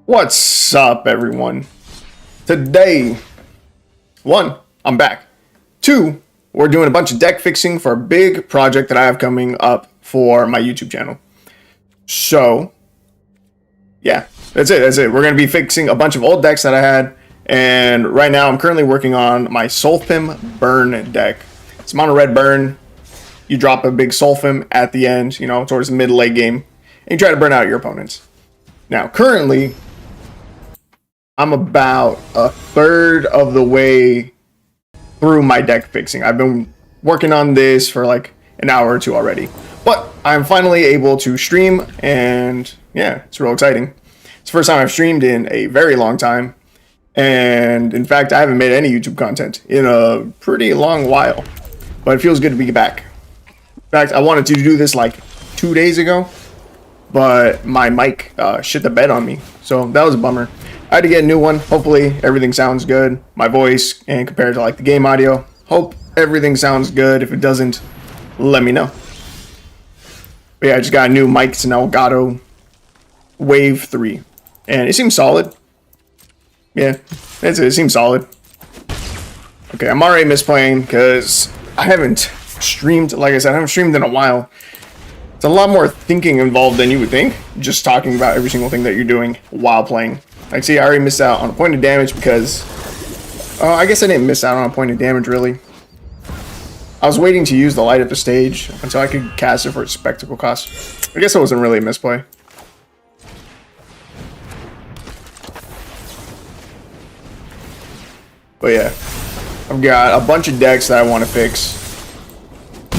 What's up, everyone? Today, one, I'm back. Two, we're doing a bunch of deck fixing for a big project that I have coming up for my YouTube channel. So, yeah, that's it. We're going to be fixing a bunch of old decks that I had, and right now I'm currently working on my Sulfim Burn deck. It's mono red burn. You drop a big Sulfim at the end, towards the mid-late game, and you try to burn out your opponents. Now, currently, I'm about a third of the way through my deck fixing. I've been working on this for like an hour or two already, but I'm finally able to stream, and yeah, it's real exciting. It's the first time I've streamed in a very long time, and in fact, I haven't made any YouTube content in a pretty long while, but it feels good to be back. In fact, I wanted to do this like 2 days ago, but my mic shit the bed on me, so that was a bummer. I had to get a new one. Hopefully everything sounds good. My voice and compared to like the game audio. Hope everything sounds good. If it doesn't, let me know. But yeah, I just got a new mic. It's an Elgato Wave 3. And it seems solid. Yeah, that's it. It seems solid. Okay, I'm already misplaying because I haven't streamed. Like I said, I haven't streamed in a while. It's a lot more thinking involved than you would think. Just talking about every single thing that you're doing while playing. Like, see, I already missed out on a point of damage because... I guess I didn't miss out on a point of damage, really. I was waiting to use the light at the stage until I could cast it for its spectacle cost. I guess it wasn't really a misplay. But yeah, I've got a bunch of decks that I want to fix.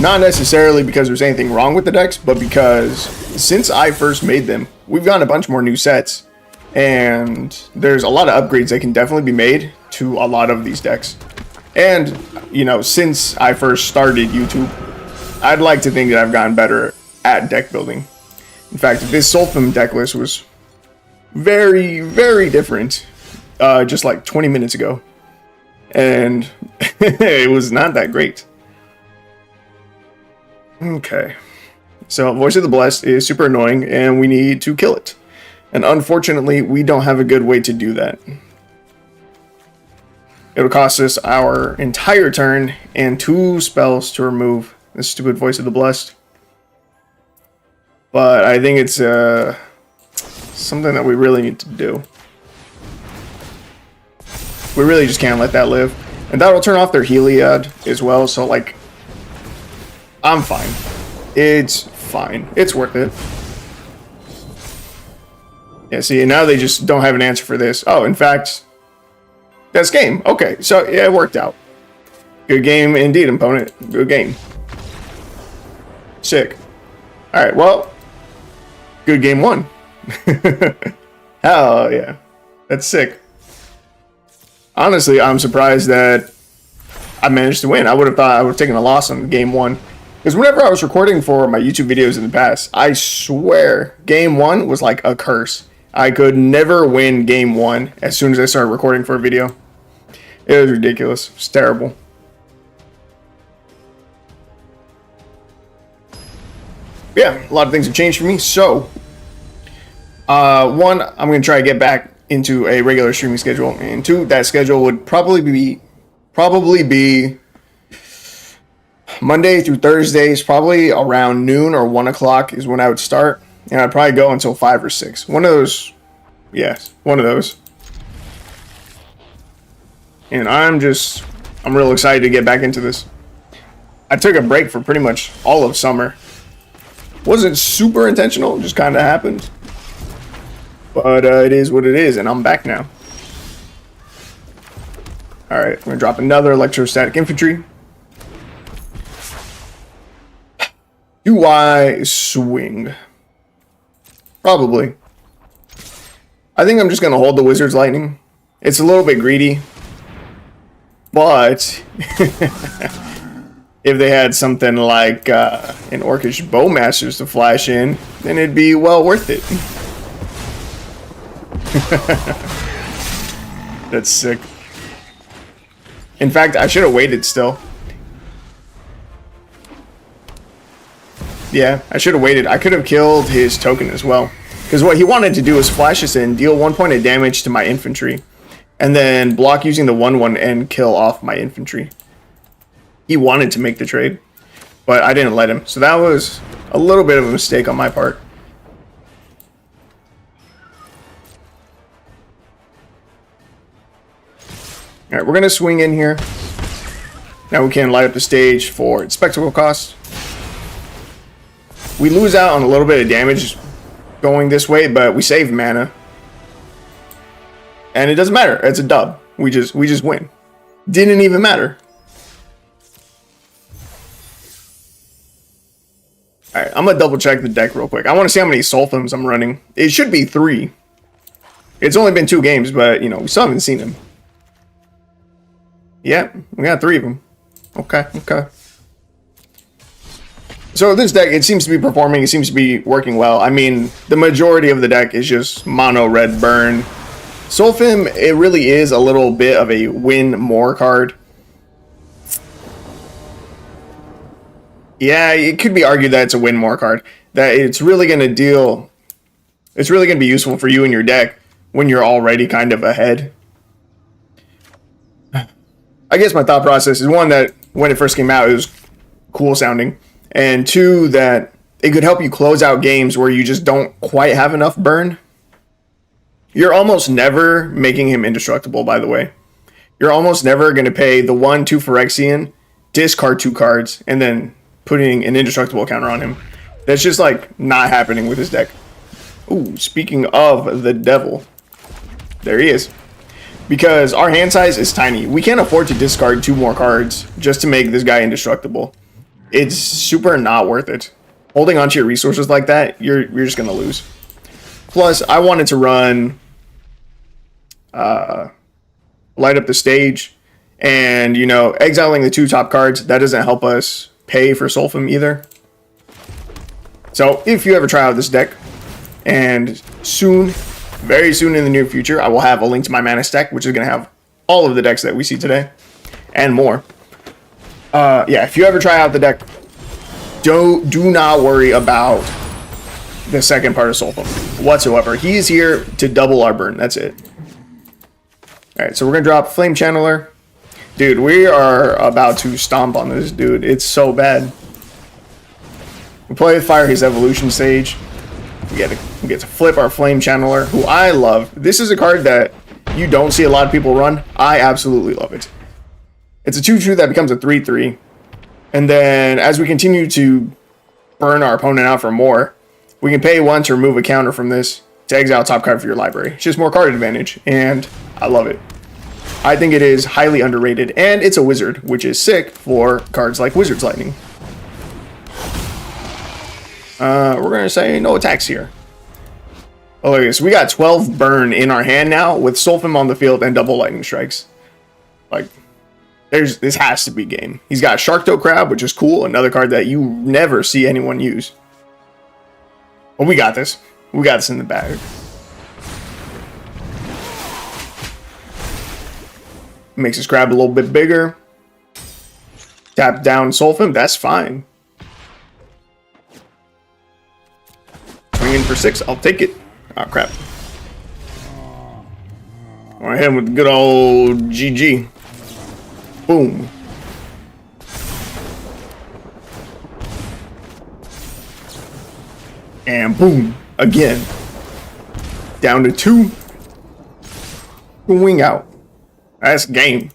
Not necessarily because there's anything wrong with the decks, but because since I first made them, we've gotten a bunch more new sets. And there's a lot of upgrades that can definitely be made to a lot of these decks. And, since I first started YouTube, I'd like to think that I've gotten better at deck building. In fact, this Sulfim deck list was very, very different just like 20 minutes ago. And it was not that great. Okay. So, Voice of the Blessed is super annoying, and we need to kill it. And unfortunately, we don't have a good way to do that. It'll cost us our entire turn and 2 spells to remove this stupid Voice of the Blessed. But I think it's something that we really need to do. We really just can't let that live. And that'll turn off their Heliod as well, so like, I'm fine. It's fine. It's worth it. Yeah, see, now they just don't have an answer for this. Oh, in fact, that's game. Okay, so yeah, it worked out. Good game indeed, opponent. Good game. Sick. Alright, well, good game 1. Hell yeah. That's sick. Honestly, I'm surprised that I managed to win. I would have thought I would have taken a loss on game 1. Because whenever I was recording for my YouTube videos in the past, I swear game 1 was like a curse. I could never win game 1 as soon as I started recording for a video. It was ridiculous. It was terrible. Yeah, a lot of things have changed for me. So, one, I'm going to try to get back into a regular streaming schedule. And 2, that schedule would probably be Monday through Thursdays, probably around noon or 1 o'clock is when I would start. And I'd probably go until 5 or 6. One of those. Yes, one of those. And I'm real excited to get back into this. I took a break for pretty much all of summer. Wasn't super intentional, just kind of happened. But it is what it is, and I'm back now. Alright, I'm going to drop another electrostatic infantry. Do I swing? Probably. I think I'm just going to hold the Wizard's Lightning. It's a little bit greedy. But if they had something like an Orcish Bowmasters to flash in, then it'd be well worth it. That's sick. In fact, I should have waited still. Yeah, I should have waited. I could have killed his token as well. Because what he wanted to do was flash this in, deal 1 point of damage to my infantry, and then block using the 1/1 and kill off my infantry. He wanted to make the trade, but I didn't let him. So that was a little bit of a mistake on my part. All right, we're going to swing in here. Now we can light up the stage for spectacle cost. We lose out on a little bit of damage going this way, but we save mana. And it doesn't matter. It's a dub. We just win. Didn't even matter. Alright, I'm going to double check the deck real quick. I want to see how many Sulfums I'm running. It should be 3. It's only been 2 games, but, you know, we still haven't seen them. Yeah, we got 3 of them. Okay. So this deck, it seems to be performing. It seems to be working well. I mean, the majority of the deck is just mono red burn. Sulfim, it really is a little bit of a win more card. Yeah, it could be argued that it's a win more card. That it's really going to deal... It's really going to be useful for you in your deck when you're already kind of ahead. I guess my thought process is, one, that when it first came out, it was cool sounding. And 2, that it could help you close out games where you just don't quite have enough burn. You're almost never making him indestructible, by the way. You're almost never going to pay the 1/2 Phyrexian, discard 2 cards, and then putting an indestructible counter on him. That's just like not happening with this deck. Ooh, speaking of the devil, there he is. Because our hand size is tiny. We can't afford to discard 2 more cards just to make this guy indestructible. It's super not worth it. Holding onto your resources like that, you're just going to lose. Plus, I wanted to run light up the stage. And, you know, exiling the 2 top cards, that doesn't help us pay for Sulfim either. So, if you ever try out this deck, and soon, very soon in the near future, I will have a link to my mana stack, which is going to have all of the decks that we see today, and more. Yeah, if you ever try out the deck, do not worry about the second part of Sulfim whatsoever. He's here to double our burn. That's it. Alright, so we're going to drop Flame Channeler. Dude, we are about to stomp on this dude. It's so bad. We play with Fire his evolution stage. We get to flip our Flame Channeler, who I love. This is a card that you don't see a lot of people run. I absolutely love it. It's a 2/2 that becomes a 3/3. And then as we continue to burn our opponent out for more, we can pay 1 to remove a counter from this to exile top card for your library. It's just more card advantage, and I love it. I think it is highly underrated, and it's a wizard, which is sick for cards like Wizard's Lightning. We're going to say no attacks here. Oh, look at this. We got 12 burn in our hand now with Sulfim on the field and double lightning strikes. Like, this has to be game. He's got Sharktoe Crab, which is cool. Another card that you never see anyone use. But we got this. We got this in the bag. Makes his crab a little bit bigger. Tap down Sulfim. That's fine. Swinging for 6. I'll take it. Oh, crap. I want to hit him with good old GG. Boom. And boom. Again. Down to 2. Wing out. That's game.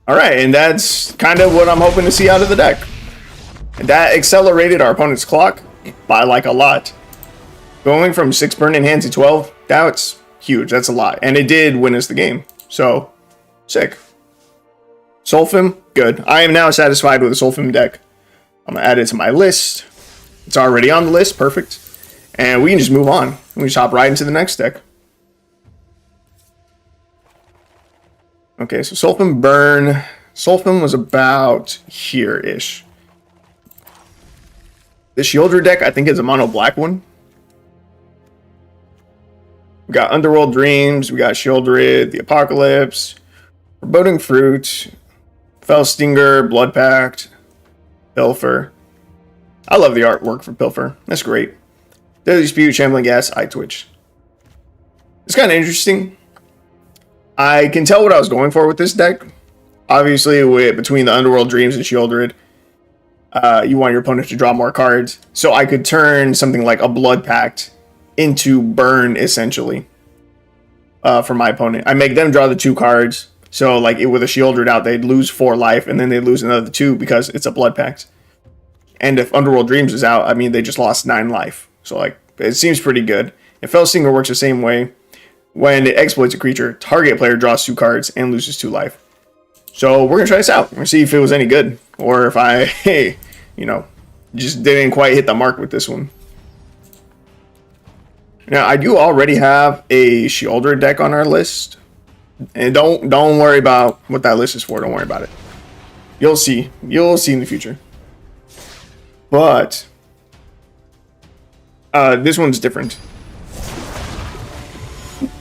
Alright, and that's kind of what I'm hoping to see out of the deck. And that accelerated our opponent's clock by like a lot. Going from 6 burn in hand to 12, that's huge. That's a lot. And it did win us the game. So, sick. Sulfim, good. I am now satisfied with the Sulfim deck. I'm going to add it to my list. It's already on the list. Perfect. And we can just move on. We can just hop right into the next deck. Okay, so Sulfim burn. Sulfim was about here-ish. The Shieldred deck, I think, is a mono black one. We got Underworld Dreams, we got Shieldred, the Apocalypse, Foreboding Fruit, Fellstinger, Blood Pact, Pilfer. I love the artwork for Pilfer. That's great. Deadly Dispute, Shambling Gas, Eye Twitch. It's kind of interesting. I can tell what I was going for with this deck. Obviously, between the Underworld Dreams and Shieldred, you want your opponent to draw more cards. So I could turn something like a Blood Pact into burn, essentially, for my opponent. I make them draw the 2 cards. So, like, with a Shieldred out, they'd lose 4 life, and then they'd lose another 2 because it's a Blood Pact. And if Underworld Dreams is out, I mean, they just lost 9 life. So, like, it seems pretty good. If Fellstinger works the same way, when it exploits a creature, target player draws 2 cards and loses 2 life. So, we're going to try this out. We're going to see if it was any good. Or if I, just didn't quite hit the mark with this one. Now, I do already have a Shieldred deck on our list. And don't worry about what that list is for. Don't worry about it. You'll see. You'll see in the future. But this one's different.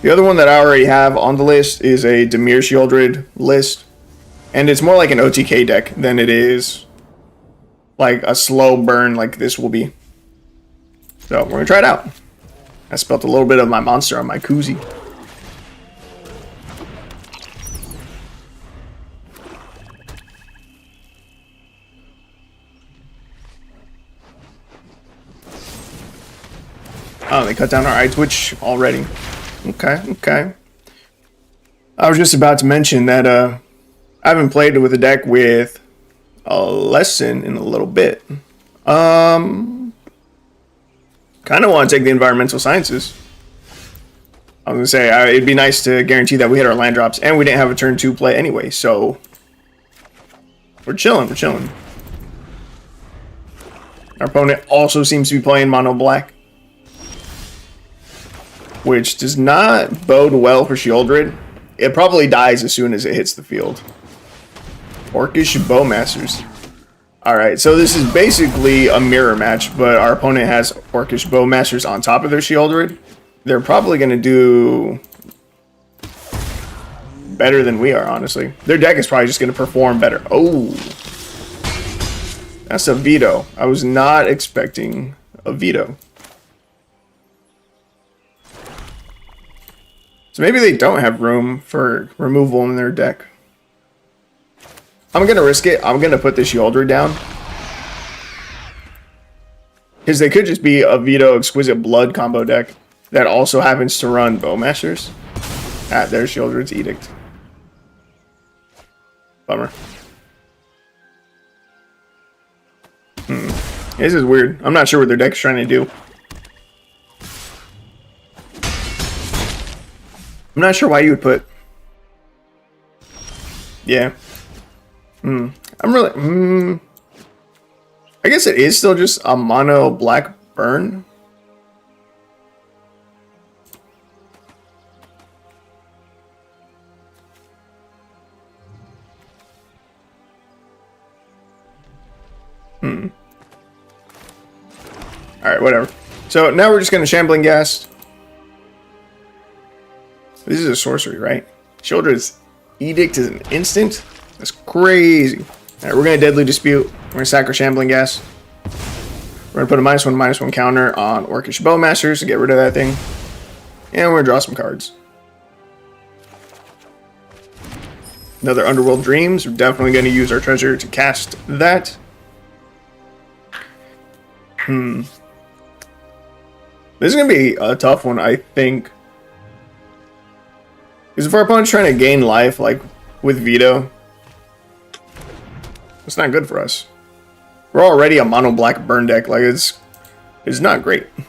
The other one that I already have on the list is a Dimir Shieldred list. And it's more like an OTK deck than it is like a slow burn like this will be. So we're going to try it out. I spilled a little bit of my monster on my koozie. Oh, they cut down our Eye Twitch already. Okay. I was just about to mention that I haven't played with a deck with a lesson in a little bit. Kind of want to take the environmental sciences. I was going to say, it'd be nice to guarantee that we hit our land drops, and we didn't have a turn 2 play anyway, so we're chilling. Our opponent also seems to be playing mono black, which does not bode well for Shieldred. It probably dies as soon as it hits the field. Orcish Bowmasters. Alright, so this is basically a mirror match, but our opponent has Orcish Bowmasters on top of their Shieldred. They're probably going to do better than we are, honestly. Their deck is probably just going to perform better. Oh, that's a veto. I was not expecting a veto. So maybe they don't have room for removal in their deck. I'm going to risk it. I'm going to put the Shieldred down. Because they could just be a Veto Exquisite Blood combo deck that also happens to run Bowmasters. There's Shieldred's Edict. Bummer. This is weird. I'm not sure what their deck is trying to do. I'm not sure why you would put... Yeah. I'm really... I guess it is still just a mono black burn. Alright, whatever. So now we're just going to Shambling Gas. This is a sorcery, right? Shieldred's Edict is an instant? That's crazy. Alright, we're going to Deadly Dispute. We're going to sack our Shambling Gas. We're going to put a -1/-1 counter on Orcish Bowmasters to get rid of that thing. And we're going to draw some cards. Another Underworld Dreams. We're definitely going to use our treasure to cast that. This is going to be a tough one, I think. Because if our opponent's trying to gain life, like with Veto, it's not good for us. We're already a mono black burn deck. Like it's not great. We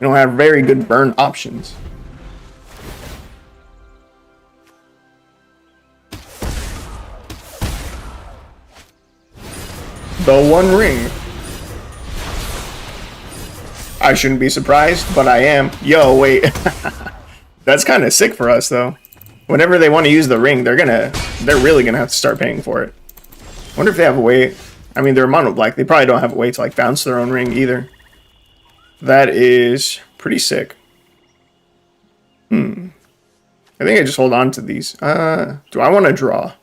don't have very good burn options. The One Ring. I shouldn't be surprised, but I am. Yo, wait. That's kind of sick for us, though. Whenever they want to use the ring, they're really gonna have to start paying for it. Wonder if they have a way. I mean, they're mono black. They probably don't have a way to like bounce their own ring either. That is pretty sick. I think I just hold on to these. Do I want to draw?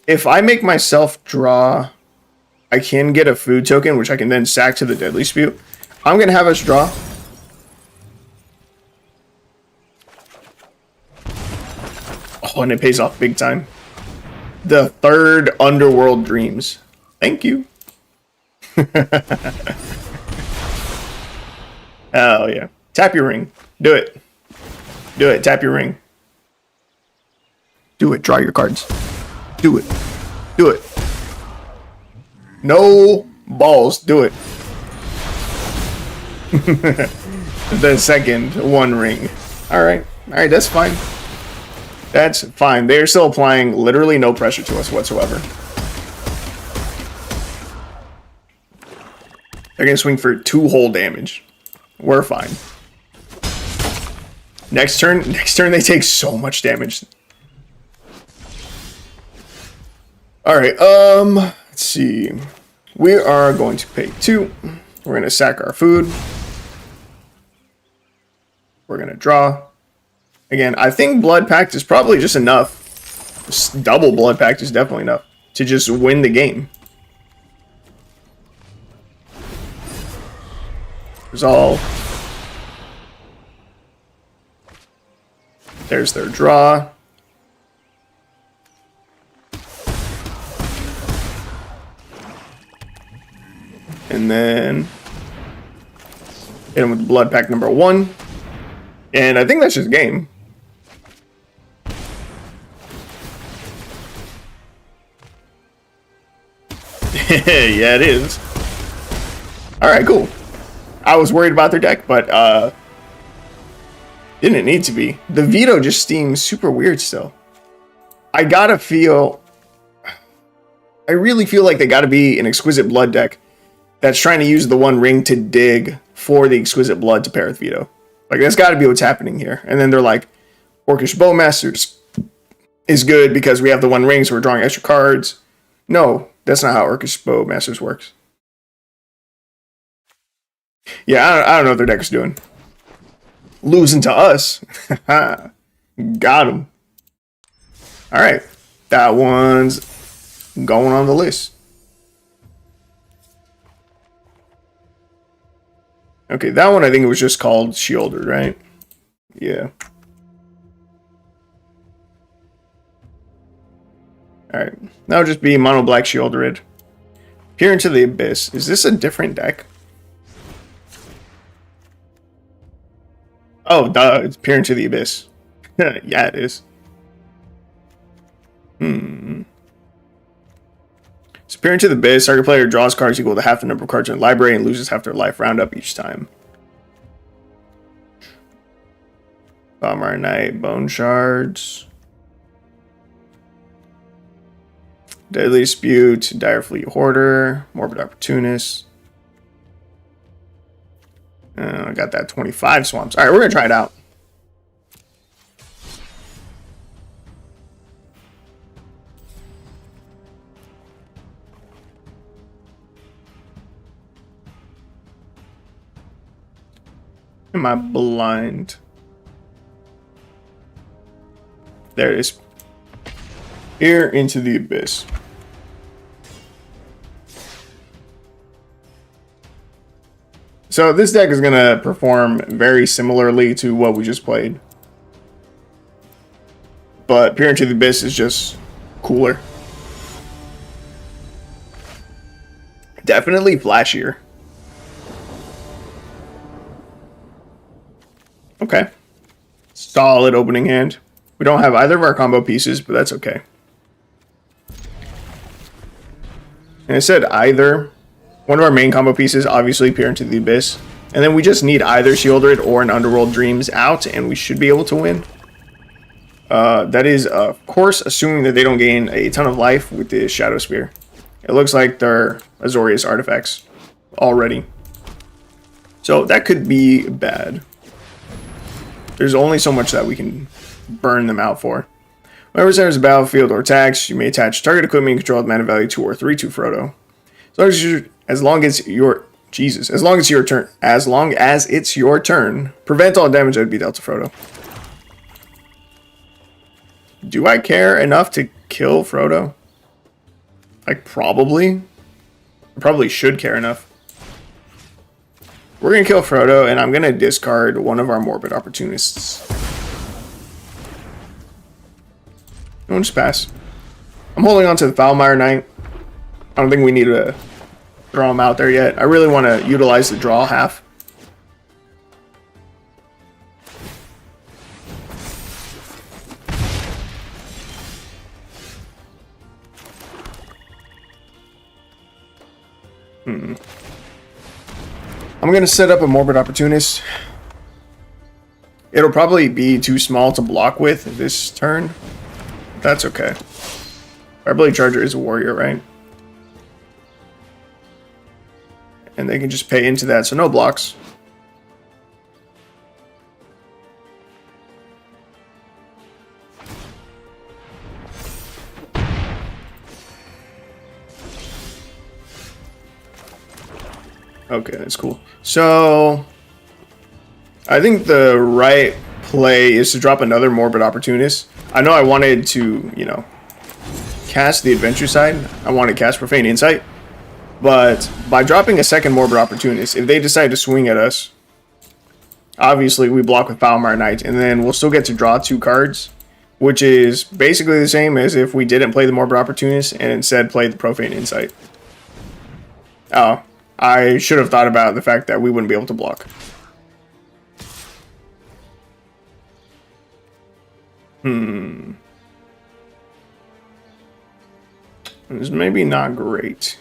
If I make myself draw, I can get a food token, which I can then sack to the Deadly Spew. I'm going to have us draw. Oh, and it pays off big time. The third Underworld Dreams. Thank you. Oh, yeah. Tap your ring. Do it. Do it. Tap your ring. Do it. Draw your cards. Do it. Do it. No balls. Do it. The second one ring. Alright. Alright, that's fine. That's fine. They're still applying literally no pressure to us whatsoever. They're going to swing for 2 whole damage. We're fine. Next turn they take so much damage. Alright, let's see. We are going to pay 2. We're going to sack our food. We're going to draw. Again, I think Blood Pact is probably just enough. Just double Blood Pact is definitely enough to just win the game. Resolve. There's their draw. And then hit him with Blood Pact number 1. And I think that's just game. Yeah, it is. Alright, cool. I was worried about their deck, but didn't need to be. The veto just seems super weird still. I really feel like they gotta be an Exquisite Blood deck that's trying to use the one ring to dig for the Exquisite Blood to pair with veto. Like, that's gotta be what's happening here. And then they're like, Orcish Bowmasters is good because we have the one ring, so we're drawing extra cards. No, that's not how Orcish Bowmasters works. Yeah, I don't know what their deck is doing. Losing to us. Got him. Alright. That one's going on the list. Okay, that one I think it was just called Sheolder, right? Yeah. Alright. That'll just be Mono Black Sheoldered. Peer into the Abyss. Is this a different deck? Oh, duh, it's Peer into the Abyss. Yeah, it is. So Peer into the Abyss, target player draws cards equal to half the number of cards in the library and loses half their life round up each time. Bomber Knight, Bone Shards. Deadly Dispute, Dire Fleet Hoarder, Morbid Opportunist. I got that 25 swamps. Alright, we're going to try it out. Am I blind? There it is. Peer into the Abyss. So this deck is going to perform very similarly to what we just played. But Peer into the Abyss is just cooler. Definitely flashier. Okay. Solid opening hand. We don't have either of our combo pieces, but that's okay. And I said either. One of our main combo pieces, obviously, Peer into the Abyss. And then we just need either Sheoldered or an Underworld Dreams out, and we should be able to win. That is, of course, assuming that they don't gain a ton of life with the Shadow Spear. It looks like they're Azorius artifacts already. So that could be bad. There's only so much that we can burn them out for. Whenever enters the battlefield or attacks, you may attach target equipment and control with mana value 2 or 3 to Frodo. As long as it's your turn, prevent all damage that would be dealt to Frodo. Do I care enough to kill Frodo? Like, probably. Probably should care enough. We're going to kill Frodo, and I'm going to discard one of our Morbid Opportunists. No, just pass. I'm holding on to the Foulmire Knight. I don't think we need to throw him out there yet. I really want to utilize the draw half. I'm going to set up a Morbid Opportunist. It'll probably be too small to block with this turn. That's okay. Fireblade Charger is a warrior, right? And they can just pay into that, so no blocks. Okay, that's cool. So, I think the right play is to drop another Morbid Opportunist. I know I wanted to, you know, cast the Adventure side. I want to cast Profane Insight. But by dropping a second Morbid Opportunist, if they decide to swing at us, obviously we block with Foulmire Knight, and then we'll still get to draw 2 cards, which is basically the same as if we didn't play the Morbid Opportunist and instead played the Profane Insight. Oh. I should have thought about the fact that we wouldn't be able to block. This may be not great.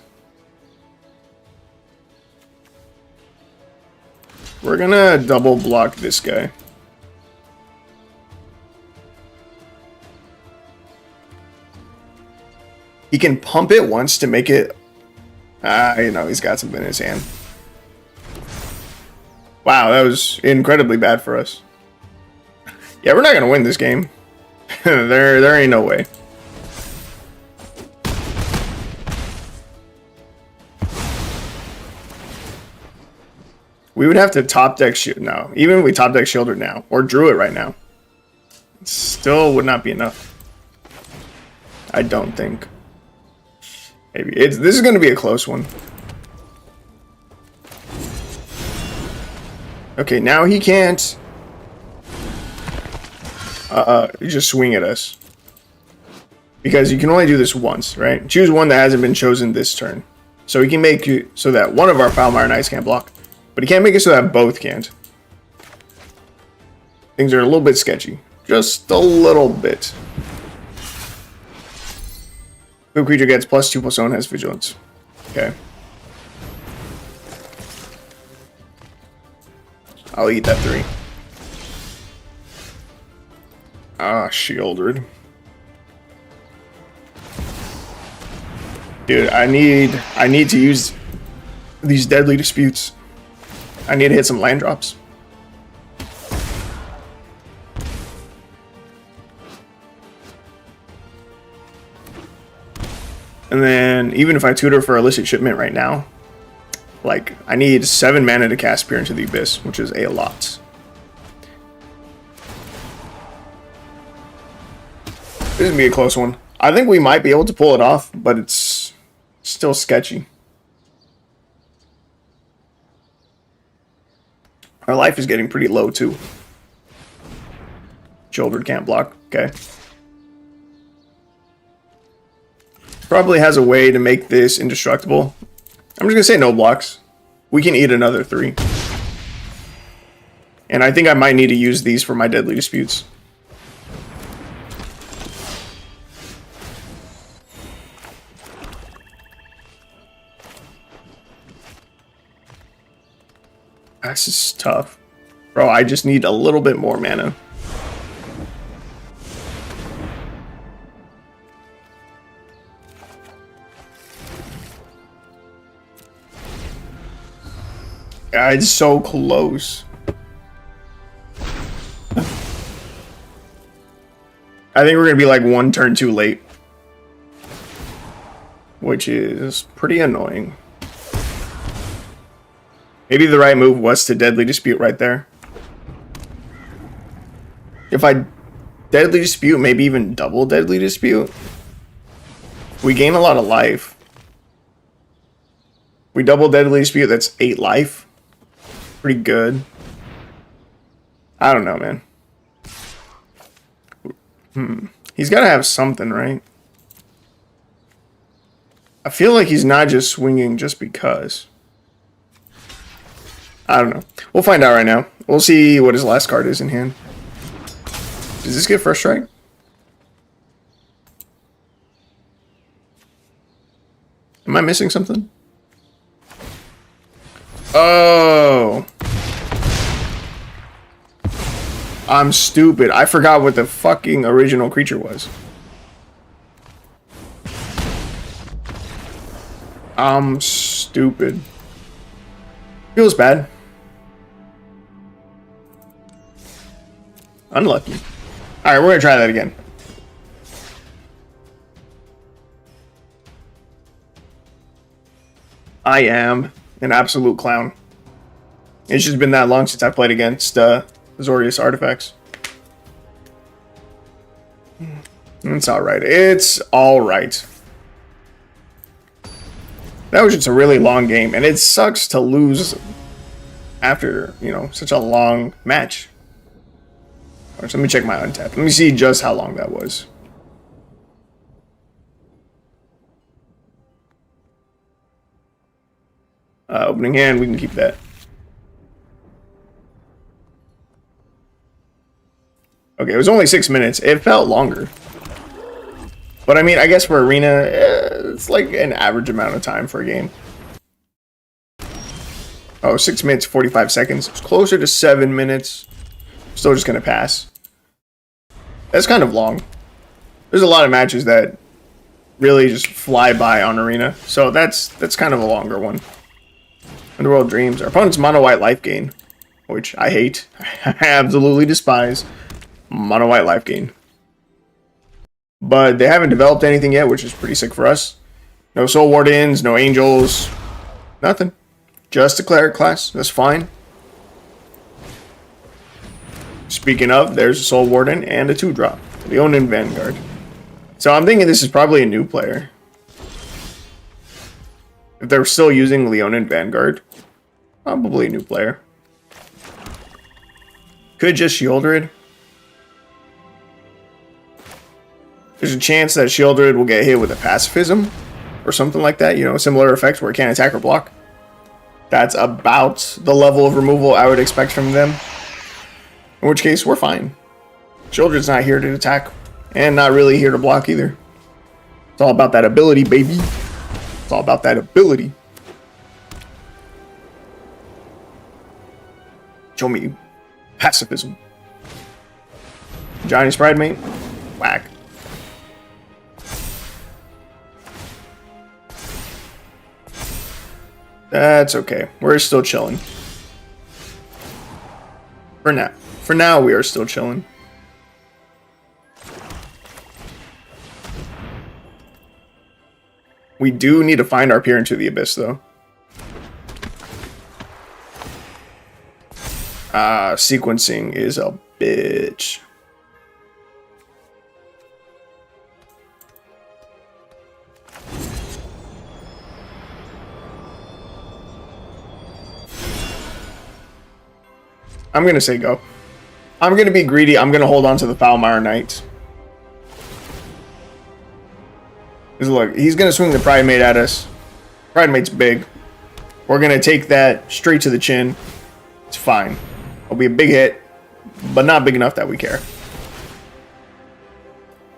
We're gonna double block this guy. He can pump it once to make it... you know, he's got something in his hand. Wow, that was incredibly bad for us. Yeah, we're not going to win this game. there ain't no way. We would have to top deck shield. No, even if we top deck shielded now, or drew it right now, it still would not be enough. I don't think. Maybe this is going to be a close one. Okay, now he can't just swing at us, because you can only do this once, right? Choose one that hasn't been chosen this turn. So he can make it so that one of our Foulmire Knights can't block, but he can't make it so that both can't. Things are a little bit sketchy, just a little bit. The creature gets +2/+1, has vigilance. Okay. I'll eat that 3. Ah, shielded. Dude, I need to use these Deadly Disputes. I need to hit some land drops. And then, even if I tutor for Illicit Shipment right now, like, I need 7 mana to cast Peer into the Abyss, which is a lot. This is going to be a close one. I think we might be able to pull it off, but it's still sketchy. Our life is getting pretty low, too. Children can't block. Okay. Probably has a way to make this indestructible. I'm just going to say no blocks. We can eat another 3. And I think I might need to use these for my Deadly Disputes. This is tough. Bro, I just need a little bit more mana. God, it's so close. I think we're going to be like 1 turn too late. Which is pretty annoying. Maybe the right move was to Deadly Dispute right there. If I Deadly Dispute, maybe even double Deadly Dispute, we gain a lot of life. We double Deadly Dispute. That's 8 life. Pretty good. I don't know, man. He's got to have something, right? I feel like he's not just swinging just because. I don't know. We'll find out right now. We'll see what his last card is in hand. Does this get first strike? Am I missing something? Oh. I'm stupid. I forgot what the fucking original creature was. I'm stupid. Feels bad. Unlucky. Alright, we're gonna try that again. I am an absolute clown. It's just been that long since I played against Azorius artifacts. It's alright. It's alright. That was just a really long game, and it sucks to lose after, you know, such a long match. Or so let me check my untap. Let me see just how long that was. Opening hand, we can keep that. Okay, it was only 6 minutes. It felt longer. But I mean, I guess for Arena, it's like an average amount of time for a game. Oh, 6 minutes, 45 seconds. It's closer to 7 minutes. Still just going to pass. That's kind of long. There's a lot of matches that really just fly by on Arena. So that's kind of a longer one. Underworld Dreams. Our opponent's mono white life gain, which I hate. I absolutely despise mono white life gain. But they haven't developed anything yet, which is pretty sick for us. No Soul Wardens, no Angels, nothing. Just a Cleric class. That's fine. Speaking of, there's a Soul Warden and a 2-drop. Leonin Vanguard. So I'm thinking this is probably a new player. If they're still using Leonin Vanguard, probably a new player. Could just Shieldred. There's a chance that Shieldred will get hit with a Pacifism or something like that. You know, similar effects where it can't attack or block. That's about the level of removal I would expect from them. In which case, we're fine. Shieldred's not here to attack and not really here to block either. It's all about that ability, baby. It's all about that ability. Show me pacifism. Johnny's Pridemate. Whack. That's okay. We're still chilling. For now. For now, we are still chilling. We do need to find our peer into the abyss, though. Sequencing is a bitch. I'm gonna say go. I'm gonna be greedy. I'm gonna hold on to the Foulmire Knight. Because look, he's gonna swing the Pridemate at us. Pridemate's big. We're gonna take that straight to the chin. It's fine. It'll be a big hit, but not big enough that we care.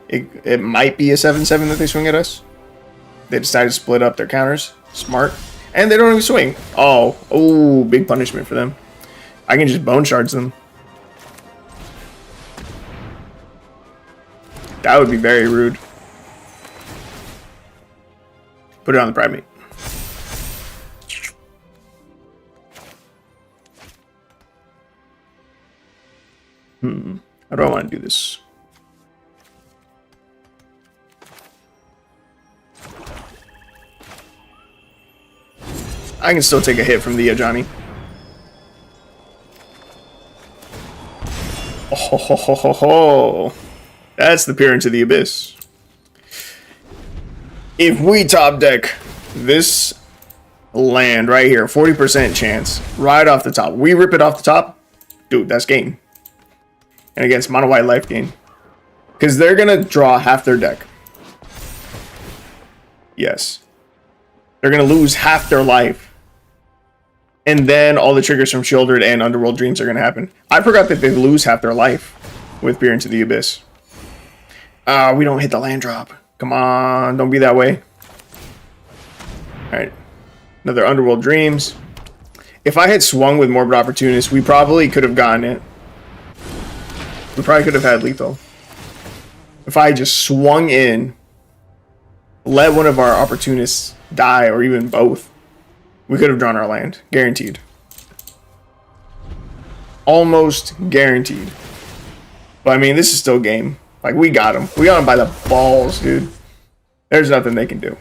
It might be a 7/7 that they swing at us. They decide to split up their counters. Smart. And they don't even swing. Oh, big punishment for them. I can just bone shards them. That would be very rude. Put it on the Pridemate. How do I want to do this? I can still take a hit from the Johnny. Oh, ho, ho, ho, ho. That's the peer into the abyss. If we top deck this land right here. 40% chance. Right off the top. We rip it off the top. Dude, that's game. And against mono white life gain. Because they're going to draw half their deck. Yes. They're going to lose half their life. And then all the triggers from Shieldred and Underworld Dreams are going to happen. I forgot that they lose half their life with Peer into the Abyss. We don't hit the land drop. Come on, don't be that way. Alright. Another Underworld Dreams. If I had swung with Morbid Opportunist, we probably could have gotten it. We probably could have had lethal. If I just swung in, let one of our Opportunists die, or even both, we could have drawn our land. Guaranteed. Almost guaranteed. But I mean, this is still game. Like, we got him. We got him by the balls, dude. There's nothing they can do.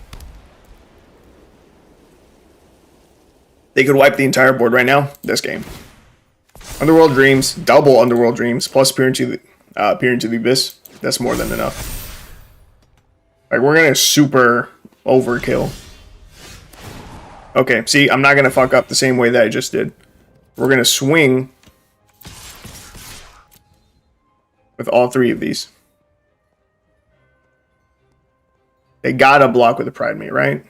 They could wipe the entire board right now. This game. Underworld Dreams. Double Underworld Dreams. Plus Peer into the Abyss. That's more than enough. Like, we're going to super overkill. Okay, see, I'm not going to fuck up the same way that I just did. We're going to swing with all three of these. They gotta block with a Pride Mate, right?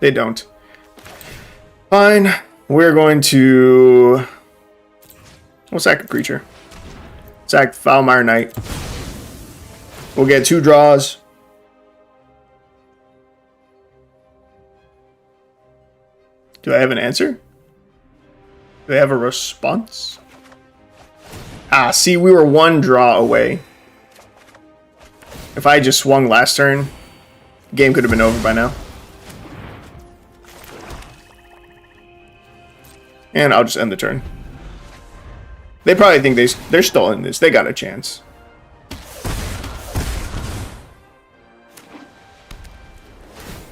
They don't. Fine. We're going to... We'll sack a creature. Sack Foulmire Knight. We'll get 2 draws. Do I have an answer? Do I have a response? Ah, see, we were 1 draw away. If I just swung last turn, game could have been over by now. And I'll just end the turn. They probably think they're still in this. They got a chance.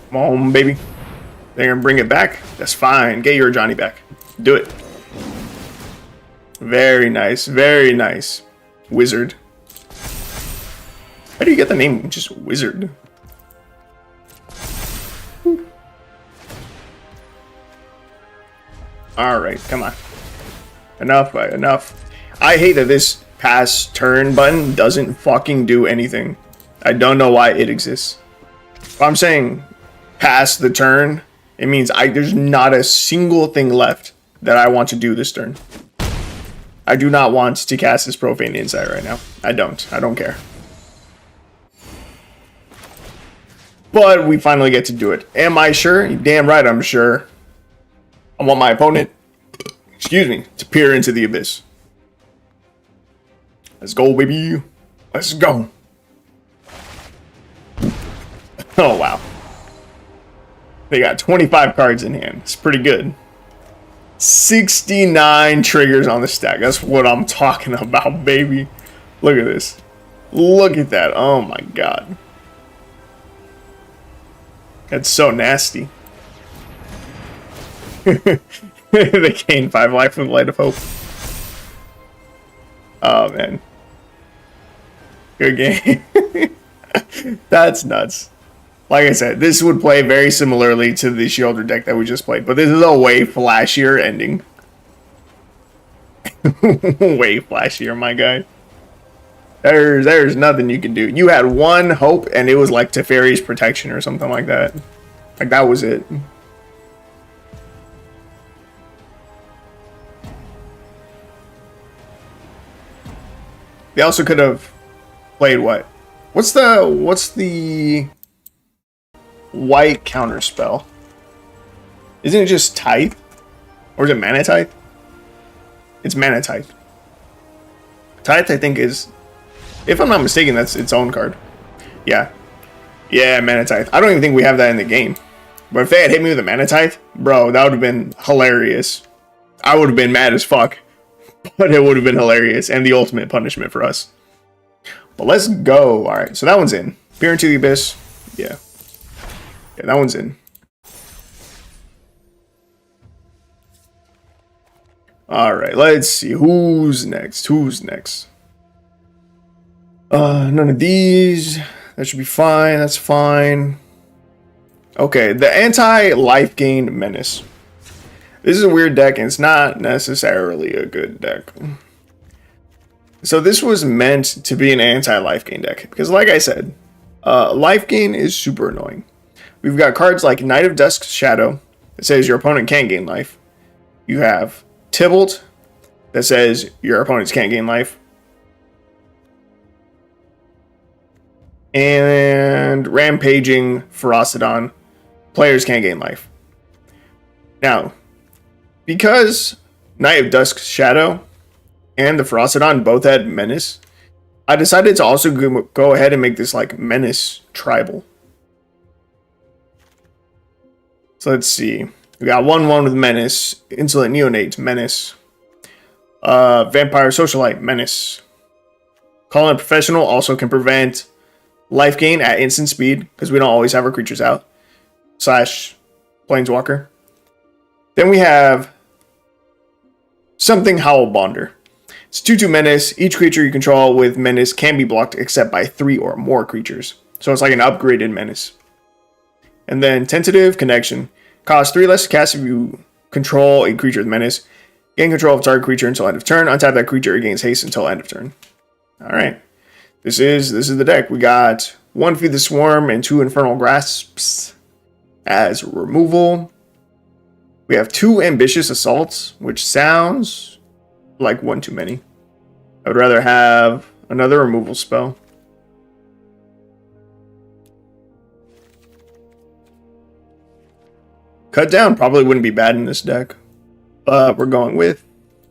Come on, baby. They're going to bring it back. That's fine. Get your Johnny back. Do it. Very nice. Very nice. Wizard. How do you get the name just Wizard? Alright, come on. Enough, enough. I hate that this pass turn button doesn't fucking do anything. I don't know why it exists. If I'm saying pass the turn, it means there's not a single thing left that I want to do this turn. I do not want to cast this Profane Insight right now. I don't care. But we finally get to do it. Am I sure? Damn right I'm sure. I want my opponent, excuse me, to peer into the abyss. Let's go, baby. Let's go. Oh, wow. They got 25 cards in hand. It's pretty good. 69 triggers on the stack. That's what I'm talking about, baby. Look at this. Look at that. Oh, my God. That's so nasty. They gain 5 life with Light of Hope. Oh, man. Good game. That's nuts. Like I said, this would play very similarly to the Shieldred deck that we just played, but this is a way flashier ending. Way flashier, my guy. There's nothing you can do. You had 1 hope, and it was like Teferi's Protection or something like that. Like, that was it. They also could have played what? What's the white counter spell? Isn't it just Tithe? Or is it Mana Tithe? It's Mana Tithe. Tithe, I think, is, if I'm not mistaken, that's its own card. Yeah. Yeah, Mana Tithe. I don't even think we have that in the game. But if they had hit me with a Mana Tithe, bro, that would have been hilarious. I would have been mad as fuck. But it would have been hilarious and the ultimate punishment for us. But let's go. Alright, so that one's in. Peer into the Abyss. Yeah. Yeah, that one's in. Alright, let's see. Who's next? Who's next? None of these. That should be fine. That's fine. Okay, the anti-life gain menace. This is a weird deck, and it's not necessarily a good deck. So this was meant to be an anti-life gain deck. Because like I said, life gain is super annoying. We've got cards like Knight of Dusk's Shadow that says your opponent can't gain life. You have Tybalt that says your opponents can't gain life. And Rampaging Ferocidon, players can't gain life. Now, because Knight of Dusk's Shadow and the Ferocidon both had Menace, I decided to also go ahead and make this like Menace tribal. So let's see. We got 1/1 with Menace, Insolent Neonate, Menace, Vampire Socialite, Menace. Calling Professional also can prevent life gain at instant speed, because we don't always have our creatures out, / Planeswalker. Then we have Something Howlbonder. It's 2/2 Menace. Each creature you control with Menace can be blocked except by 3 or more creatures. So it's like an upgraded Menace. And then Tentative Connection. Costs 3 less to cast if you control a creature with Menace. Gain control of target creature until end of turn. Untap that creature, it gains haste until end of turn. Alright. This is the deck. We got 1 Feed the Swarm and 2 Infernal Grasps as removal. We have 2 Ambitious Assaults, which sounds like one too many. I would rather have another removal spell. Cut Down probably wouldn't be bad in this deck. But we're going with,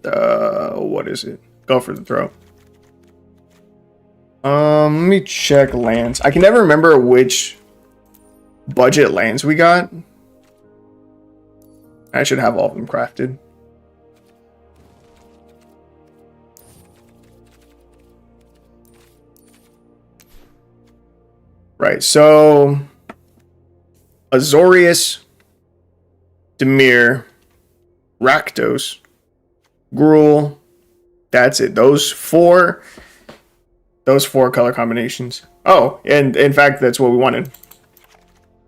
what is it? Go for the Throat. Let me check lands. I can never remember which budget lands we got. I should have all of them crafted. Right, so Azorius, Dimir, Rakdos, Gruul. That's it. Those four color combinations. Oh, and in fact, that's what we wanted.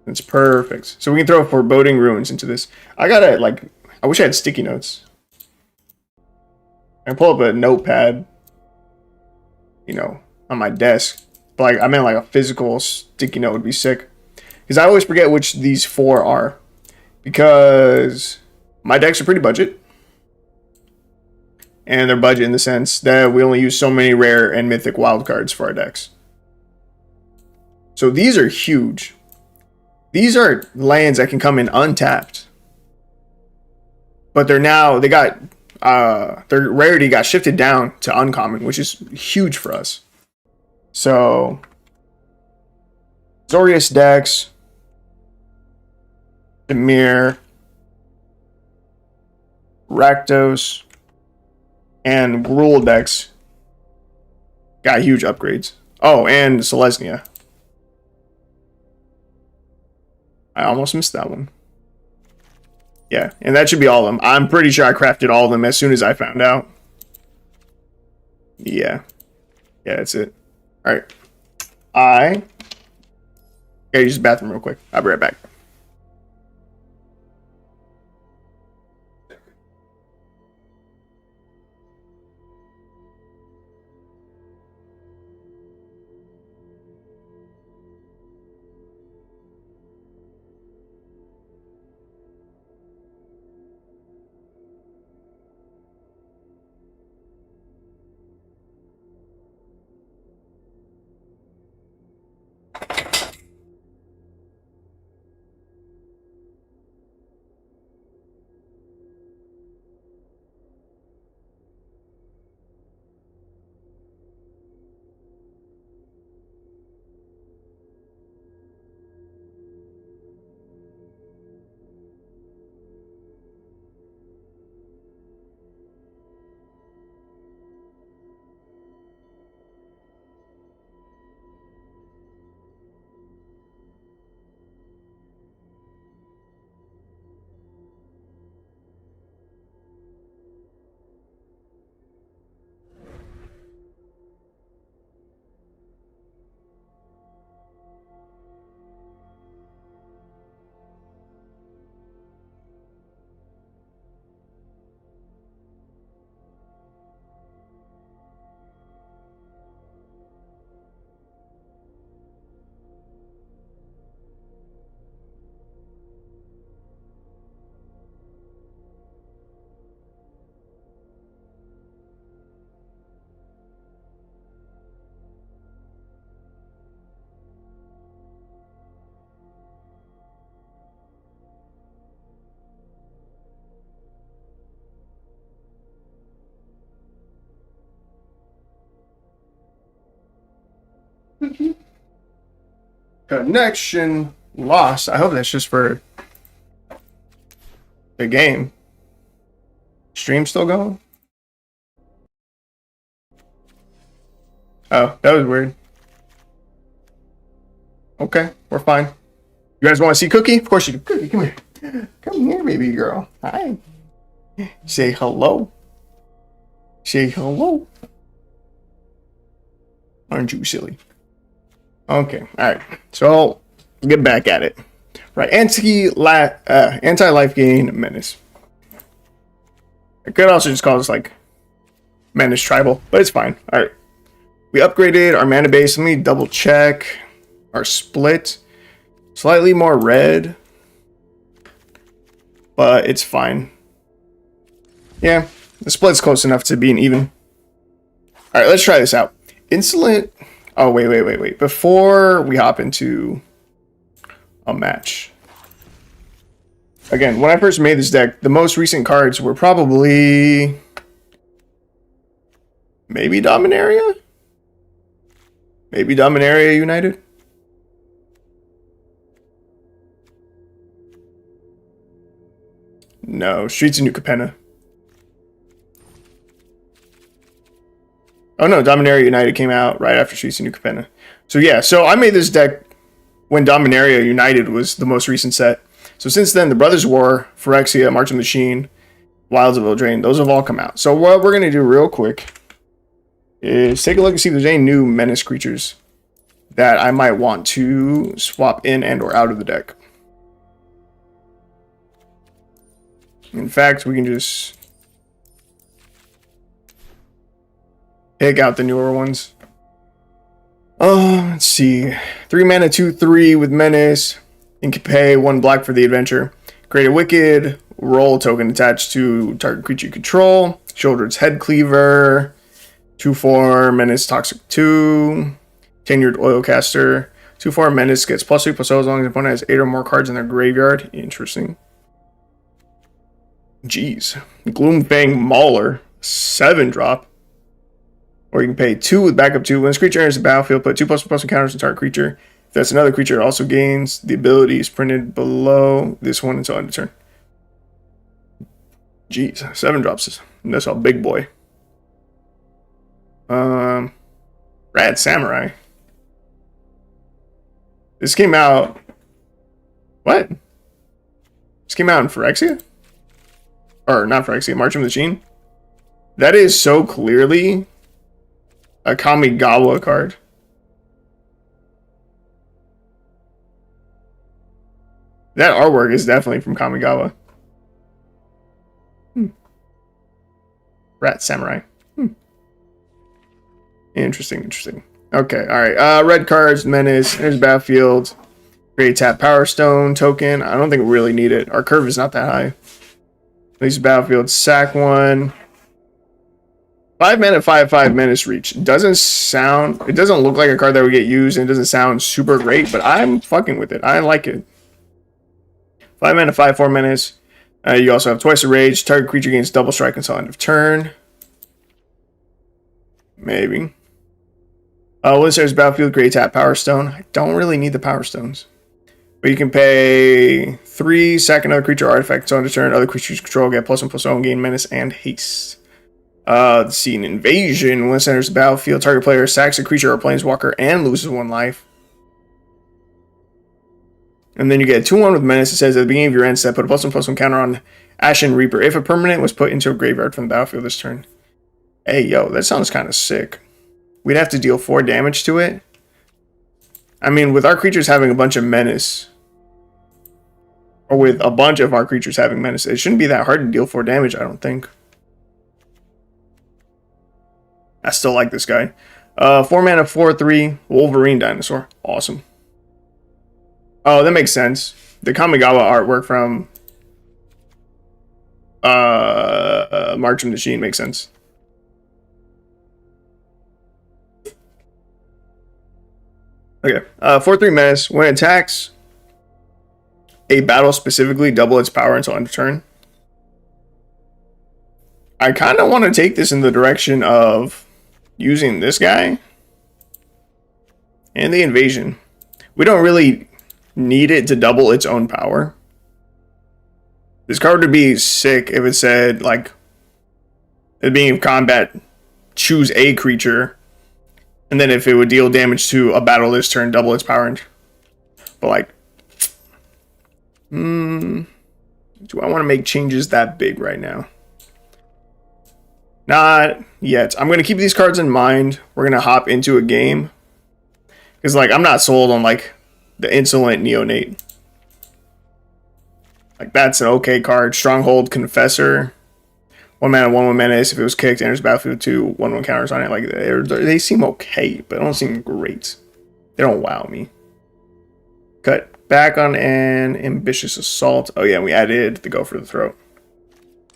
That's perfect. So we can throw Foreboding Ruins into this. I wish I had sticky notes. I can pull up a notepad, on my desk. But I meant like a physical sticky note would be sick. Because I always forget which these 4 are. Because my decks are pretty budget. And they're budget in the sense that we only use so many rare and mythic wildcards for our decks. So these are huge. These are lands that can come in untapped. But their rarity got shifted down to uncommon, which is huge for us. So Azorius decks, Dimir, Rakdos, and Gruul decks got huge upgrades. Oh, and Selesnya. I almost missed that one. Yeah, and that should be all of them. I'm pretty sure I crafted all of them as soon as I found out. Yeah. Yeah, that's it. Alright. I gotta use the bathroom real quick. I'll be right back. Connection lost. I hope that's just for the game. Stream still going? Oh, that was weird. Okay, we're fine. You guys want to see Cookie? Of course you do. Cookie, come here. Come here, baby girl. Hi. Say hello. Say hello. Aren't you silly? Okay, alright. So, get back at it. Right, anti-life gain menace. I could also just call this like Menace Tribal, but it's fine. Alright. We upgraded our mana base. Let me double check our split. Slightly more red, but it's fine. Yeah, the split's close enough to being even. Alright, let's try this out. Insolent. Oh, wait. Before we hop into a match. Again, when I first made this deck, the most recent cards were probably maybe Dominaria? Maybe Dominaria United? No, Streets of New Capenna. Oh no, Dominaria United came out right after Streets of New Capenna. So yeah, so I made this deck when Dominaria United was the most recent set. So since then, the Brothers War, Phyrexia, March of the Machine, Wilds of Eldraine, those have all come out. So what we're going to do real quick is take a look and see if there's any new Menace creatures that I might want to swap in and or out of the deck. In fact, we can just pick out the newer ones. Oh, let's see. 3 mana, 2/3 with Menace. And can pay 1 black for the adventure. Create a Wicked roll token attached to target creature you control. Shoulder's Head Cleaver. 2/4 Menace Toxic 2. Tenured Oilcaster. 2/4 Menace gets +3/+0 as long as the opponent has 8 or more cards in their graveyard. Interesting. Jeez. Gloomfang Mauler. 7-drop. Or you can pay 2 with backup 2. When this creature enters the battlefield, put 2+++ encounters on target creature. If that's another creature, it also gains the abilities printed below this one until end of turn. Jeez, 7 drops. That's a big boy. Rad Samurai. This came out. What? This came out in Phyrexia? Or not Phyrexia, March of the Machine? That is so clearly a Kamigawa card. That artwork is definitely from Kamigawa. Rat Samurai. Interesting. Okay, alright. Red cards, Menace, there's Battlefield. Create tap Power Stone token. I don't think we really need it. Our curve is not that high. At least Battlefield, sack 1. 5 mana, 5/5 Menace Reach. It doesn't look like a card that would get used, and it doesn't sound super great, but I'm fucking with it. I like it. 5 mana, 5/4 Menace. You also have twice a rage. Target creature gains double strike until end of turn. Maybe. Once there's Battlefield, create tap Power Stone. I don't really need the Power Stones. But you can pay 3, sack another creature or artifact until end of turn. Other creatures you control get +1/+0 and gain Menace and Haste. Let's see, an Invasion. Once enters the battlefield, target player sacks a creature or planeswalker and loses 1 life. And then you get 2/1 with Menace. It says at the beginning of your end step, put a +1/+1 counter on Ashen Reaper if a permanent was put into a graveyard from the battlefield this turn. Hey, yo, that sounds kind of sick. We'd have to deal 4 damage to it. I mean, with our creatures having a bunch of Menace, or with a bunch of our creatures having Menace, it shouldn't be that hard to deal 4 damage, I don't think. I still like this guy. 4 mana, 4/3 Wolverine Dinosaur. Awesome. Oh, that makes sense. The Kamigawa artwork from March of the Machine makes sense. Okay. 4/3 Menace. When it attacks a battle specifically, double its power until end of turn. I kind of want to take this in the direction of using this guy and the Invasion. We don't really need it to double its own power. This card would be sick if it said, like, at the beginning of combat, choose a creature, and then if it would deal damage to a battle this turn, double its power. But, like, do I want to make changes that big right now? Not yet. I'm going to keep these cards in mind. We're going to hop into a game. Because, like, I'm not sold on, like, the Insolent Neonate. Like, that's an okay card. Stronghold Confessor. 1 mana, 1/1 menace. If it was kicked, enters battlefield 2, 1/1 counters on it. Like, they seem okay, but they don't seem great. They don't wow me. Cut back on an Ambitious Assault. Oh, yeah, we added the Go for the Throat.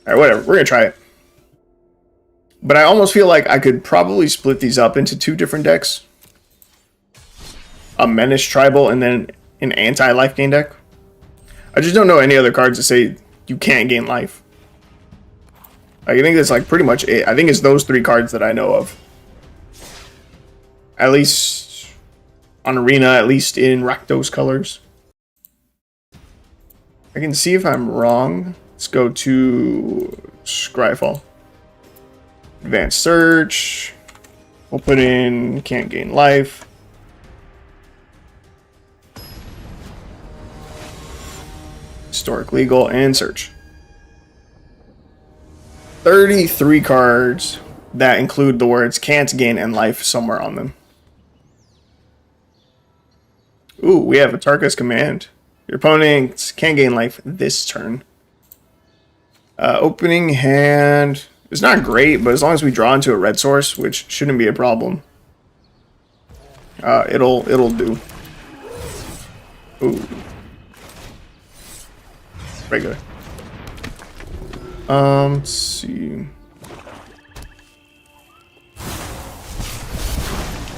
Alright, whatever. We're going to try it. But I almost feel like I could probably split these up into 2 different decks. A Menace Tribal and then an anti-life gain deck. I just don't know any other cards that say you can't gain life. I think that's like pretty much it. I think it's those 3 cards that I know of. At least on Arena, at least in Rakdos colors. I can see if I'm wrong. Let's go to Scryfall. Advanced Search. We'll put in can't gain life. Historic Legal and Search. 33 cards that include the words can't gain and life somewhere on them. Ooh, we have a Tarka's Command. Your opponent can't gain life this turn. Opening hand is not great, but as long as we draw into a red source, which shouldn't be a problem, it'll do. Ooh. Regular. Let's see.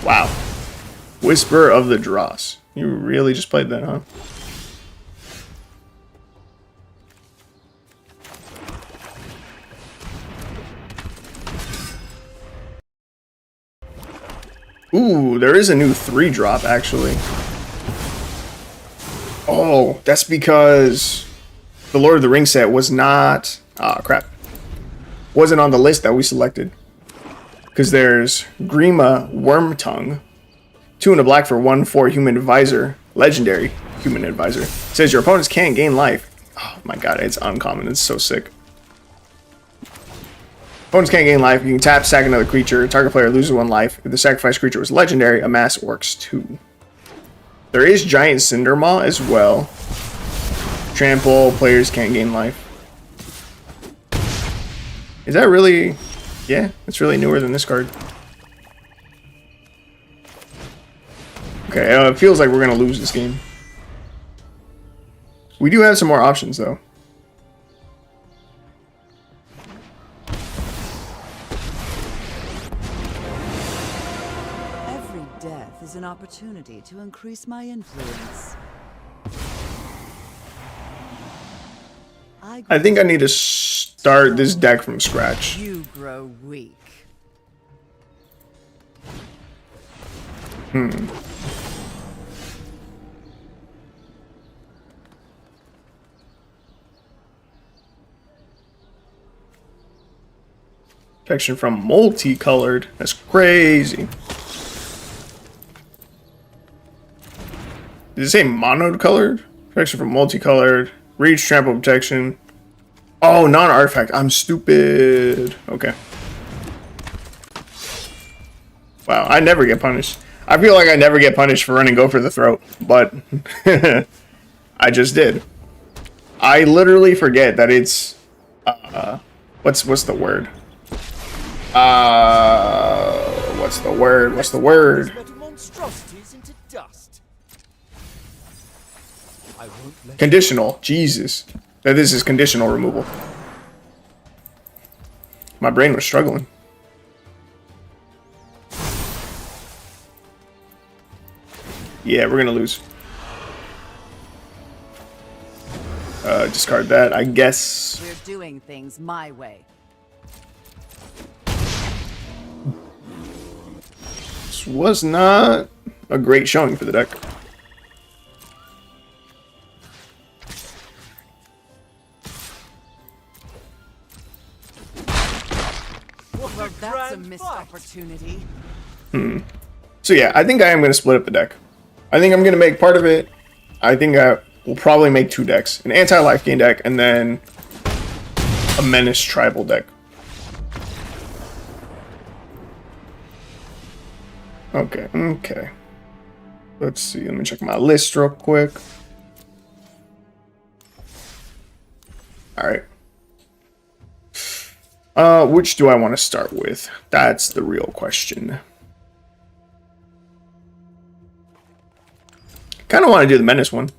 Wow. Whisper of the Dross. You really just played that, huh? Ooh, there is a new 3-drop, actually. Oh, that's because the Lord of the Rings set was not... Ah, crap. Wasn't on the list that we selected. Because there's Grima Wormtongue. 2 and a black for 1/4 Human Advisor. Legendary Human Advisor. It says your opponents can't gain life. Oh my god, it's uncommon. It's so sick. Opponents can't gain life. You can tap, sack another creature. Target player loses 1 life. If the sacrificed creature was legendary, amass orcs 2. There is Giant Cindermaw as well. Trample, players can't gain life. Is that really... Yeah, it's really newer than this card. Okay, it feels like we're going to lose this game. We do have some more options, though. Every death is an opportunity to increase my influence. I think I need to start this deck from scratch. You grow weak. Protection from multicolored. That's crazy. Did it say monocolored? Protection from multicolored. Reach, trample protection. Oh, non-artifact. I'm stupid. Okay. Wow, I never get punished. I feel like I never get punished for running Go for the Throat, but I just did. I literally forget that it's what's the word? What's the word? What's the word? Conditional. Jesus. That this is conditional removal. My brain was struggling. Yeah, we're gonna lose. Discard that, I guess. We're doing things my way. This was not a great showing for the deck. Well, that's a missed opportunity. So yeah, I think I am going to split up the deck. I think I'm going to make part of it. I think I will probably make 2 decks. An anti-life gain deck and then a Menace tribal deck. Okay. Let's see. Let me check my list real quick. Alright. Which do I want to start with? That's the real question. Kind of want to do the Menace one.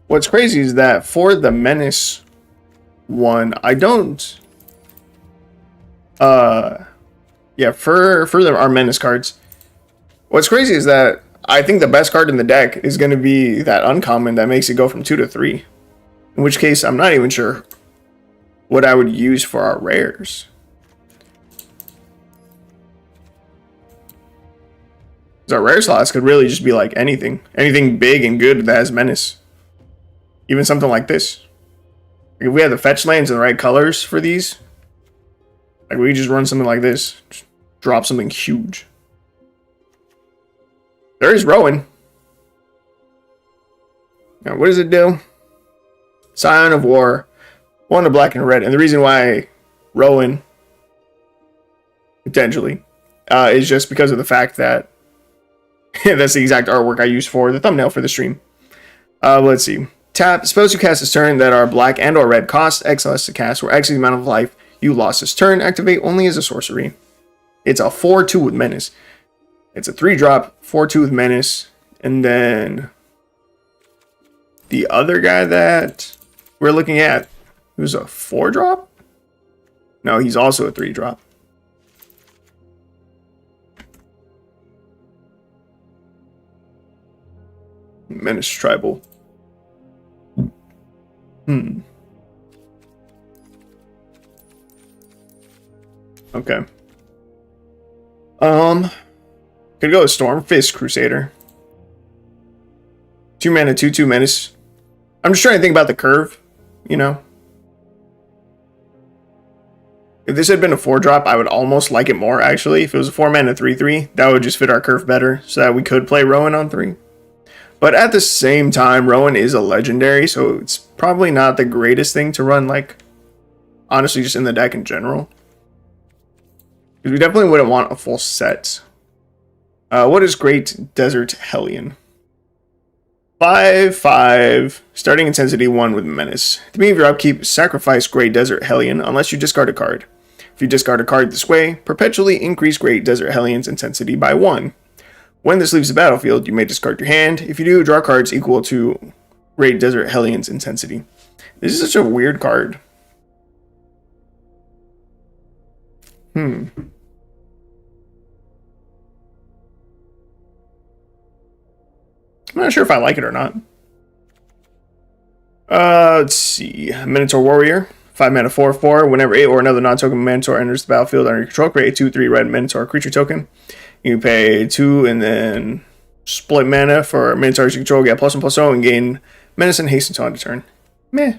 What's crazy is that for the Menace one, I don't... Yeah, for our Menace cards. What's crazy is that I think the best card in the deck is going to be that uncommon that makes it go from 2 to 3. In which case, I'm not even sure what I would use for our rares. Because our rare slots could really just be like anything. Anything big and good that has Menace. Even something like this. Like if we had the fetch lands in the right colors for these, like we just run something like this. Just drop something huge. There is Rowan. Now, what does it do? Scion of War. 1 of black and red. And the reason why Rowan, potentially, is just because of the fact that that's the exact artwork I used for the thumbnail for the stream. Let's see. Tap. Spells you cast this turn that are black and or red cost X less to cast, where X is the amount of life you lost this turn. Activate only as a sorcery. It's a 4/2 with Menace. It's a 3-drop, 4/2 with Menace. And then the other guy that we're looking at, who's a 4-drop? No, he's also a 3-drop. Menace Tribal. Okay. Could go with Stormfist Crusader. 2 mana, 2/2 Menace. I'm just trying to think about the curve, you know? If this had been a 4-drop, I would almost like it more, actually. If it was a 4 mana, 3/3, that would just fit our curve better, so that we could play Rowan on 3. But at the same time, Rowan is a legendary, so it's probably not the greatest thing to run, like, honestly, just in the deck in general. Because we definitely wouldn't want a full set. What is Great Desert Hellion? 5/5, starting intensity 1 with Menace. At the beginning of your upkeep, sacrifice Great Desert Hellion unless you discard a card. If you discard a card this way, perpetually increase Great Desert Hellion's intensity by 1. When this leaves the battlefield, you may discard your hand. If you do, draw cards equal to Great Desert Hellion's intensity. This is such a weird card. I'm not sure if I like it or not. Let's see. Minotaur Warrior. 5 mana 4/4. Whenever 8 or another non-token Minotaur enters the battlefield under your control, create a 2/3 red Minotaur creature token. You pay 2 and then split mana for Minotaurs you control, get +1/+0, and gain Menace and Haste until end of turn. Meh.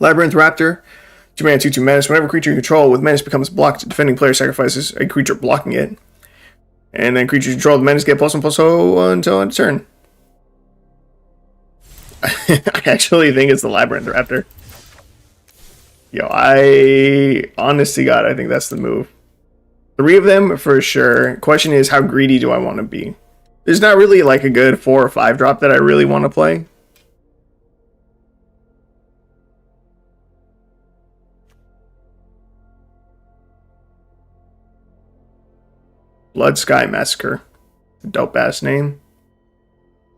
Labyrinth Raptor. 2 mana 2/2 Menace. Whenever creature you control with Menace becomes blocked, defending player sacrifices a creature blocking it. And then creatures you control with Menace get +1/+0 until end of turn. I actually think it's the Labyrinth Raptor. Yo, honest to God, I think that's the move. 3 of them for sure. Question is, how greedy do I want to be? There's not really like a good 4 or 5 drop that I really want to play. Blood Sky Massacre. Dope ass name.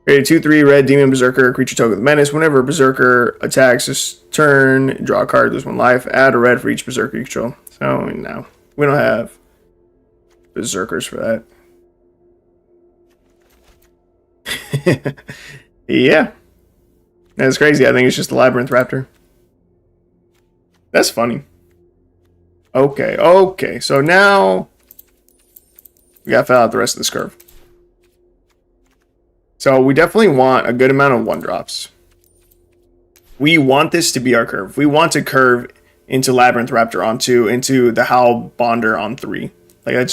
Create a 2/3 red Demon Berserker, creature token with Menace. Whenever Berserker attacks this turn, draw a card, lose 1 life. Add a red for each Berserker you control. So, no. We don't have Berserkers for that. Yeah. That's crazy. I think it's just the Labyrinth Raptor. That's funny. Okay. So now we gotta fill out the rest of this curve. So we definitely want a good amount of 1-drops. We want this to be our curve. We want to curve into Labyrinth Raptor on 2, into the Howl Bonder on 3. Like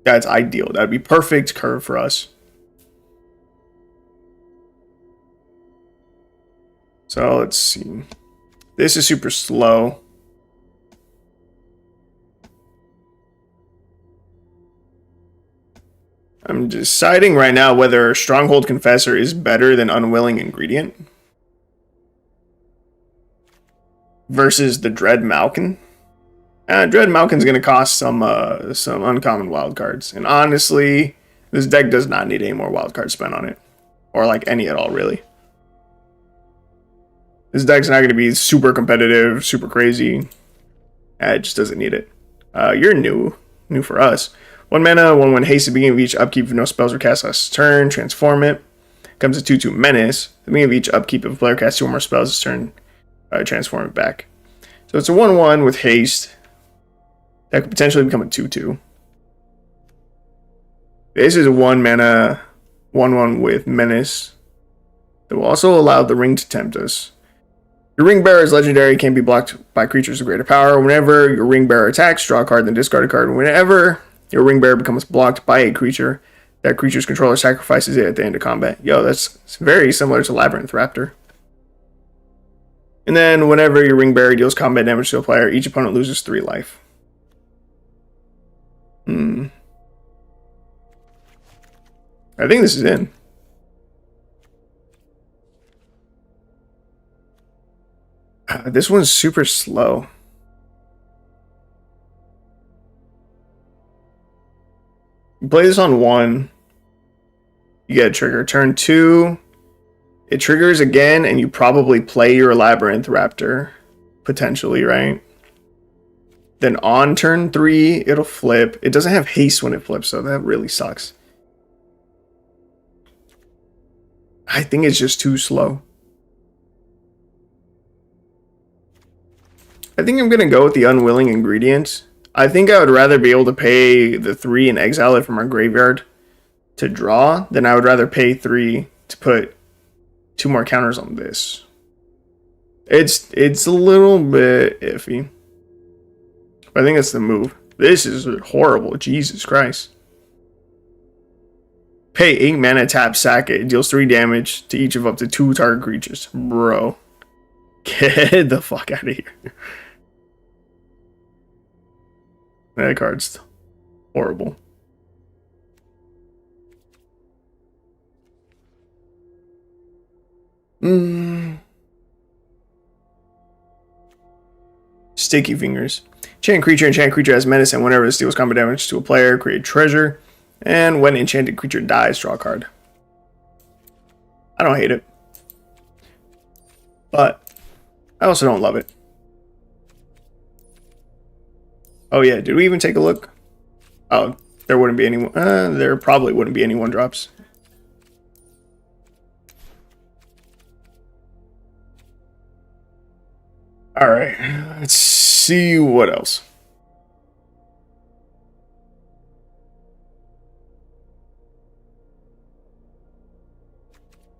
that's ideal. That'd be perfect curve for us. So let's see. This is super slow. I'm deciding right now whether Stronghold Confessor is better than Unwilling Ingredient versus the Dread Malkin. Dread Malkin's going to cost some uncommon wildcards. And honestly, this deck does not need any more wildcards spent on it. Or like any at all, really. This deck's not going to be super competitive, super crazy. It just doesn't need it. You're new for us. 1 mana, 1/1 haste at the beginning of each upkeep if no spells were cast last turn. Transform it. Comes a 2/2 menace. At the beginning of each upkeep if a player casts 2 or more spells this turn, transform it back. So it's a 1/1 with haste. That could potentially become a 2/2. This is a 1 mana, 1/1 with menace. That will also allow the ring to tempt us. Your ring bearer is legendary, can't be blocked by creatures of greater power. Whenever your ring bearer attacks, draw a card, then discard a card. Whenever your ring bearer becomes blocked by a creature, that creature's controller sacrifices it at the end of combat. Yo, that's very similar to Labyrinth Raptor. And then whenever your ring bearer deals combat damage to a player, each opponent loses 3 life. I think this is in. This one's super slow. You play this on 1. You get a trigger. Turn 2, it triggers again, and you probably play your Labyrinth Raptor. Potentially, right? Then on turn 3, it'll flip. It doesn't have haste when it flips, so that really sucks. I think it's just too slow. I think I'm going to go with the Unwilling Ingredient. I think I would rather be able to pay the 3 and exile it from our graveyard to draw than I would rather pay 3 to put 2 more counters on this. It's a little bit iffy. But I think that's the move. This is horrible. Jesus Christ. Pay 8 mana, tap, sack it. It deals 3 damage to each of up to 2 target creatures. Bro. Get the fuck out of here. That card's horrible. Sticky Fingers. Enchant creature has menace, and whenever this deals combat damage to a player, create treasure. And when enchanted creature dies, draw a card. I don't hate it. But I also don't love it. Oh yeah, did we even take a look? Oh, there wouldn't be any. There probably wouldn't be any 1-drops. All right, let's see what else.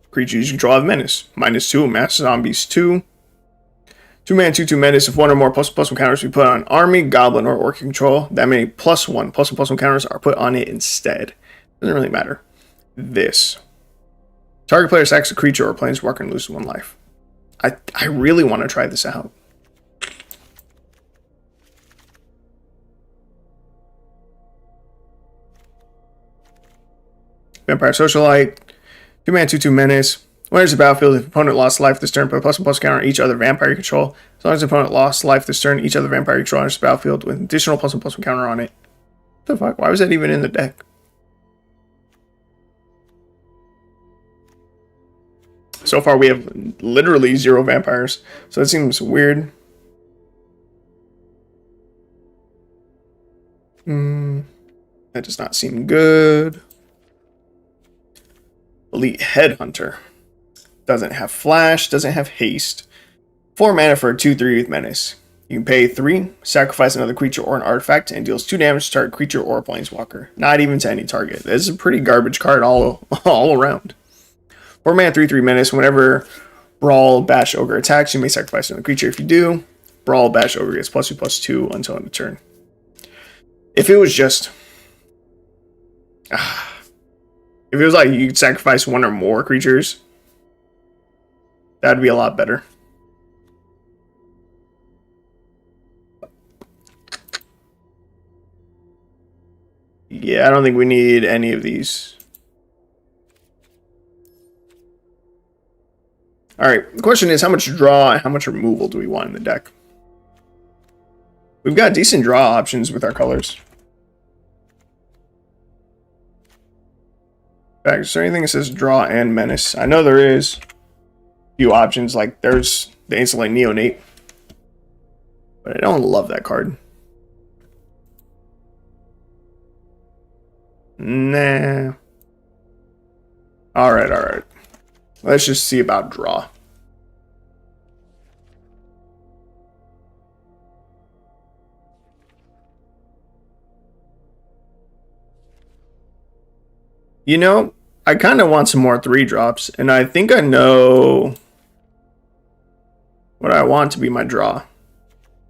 Creatures you control have menace. -2, mass zombies 2. 2 mana, 2/2 menace. If 1 or more +1/+1 counters we put on army, goblin, or orc control, that many +1/+1 counters are put on it instead. Doesn't really matter. This. Target player sacks a creature or planeswalker and loses 1 life. I really want to try this out. Vampire Socialite. 2 mana, 2/2 menace. When there's a battlefield, if the opponent lost life this turn, put a +1/+1 counter on each other vampire you control. As long as the opponent lost life this turn, each other vampire you control enters the battlefield with an additional +1/+1 counter on it. What the fuck? Why was that even in the deck? So far, we have literally 0 vampires, so that seems weird. That does not seem good. Elite Headhunter. Doesn't have flash, doesn't have haste. 4 mana for a 2/3 with menace. You can pay 3, sacrifice another creature or an artifact, and deals 2 damage to target creature or planeswalker. Not even to any target. This is a pretty garbage card all around. 4 mana, 3/3 menace. Whenever Brawl Bash Ogre attacks, you may sacrifice another creature. If you do, Brawl Bash Ogre gets +2/+2 until end of turn. If it was just... if it was like you could sacrifice 1 or more creatures, that'd be a lot better. Yeah, I don't think we need any of these. Alright, the question is how much draw and how much removal do we want in the deck? We've got decent draw options with our colors. In fact, is there anything that says draw and menace? I know there is a few options, like there's the Instant Neonate. But I don't love that card. Nah. Alright. Let's just see about draw. You know, I kind of want some more 3-drops, and I think I know what I want to be my draw.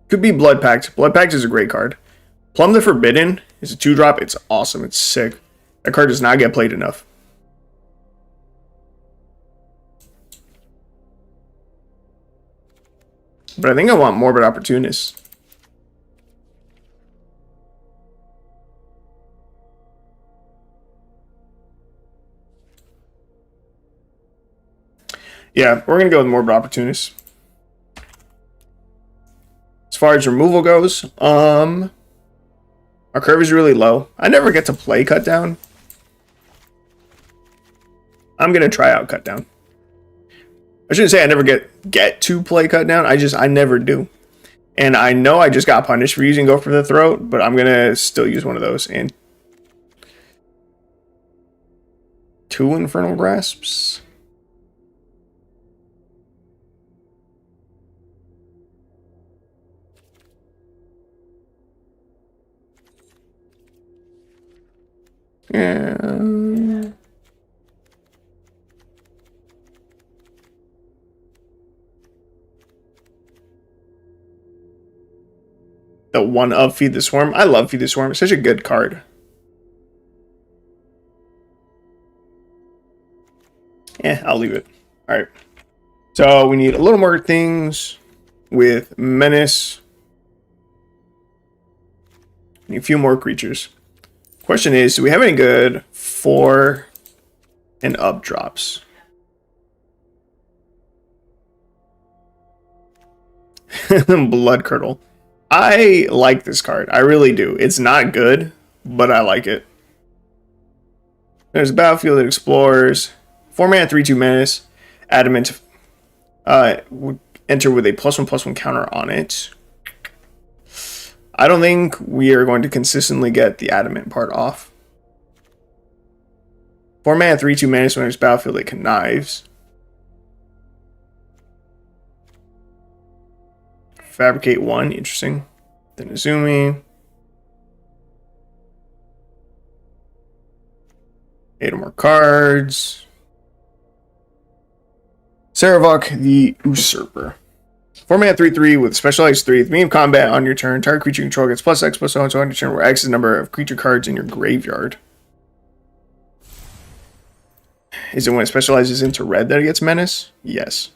Could be Blood Pact. Blood Pact is a great card. Plumb the Forbidden is a 2-drop. It's awesome. It's sick. That card does not get played enough. But I think I want Morbid Opportunist. Yeah, we're going to go with Morbid Opportunist. As far as removal goes, our curve is really low. I never get to play Cut Down. I'm going to try out Cut Down. I shouldn't say I never get to play Cut Down. I never do. And I know I just got punished for using Go for the Throat, but I'm going to still use one of those. And 2 Infernal Grasps. Yeah. The one of Feed the Swarm. I love Feed the Swarm. It's such a good card. Yeah, I'll leave it. Alright. So we need a little more things with Menace. Need a few more creatures. Question is, do we have any good 4 and up drops? Blood Curdle. I like this card. I really do. It's not good, but I like it. There's a battlefield that explores. 4 mana, 3/2 menace. Adamant. Would enter with a +1/+1 counter on it. I don't think we are going to consistently get the Adamant part off. 4 mana, 3/2 menace. When there's battlefield, it connives. Fabricate 1, interesting. Then Izumi. 8 more cards. Saravok the Usurper. 4 mana, 3/3 with specialized 3. At the beginning of combat on your turn, target creature you control gets +X/+0 until on your turn, where X is the number of creature cards in your graveyard. Is it when it specializes into red that it gets menace? Yes.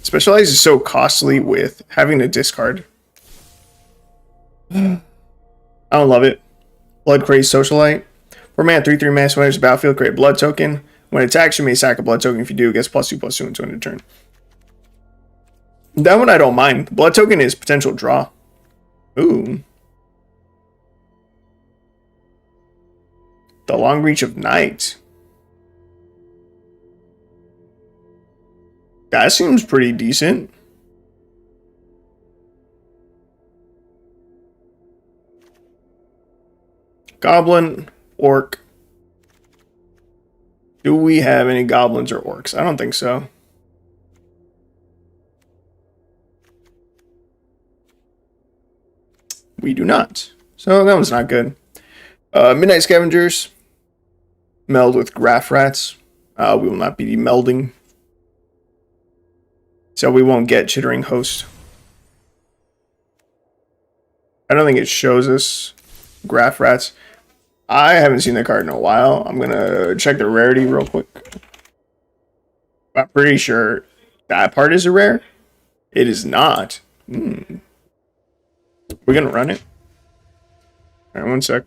Specialize is so costly with having to discard. I don't love it. Blood Crazed Socialite. 4 mana, 3/3 menace. When there's a battlefield, create a blood token. When it attacks, you may sack a blood token. If you do, it gets +2/+2 until end of turn. That one I don't mind. Blood token is potential draw. Ooh. The Long Reach of Night. That seems pretty decent. Goblin, Orc. Do we have any goblins or orcs? I don't think so. We do not. So that one's not good. Midnight Scavengers. Meld with Graph Rats. We will not be melding. So we won't get Chittering Host. I don't think it shows us Graph Rats. I haven't seen the card in a while. I'm going to check the rarity real quick. I'm pretty sure that part is a rare. It is not. We're going to run it. All right, one sec.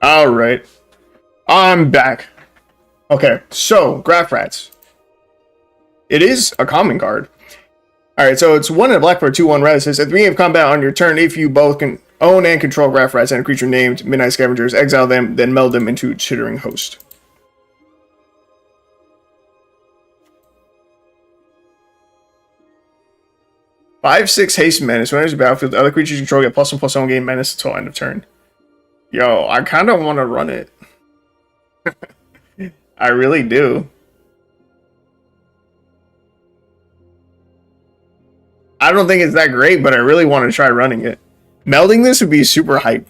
All right. I'm back. Okay, so Graph Rats. It is a common card. Alright, so it's 1 in a black for a 2/1 red. It says, at the beginning of combat on your turn, if you both can own and control Graph Rats and a creature named Midnight Scavengers, exile them, then meld them into Chittering Host. Five, 6 haste menace. When enters the battlefield, the other creatures you control get +1/+1 gain menace until end of turn. Yo, I kind of want to run it. I really do. I don't think it's that great, but I really want to try running it. Melding this would be super hype.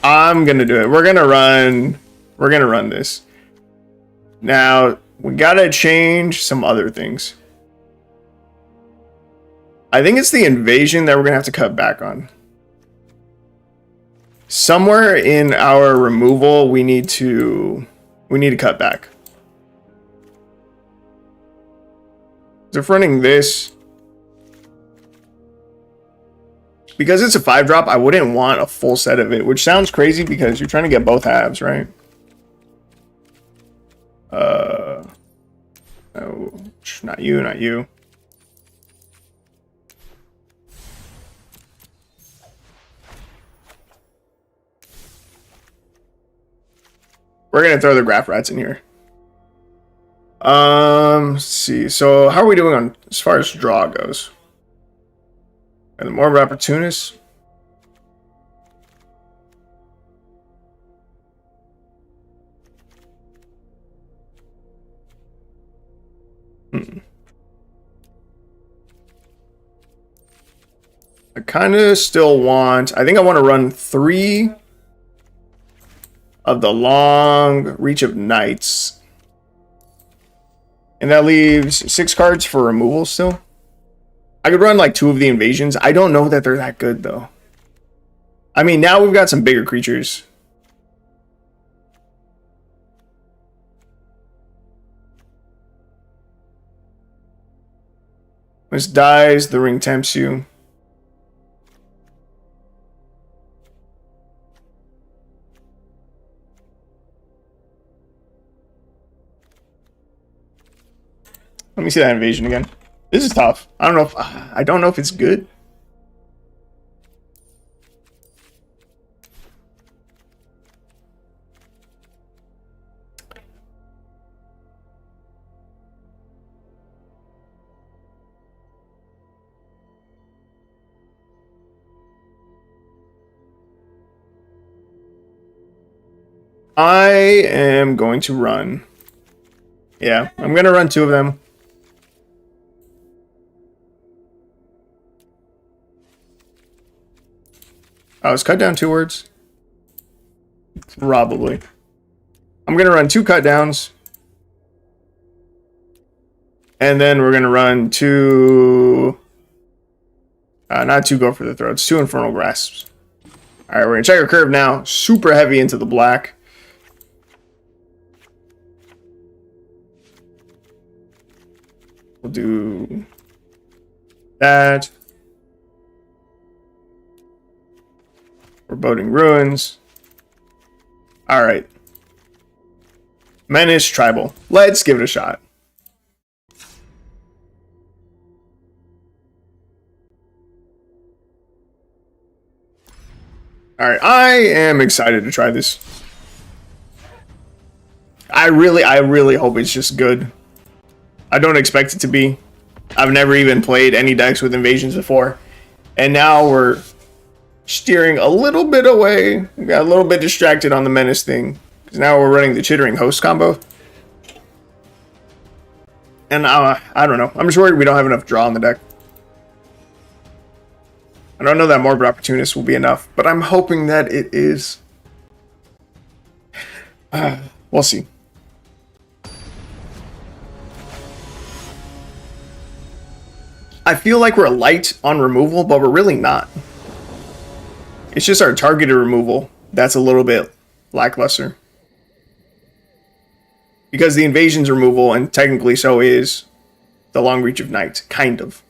I'm gonna do it. We're gonna run this. Now, we gotta change some other things. I think it's the invasion that we're gonna have to cut back on. Somewhere in our removal, we need to cut back. So if running this, because it's a 5-drop, I wouldn't want a full set of it, which sounds crazy because you're trying to get both halves, right? Oh, not you, not you. We're gonna throw the Graph Rats in here. Let's see. So how are we doing on as far as draw goes? And the more of opportunists. I kind of still want. I think I want to run 3 of the Long Reach of Knights. And that leaves 6 cards for removal still. I could run like 2 of the invasions. I don't know that they're that good though. I mean, now we've got some bigger creatures. This dies, the ring tempts you. Let me see that invasion again. This is tough. I don't know if it's good. I am going to run. Yeah, I'm going to run 2 of them. Oh, is cut down 2 words? Probably. I'm going to run 2 cut downs. And then we're going to run 2 Not 2 go for the throats. 2 Infernal Grasps. Alright, we're gonna check our curve now. Super heavy into the black. We'll do that. Foreboding Ruins. Alright. Menace Tribal. Let's give it a shot. Alright, I am excited to try this. I really hope it's just good. I don't expect it to be. I've never even played any decks with invasions before. And now we're steering a little bit away. We got a little bit distracted on the Menace thing. Because now we're running the Chittering Host combo. And I don't know. I'm just worried we don't have enough draw on the deck. I don't know that Morbid Opportunist will be enough, but I'm hoping that it is. We'll see. I feel like we're light on removal, but we're really not. It's just our targeted removal that's a little bit lackluster. Because the invasion's removal, and technically so is the Long Reach of Night, kind of.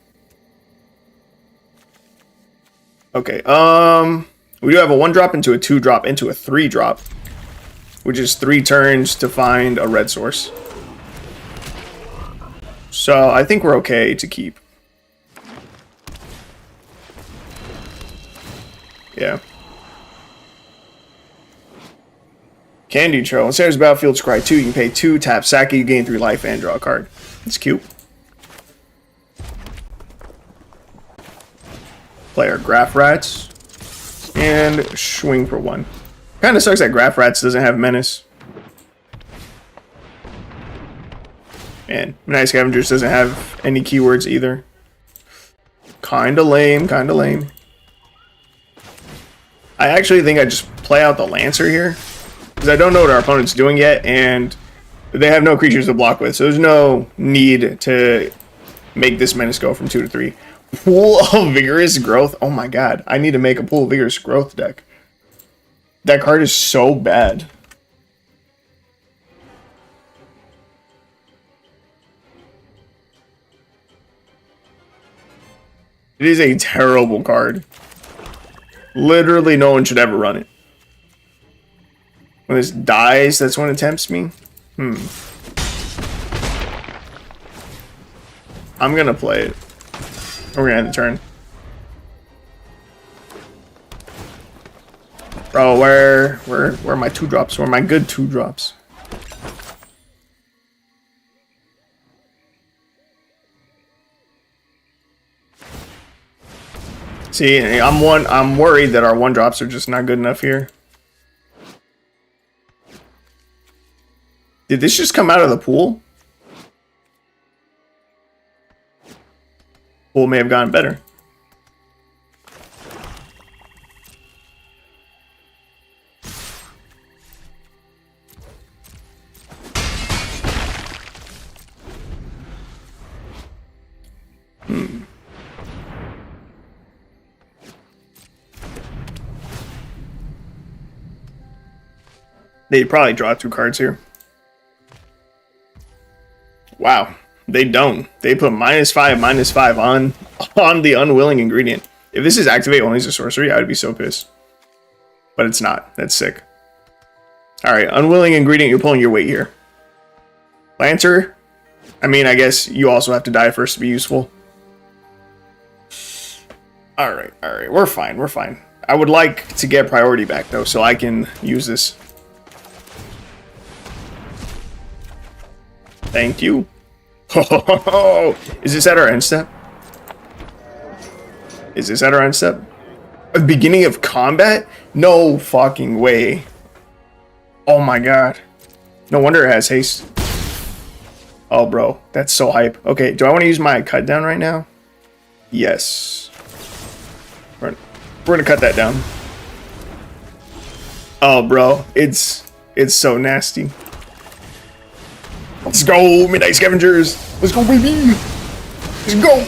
Okay, we do have a 1-drop into a 2-drop into a 3-drop, which is 3 turns to find a red source. So I think we're okay to keep. Yeah. Candy Trail. Instead of Battlefield Scry 2, you can pay 2, tap, sack it, you gain 3 life, and draw a card. It's cute. Play our Graph Rats. And swing for 1. Kinda sucks that Graph Rats doesn't have Menace. And Night Scavengers doesn't have any keywords either. Kinda lame, kinda lame. I actually think I just play out the Lancer here. Because I don't know what our opponent's doing yet, and they have no creatures to block with, so there's no need to make this Menace go from 2 to 3. Pool of Vigorous Growth? Oh my god, I need to make a Pool of Vigorous Growth deck. That card is so bad. It is a terrible card. Literally no one should ever run it. When this dies, that's when it tempts me. I'm gonna play it. We're gonna end the turn. Bro, where are my 2-drops? Where are my good 2-drops? See, I'm worried that our 1-drops are just not good enough here. Did this just come out of the pool? Pool may have gotten better. They'd probably draw 2 cards here. Wow, they don't. They put -5/-5 on the Unwilling Ingredient. If this is activate only as a sorcery, I would be so pissed. But it's not. That's sick. Alright, Unwilling Ingredient, you're pulling your weight here. Lancer, I mean, I guess you also have to die first to be useful. Alright, we're fine, we're fine. I would like to get priority back, though, so I can use this. Thank you. Is this at our end step? Is this at our end step? Beginning of combat? No fucking way. Oh my god. No wonder it has haste. Oh, bro. That's so hype. Okay, do I want to use my cut down right now? Yes. We're gonna cut that down. Oh, bro. It's so nasty. Let's go, Midnight Scavengers! Let's go, baby! Let's go!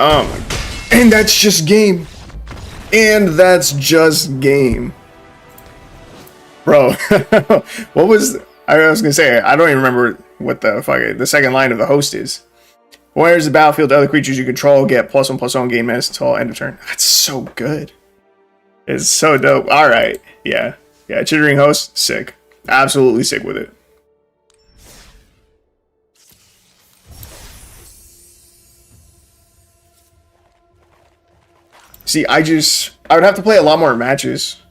Oh my god. And that's just game. And that's just game. Bro, what was... I was gonna say, I don't even remember what the fuck the second line of the host is. When enters the battlefield, the other creatures you control get +1/+1 gain minutes until end of turn. That's so good. It's so dope. Alright. Yeah. Yeah, Chittering Host, sick. Absolutely sick with it. See, I would have to play a lot more matches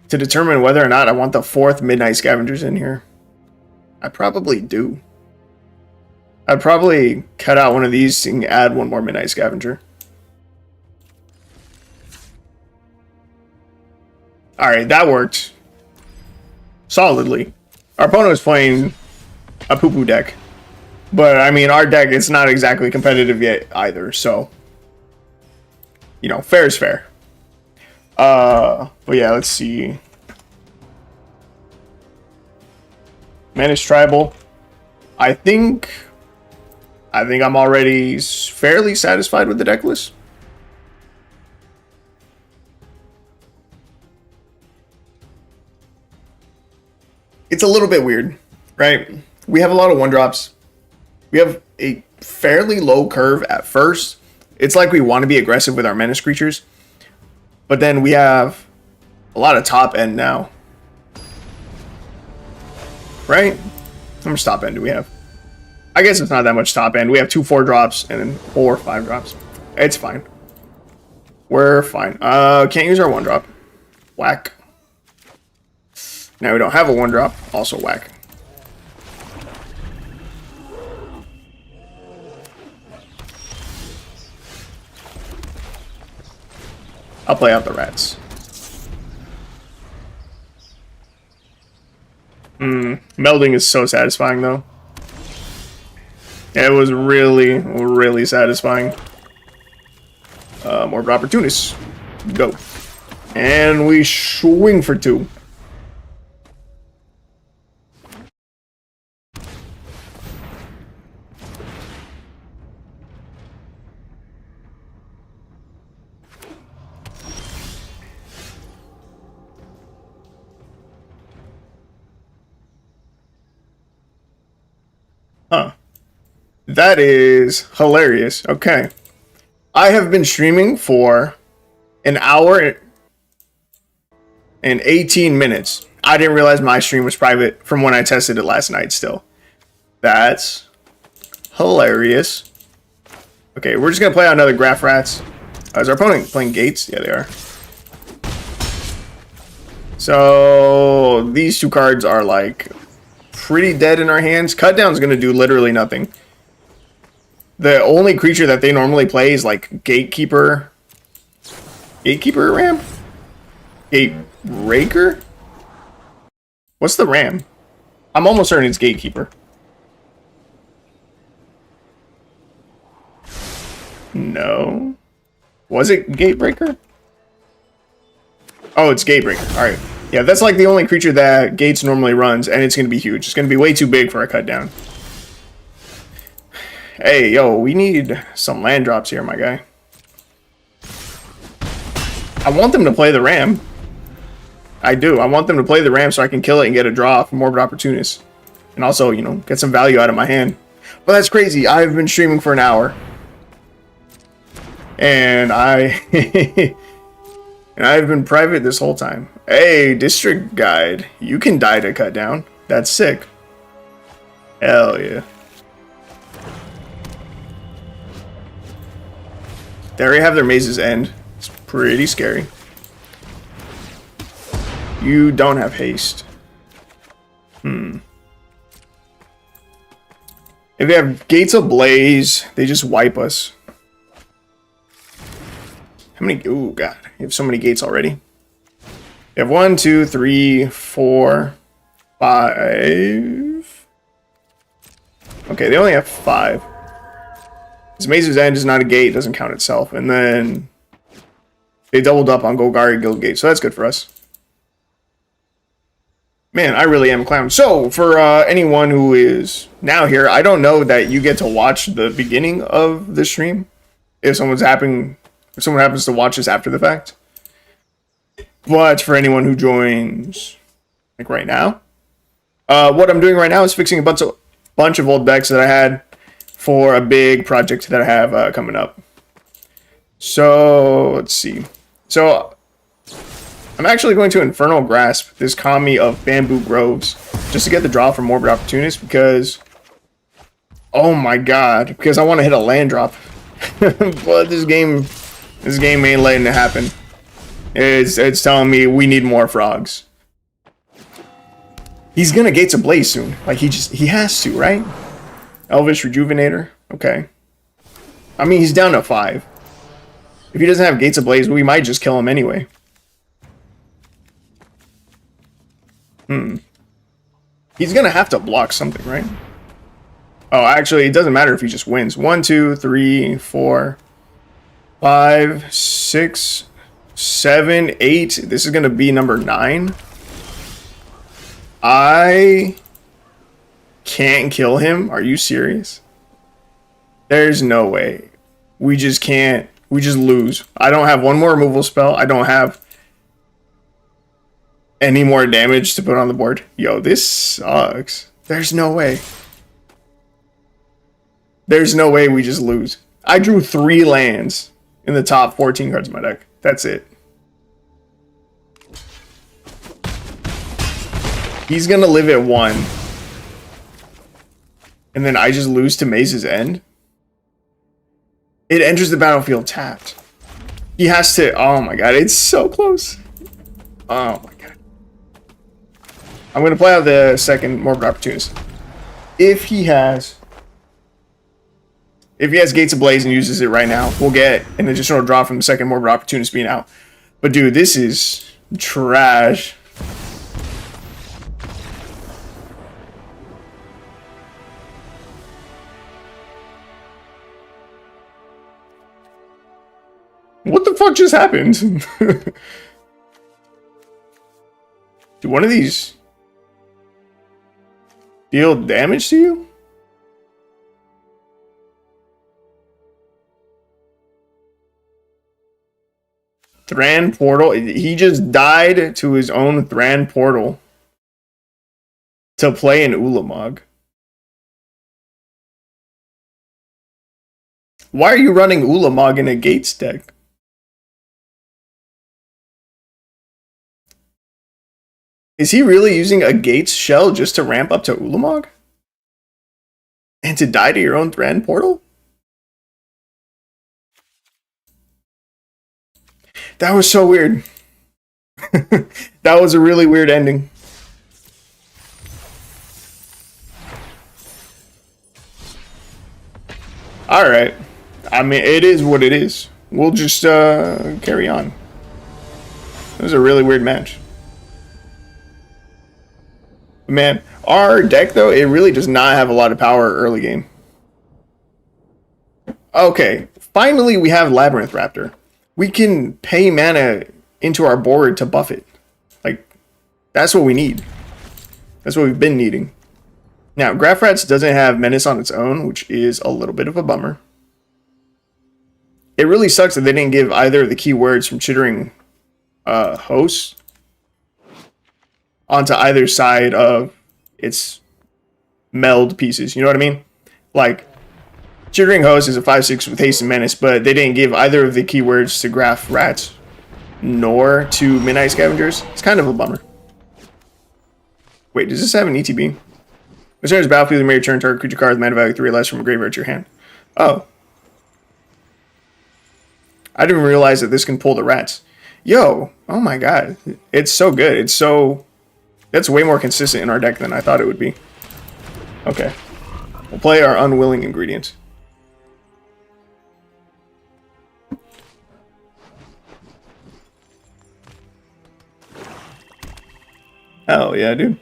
to determine whether or not I want the 4th Midnight Scavengers in here. I probably do. I'd probably cut out one of these and add one more Midnight Scavenger. Alright, that worked. Solidly. Our opponent was playing a poo-poo deck. But, I mean, our deck is not exactly competitive yet either, so... You know, fair is fair. But yeah, let's see. Managed Tribal. I think I'm already fairly satisfied with the deck list. It's a little bit weird, right? We have a lot of 1-drops. We have a fairly low curve at first. It's like we want to be aggressive with our menace creatures. But then we have a lot of top end now. Right? How much top end do we have? I guess it's not that much top end. We have 2 4-drops and then 4 5-drops. It's fine. We're fine. Can't use our 1-drop. Whack. Now we don't have a 1-drop. Also whack. I'll play out the rats. Melding is so satisfying though. It was really, really satisfying. More opportunists. Go. And we swing for 2. Huh. That is hilarious. Okay. I have been streaming for an hour and 18 minutes. I didn't realize my stream was private from when I tested it last night still. That's hilarious. Okay, we're just going to play out another Graph Rats. Is our opponent playing Gates? Yeah, they are. So these 2 cards are like pretty dead in our hands. Cut down is going to do literally nothing. The only creature that they normally play is like Gatekeeper. Gatekeeper Ram? Gatebreaker? What's the Ram? I'm almost certain it's Gatekeeper. No. Was it Gatebreaker? Oh, it's Gatebreaker. Alright. Yeah, that's like the only creature that Gates normally runs, and it's going to be huge. It's going to be way too big for a cut down. Hey, yo, we need some land drops here, my guy. I want them to play the Ram. I do. I want them to play the Ram so I can kill it and get a draw for Morbid Opportunist. And also, you know, get some value out of my hand. But that's crazy. I've been streaming for an hour. And and I've been private this whole time. Hey, District Guide. You can die to cut down. That's sick. Hell yeah. They already have their Maze's End. It's pretty scary. You don't have haste. If they have Gates Ablaze, they just wipe us. How many? Ooh, God. You have so many gates already. You have 1, 2, 3, 4, 5. Okay, they only have 5. This Maze's End is not a gate, it doesn't count itself. And then they doubled up on Golgari Guild Gate, so that's good for us. Man, I really am a clown. So, for anyone who is now here, I don't know that you get to watch the beginning of the stream. if someone happens to watch this after the fact. But for anyone who joins, like right now, what I'm doing right now is fixing a bunch of old decks that I had for a big project that I have coming up. So let's see. So I'm actually going to Infernal Grasp this Kami of Bamboo Groves just to get the draw for Morbid Opportunist because, oh my god, because I want to hit a land drop. But this game ain't letting it happen. It's telling me we need more frogs. He's gonna Gates of Blaze soon. Like he has to, right? Elvish Rejuvenator. Okay. I mean, he's down to 5. If he doesn't have Gates of Blaze, we might just kill him anyway. He's gonna have to block something, right? Oh, actually, it doesn't matter if he just wins. 1, 2, 3, 4, 5, 6, 7, 8. This is gonna be number 9. I can't kill him. Are you serious? There's no way. We just can't. We just lose. I don't have one more removal spell. I don't have any more damage to put on the board. Yo, this sucks. There's no way. There's no way we just lose. I drew 3 lands in the top 14 cards of my deck. That's it. He's gonna live at 1. And then I just lose to Maze's End. It enters the battlefield tapped. He has to... Oh my god, it's so close. Oh my god. I'm going to play out the second Morbid Opportunist. If he has Gates of Blaze and uses it right now, we'll get an additional draw from the second Morbid Opportunist being out. But dude, this is trash. What the fuck just happened? Do one of these deal damage to you? Thran Portal. He just died to his own Thran Portal to play an Ulamog. Why are you running Ulamog in a Gates deck? Is he really using a Gates shell just to ramp up to Ulamog? And to die to your own Thran Portal? That was so weird. That was a really weird ending. Alright. I mean, it is what it is. We'll just carry on. It was a really weird match. Man, our deck, though, it really does not have a lot of power early game. Okay, finally we have Labyrinth Raptor. We can pay mana into our board to buff it. Like, that's what we need. That's what we've been needing. Now, Graph Rats doesn't have Menace on its own, which is a little bit of a bummer. It really sucks that they didn't give either of the keywords from Chittering Hosts onto either side of its meld pieces. You know what I mean? Like, Chittering Host is a 5/6 with Haste and Menace, but they didn't give either of the keywords to Graph Rats nor to Midnight Scavengers. It's kind of a bummer. Wait, does this have an ETB? Returns battlefield and may return target creature card with mana value 3 or less from a graveyard to your hand. Oh. I didn't realize that this can pull the rats. Yo, oh my god. It's so good. It's so... That's way more consistent in our deck than I thought it would be. Okay. We'll play our Unwilling Ingredient. Hell yeah, dude.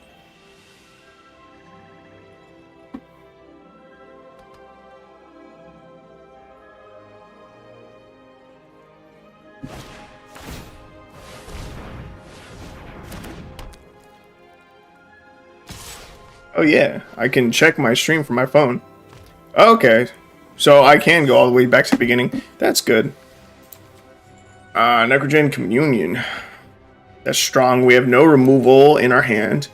Oh yeah, I can check my stream from my phone. Okay, So I can go all the way back to the beginning. That's good. Necrogen Communion. That's strong. We have no removal in our hand.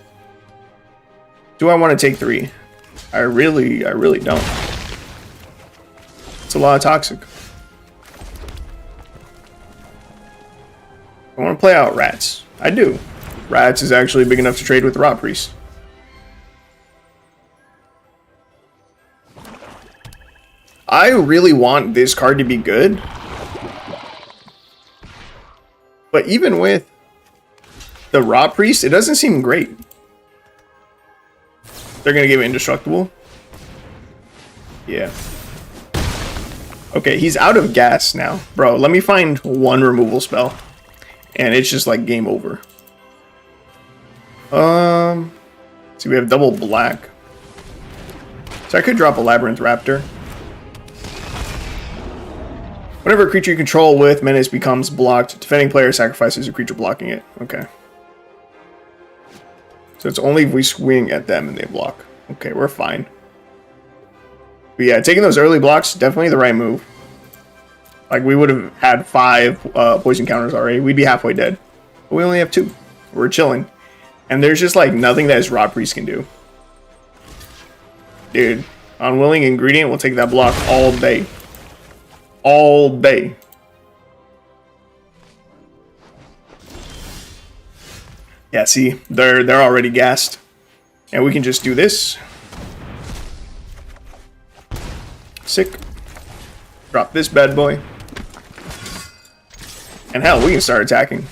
Do I want to take 3? I really don't. It's a lot of toxic. I want to play out Rats. I do. Rats is actually big enough to trade with the Rot Priest. I really want this card to be good. But even with the Rot Priest, it doesn't seem great. They're going to give it Indestructible. Yeah. Okay, he's out of gas now. Bro, let me find one removal spell. And it's just like game over. See, we have double black. So I could drop a Labyrinth Raptor. Whenever a creature you control with menace becomes blocked, defending player sacrifices a creature blocking it. Okay. So it's only if we swing at them and they block. Okay, we're fine. But yeah, taking those early blocks, definitely the right move. Like, we would have had 5 poison counters already. We'd be halfway dead. But we only have 2. We're chilling. And there's just, like, nothing that his Rot Priest can do. Dude, Unwilling Ingredient will take that block all day. All day. Yeah, see, they're already gassed. And we can just do this. Sick. Drop this bad boy. And hell, we can start attacking.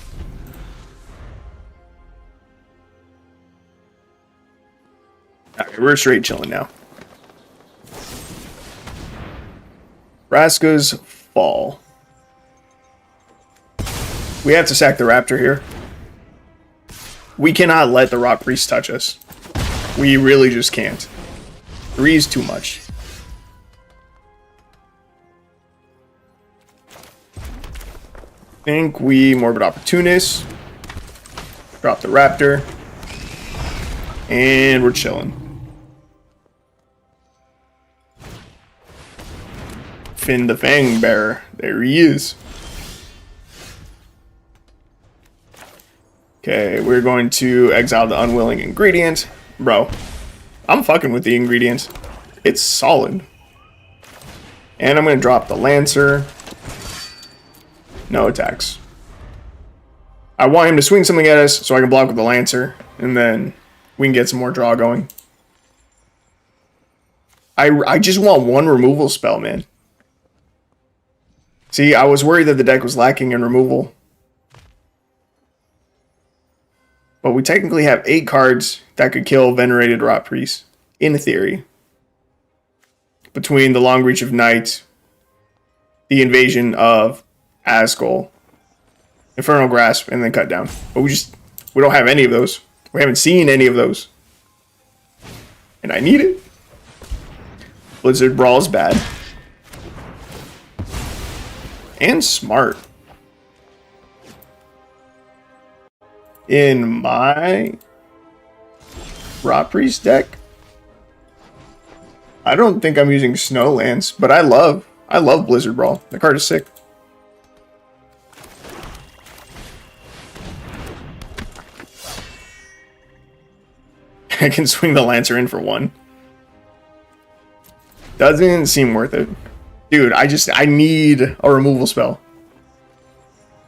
Alright, we're straight chilling now. Vraska's Fall. We have to sack the Raptor here. We cannot let the Rot Priest touch us. We really just can't. 3 is too much. I think we Morbid Opportunist. Drop the Raptor. And we're chilling. Finn the Fang Bearer. There he is. Okay, we're going to exile the Unwilling Ingredient. Bro, I'm fucking with the ingredient. It's solid. And I'm going to drop the Lancer. No attacks. I want him to swing something at us so I can block with the Lancer. And then we can get some more draw going. I just want one removal spell, man. See, I was worried that the deck was lacking in removal. But we technically have 8 cards that could kill Venerated Rot Priest. In theory. Between the Long Reach of Night, the Invasion of Asgol, Infernal Grasp, and then Cut Down. But we don't have any of those. We haven't seen any of those. And I need it. Blizzard Brawl is bad. And smart. In my Rot Priest deck, I don't think I'm using Snowlands, but I love Blizzard Brawl. The card is sick. I can swing the Lancer in for 1. Doesn't seem worth it. Dude, I need a removal spell.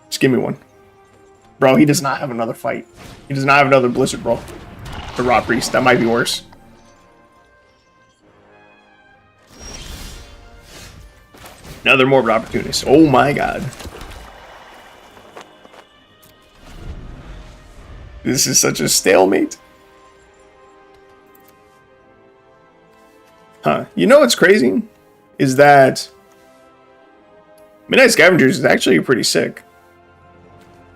Just give me one. Bro, he does not have another fight. He does not have another Blizzard Brawl. The Rot Priest, that might be worse. Another Morbid Opportunist. Oh my god. This is such a stalemate. Huh. You know what's crazy? Is that Midnight Scavengers is actually pretty sick.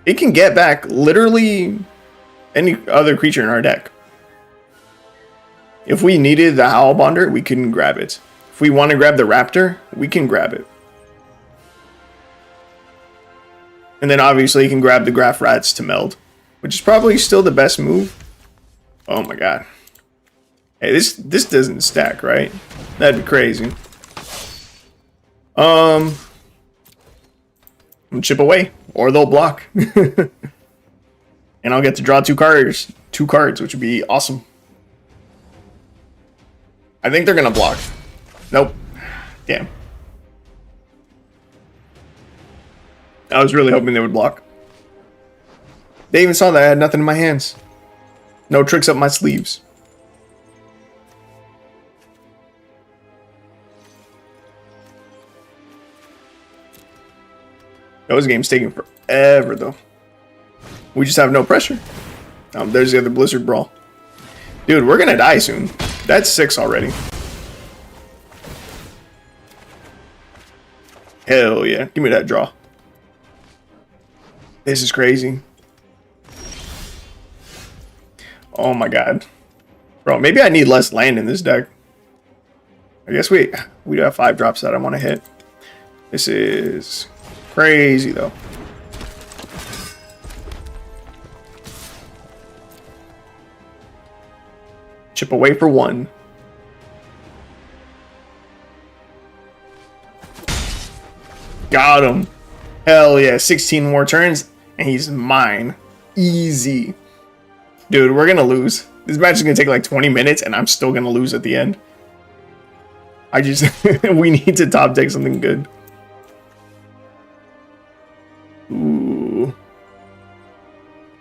It can get back literally any other creature in our deck. If we needed the Howlbonder, we can grab it. If we want to grab the Raptor, we can grab it. And then obviously you can grab the Graph Rats to meld, which is probably still the best move. Oh my god. Hey, this doesn't stack, right? That'd be crazy. I'm gonna chip away, or they'll block. And I'll get to draw two cards, which would be awesome. I think they're gonna block. Nope. Damn. I was really hoping they would block. They even saw that I had nothing in my hands. No tricks up my sleeves. Those games taking forever though. We just have no pressure. There's the other Blizzard Brawl. Dude, we're gonna die soon. That's 6 already. Hell yeah. Give me that draw. This is crazy. Oh my god. Bro, maybe I need less land in this deck. I guess we do have 5 drops that I want to hit. This is crazy though. Chip away for 1. Got him. Hell yeah. 16 more turns and he's mine. Easy. Dude, we're gonna lose. This match is gonna take like 20 minutes and I'm still gonna lose at the end. I just we need to top deck something good. Ooh.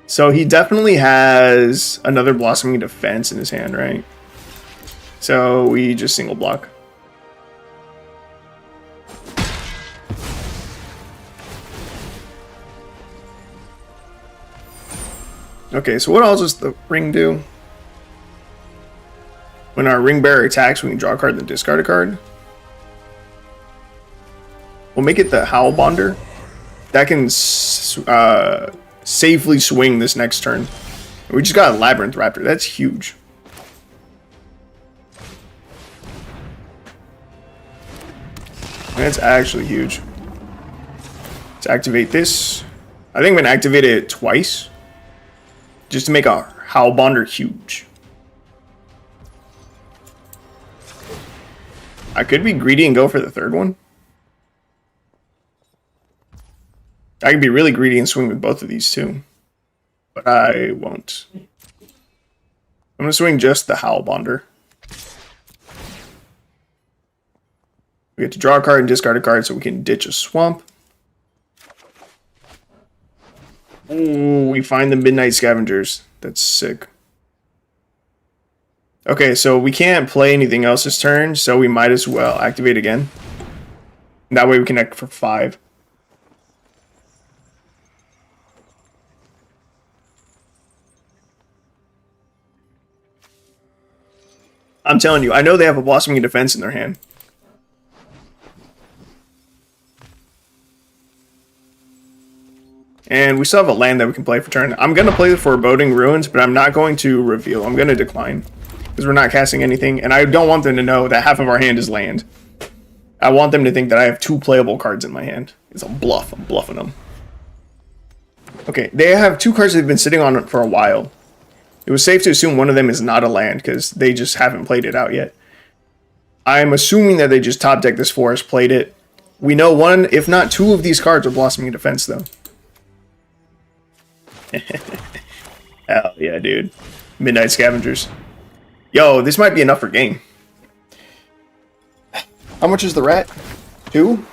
So he definitely has another Blossoming Defense in his hand, right? So we just single block. Okay, so what else does the ring do? When our ring bearer attacks, we can draw a card and discard a card. We'll make it the Howl Bonder. That can safely swing this next turn. We just got a Labyrinth Raptor. That's huge. That's actually huge. Let's activate this. I think I'm going to activate it twice. Just to make a Howl Bonder huge. I could be greedy and go for the third one. I could be really greedy and swing with both of these too. But I won't. I'm going to swing just the Howl Bonder. We get to draw a card and discard a card so we can ditch a swamp. Ooh, we find the Midnight Scavengers. That's sick. Okay, so we can't play anything else this turn, so we might as well activate again. That way we connect for 5. I'm telling you, I know they have a Blossoming Defense in their hand. And we still have a land that we can play for turn. I'm going to play the Foreboding Ruins, but I'm not going to reveal. I'm going to decline. Because we're not casting anything. And I don't want them to know that half of our hand is land. I want them to think that I have 2 playable cards in my hand. It's a bluff. I'm bluffing them. Okay, they have 2 cards they've been sitting on for a while. It was safe to assume one of them is not a land, because they just haven't played it out yet. I'm assuming that they just top decked this forest, played it. We know 1, if not 2 of these cards are Blossoming Defense, though. Hell yeah, dude. Midnight Scavengers. Yo, this might be enough for game. How much is the rat? 2?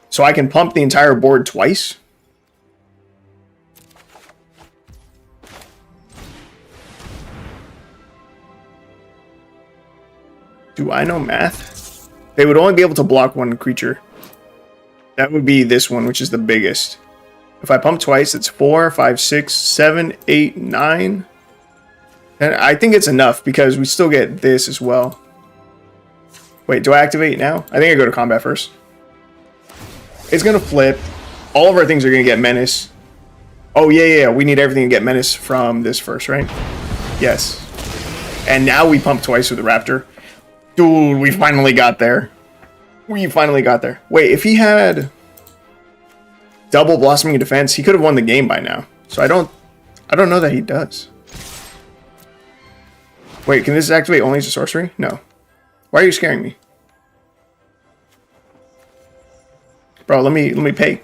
So I can pump the entire board twice? Do I know math? They would only be able to block 1 creature. That would be this one, which is the biggest. If I pump twice, it's 4, 5, 6, 7, 8, 9. And I think it's enough because we still get this as well. Wait, do I activate now? I think I go to combat first. It's going to flip. All of our things are going to get Menace. Oh, yeah. We need everything to get Menace from this first, right? Yes. And now we pump twice with the Raptor. Dude, we finally got there. We finally got there. Wait, if he had double Blossoming Defense, he could have won the game by now. So I don't know that he does. Wait, can this activate only as a sorcery? No. Why are you scaring me? Bro, let me pay.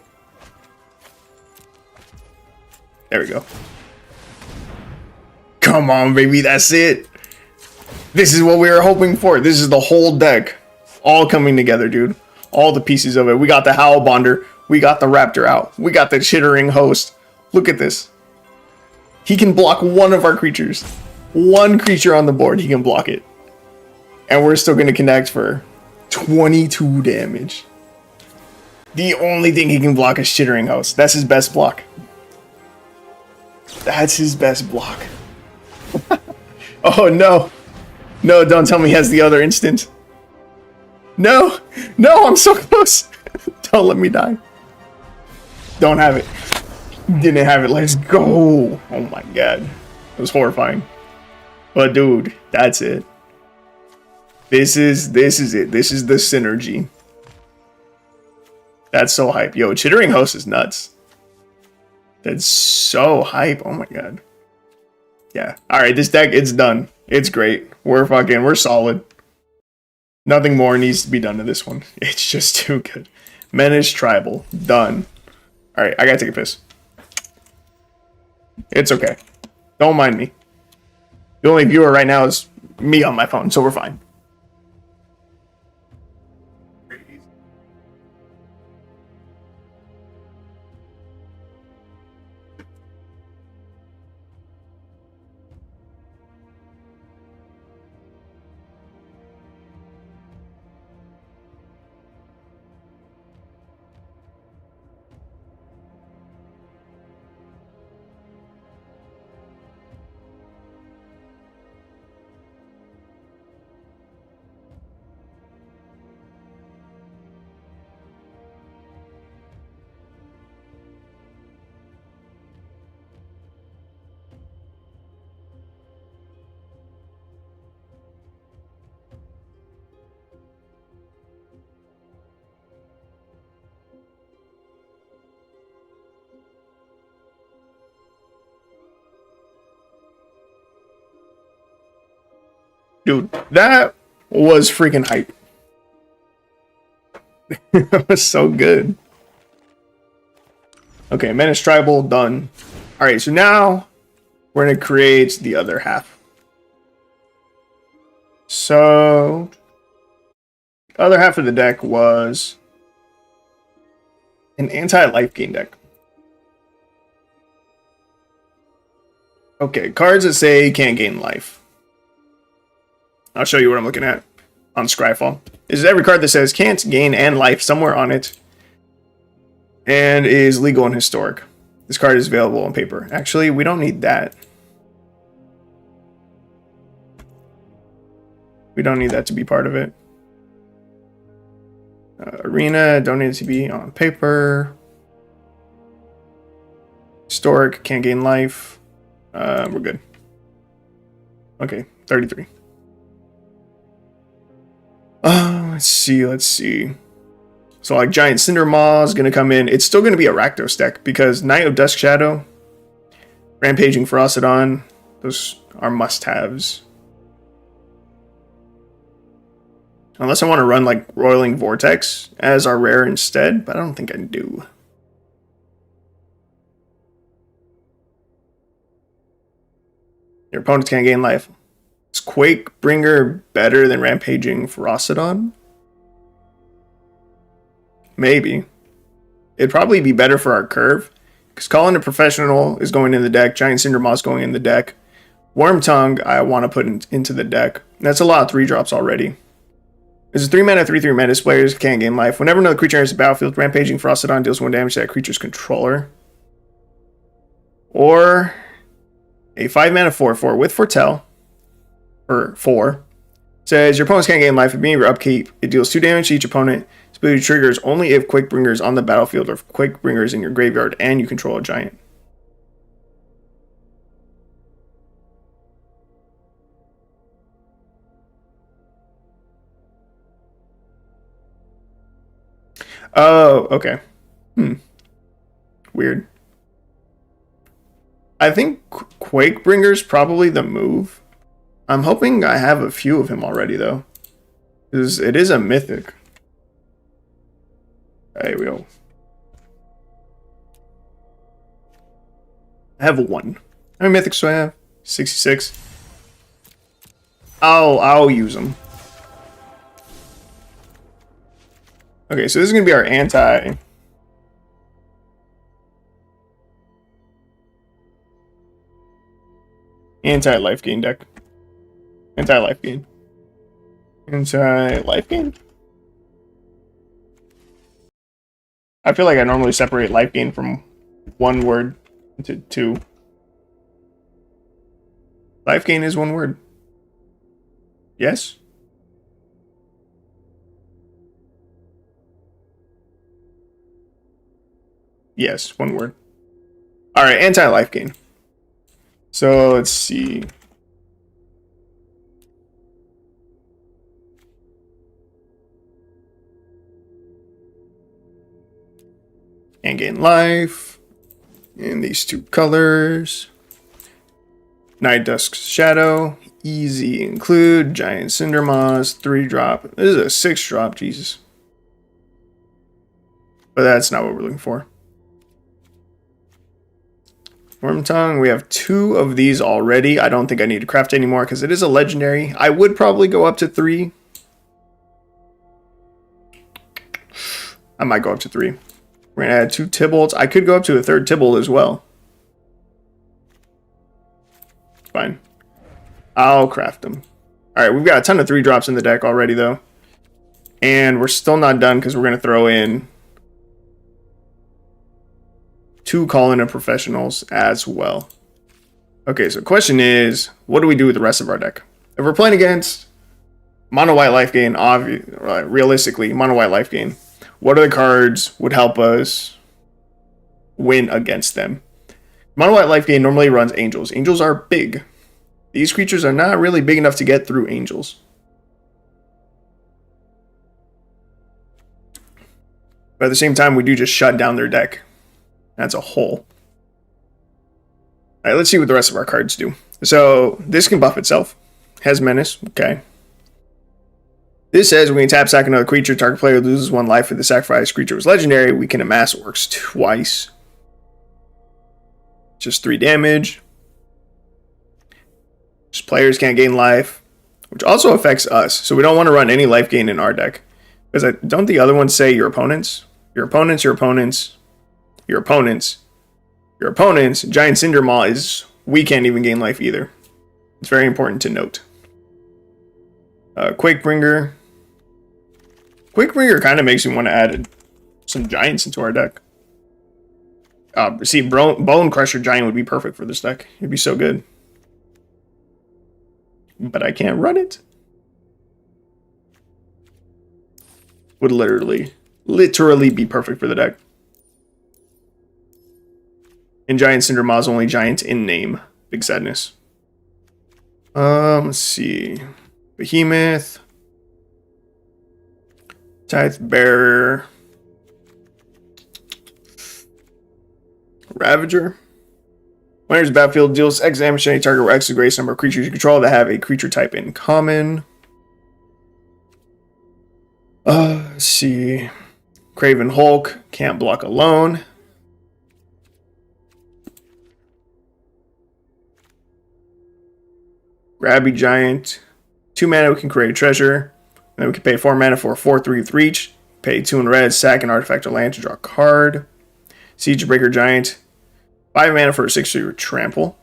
There we go. Come on, baby, that's it. This is what we were hoping for. This is the whole deck all coming together, dude. All the pieces of it. We got the Howl Bonder. We got the Raptor out. We got the Chittering Host. Look at this. He can block one of our creatures. One creature on the board, he can block it. And we're still going to connect for 22 damage. The only thing he can block is Chittering Host. That's his best block. That's his best block. Oh, no. No, don't tell me he has the other instant. No. No, I'm so close. Don't let me die. Don't have it. Didn't have it. Let's go. Oh, my God. It was horrifying. But, dude, that's it. This is it. This is the synergy. That's so hype. Yo, Chittering Host is nuts. That's so hype. Oh, my God. Yeah. All right, this deck, it's done. It's great. We're solid. Nothing more needs to be done to this one. It's just too good. Menace Tribal. Done. All right, I gotta take a piss. It's okay. Don't mind me. The only viewer right now is me on my phone, so we're fine. Dude, that was freaking hype. That was so good. Okay, Menace Tribal, done. Alright, so now we're going to create the other half. So, the other half of the deck was an anti-life gain deck. Okay, cards that say can't gain life. I'll show you what I'm looking at on Scryfall. This is every card that says can't gain and life somewhere on it and is legal and historic. This card is available on paper. Actually, we don't need that. We don't need that to be part of it. Arena, don't need it to be on paper. Historic, can't gain life. We're good. Okay, 33. Let's see. So like Giant Cinder Maw is going to come in. It's still going to be a Rakdos deck because Knight of Dusk Shadow, Rampaging Ferocidon, those are must-haves. Unless I want to run like Roiling Vortex as our rare instead, but I don't think I do. Your opponents can't gain life. Is Quakebringer better than Rampaging Ferocidon? Maybe. It'd probably be better for our curve. Because Calling a Professional is going in the deck. Giant Cinder Maw is going in the deck. Worm Tongue I want to put into the deck. That's a lot of 3-drops already. There's a 3-mana, 3/3 Menace. Players can't gain life. Whenever another creature enters the battlefield, Rampaging Ferocidon deals 1 damage to that creature's controller. Or a 5-mana 4/4 with Foretell. Or 4. Says your opponents can't gain life. At the beginning of your upkeep, it deals 2 damage to each opponent. This ability triggers only if Quakebringer is on the battlefield or if Quakebringer is in your graveyard and you control a giant. Oh, okay. Weird. I think Quakebringer's probably the move. I'm hoping I have a few of him already, though. Because it is a mythic. There we go. I have 1. How many mythics do I have? 66. I'll use them. Okay, so this is gonna be our anti-life gain deck. Anti-life gain. Anti-life gain? I feel like I normally separate life gain from 1 word into 2. Life gain is 1 word. Yes? Yes, 1 word. Alright, anti-life gain. So let's see. And gain life in these 2 colors. Night Dusk's Shadow, easy include, Giant Cinder Moss, 3-drop. This is a 6-drop, Jesus. But that's not what we're looking for. Worm Tongue, we have 2 of these already. I don't think I need to craft anymore because it is a legendary. I would probably go up to 3. I might go up to 3. We're going to add 2 Tybalts. I could go up to a 3rd Tybalt as well. Fine. I'll craft them. Alright, we've got a ton of 3-drops in the deck already, though. And we're still not done because we're going to throw in 2 Call-in Professionals as well. Okay, so the question is, what do we do with the rest of our deck? If we're playing against Mono White Life Gain, realistically, Mono White Life Gain, what are the cards would help us win against them? Mono White Life Gain normally runs Angels. Angels are big. These creatures are not really big enough to get through Angels. But at the same time, we do just shut down their deck. That's a whole. Alright, let's see what the rest of our cards do. So, this can buff itself. Has Menace. Okay. This says when we tap sack another creature, target player loses 1 life if the sacrificed creature was legendary. We can amass orcs twice. Just 3 damage. Just players can't gain life, which also affects us. So we don't want to run any life gain in our deck. Because don't the other ones say your opponents? Your opponents, your opponents, your opponents, your opponents. Giant Cinder Maw is, we can't even gain life either. It's very important to note. Quakebringer. Quakebringer kind of makes me want to add some giants into our deck. See, Bone Crusher Giant would be perfect for this deck. It'd be so good. But I can't run it. Would literally be perfect for the deck. And Giant Cinder Maw is only giant in name. Big sadness. Let's see. Behemoth. Tithe Bearer. Ravager. When enters the battlefield, deals X damage to any target where X is the greatest number of creatures you control that have a creature type in common. Let's see. Craven Hulk. Can't block alone. Grabby Giant. 2 mana, we can create a treasure. And then we can pay 4 mana for a 4/3 with reach. Pay 2 in red, sack an artifact or land to draw a card. Siegebreaker Giant. 5 mana for a 6/3 with trample.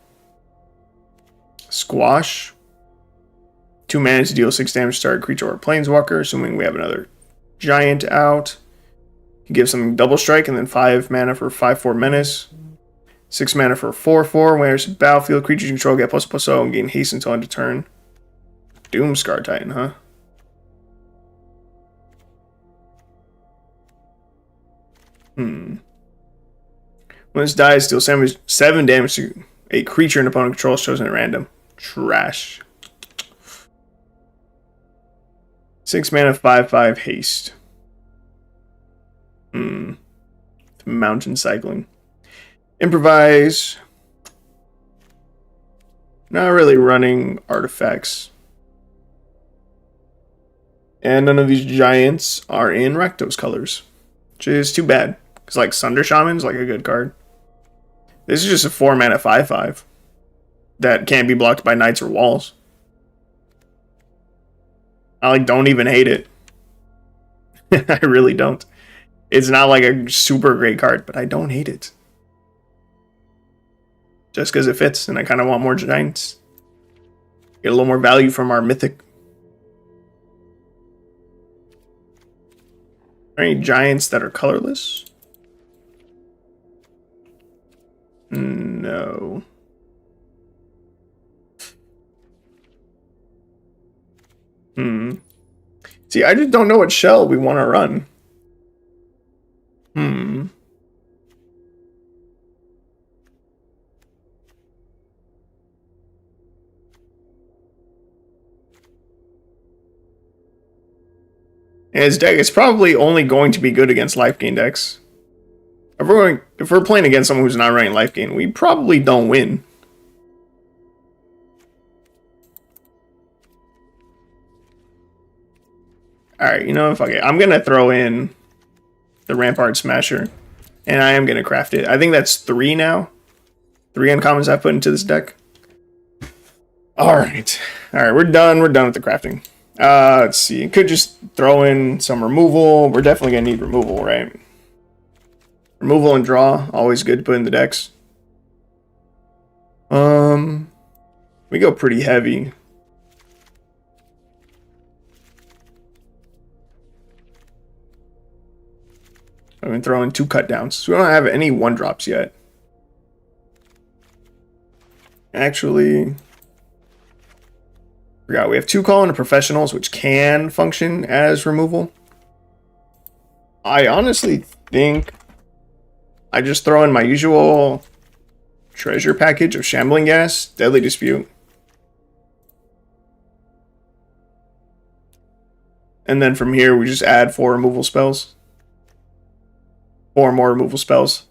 Squash. 2 mana to deal 6 damage to target creature or planeswalker, assuming we have another giant out. You give something double strike and then 5 mana for 5/4 menace. 6 mana for 4/4. When there's battlefield, creatures you control get ++0 and gain haste until end of turn. Doomscar Titan, huh? When this dies, deal 7 damage to a creature an opponent controls chosen at random. Trash. 6 mana, 5/5 haste. Mountain cycling. Improvise. Not really running artifacts. And none of these giants are in Rakdos colors. which is too bad. Because, like, Sunder Shaman's, like, a good card. This is just a 4-mana 5/5 that can't be blocked by knights or walls. I, like, don't even hate it. I really don't. It's not, like, a super great card, but I don't hate it. Just because it fits, and I kind of want more giants. Get a little more value from our mythic. Are there any giants that are colorless? No. See, I just don't know what shell we want to run. And his deck is probably only going to be good against life gain decks. If we're playing against someone who's not running life gain, we probably don't win. Alright, you know, fuck it. I'm gonna throw in the Rampart Smasher. And I am gonna craft it. I think that's 3 now. 3 uncommons I've put into this deck. Alright. Alright, we're done. We're done with the crafting. Let's see. Could just throw in some removal. We're definitely gonna need removal, right? Removal and draw, always good to put in the decks. We go pretty heavy. I've been throwing 2 cut downs. So we don't have any 1-drops yet. Actually, forgot we have 2 call into professionals, which can function as removal. I honestly think I just throw in my usual treasure package of Shambling Gas, Deadly Dispute. And then from here, we just add 4 removal spells. 4 more removal spells.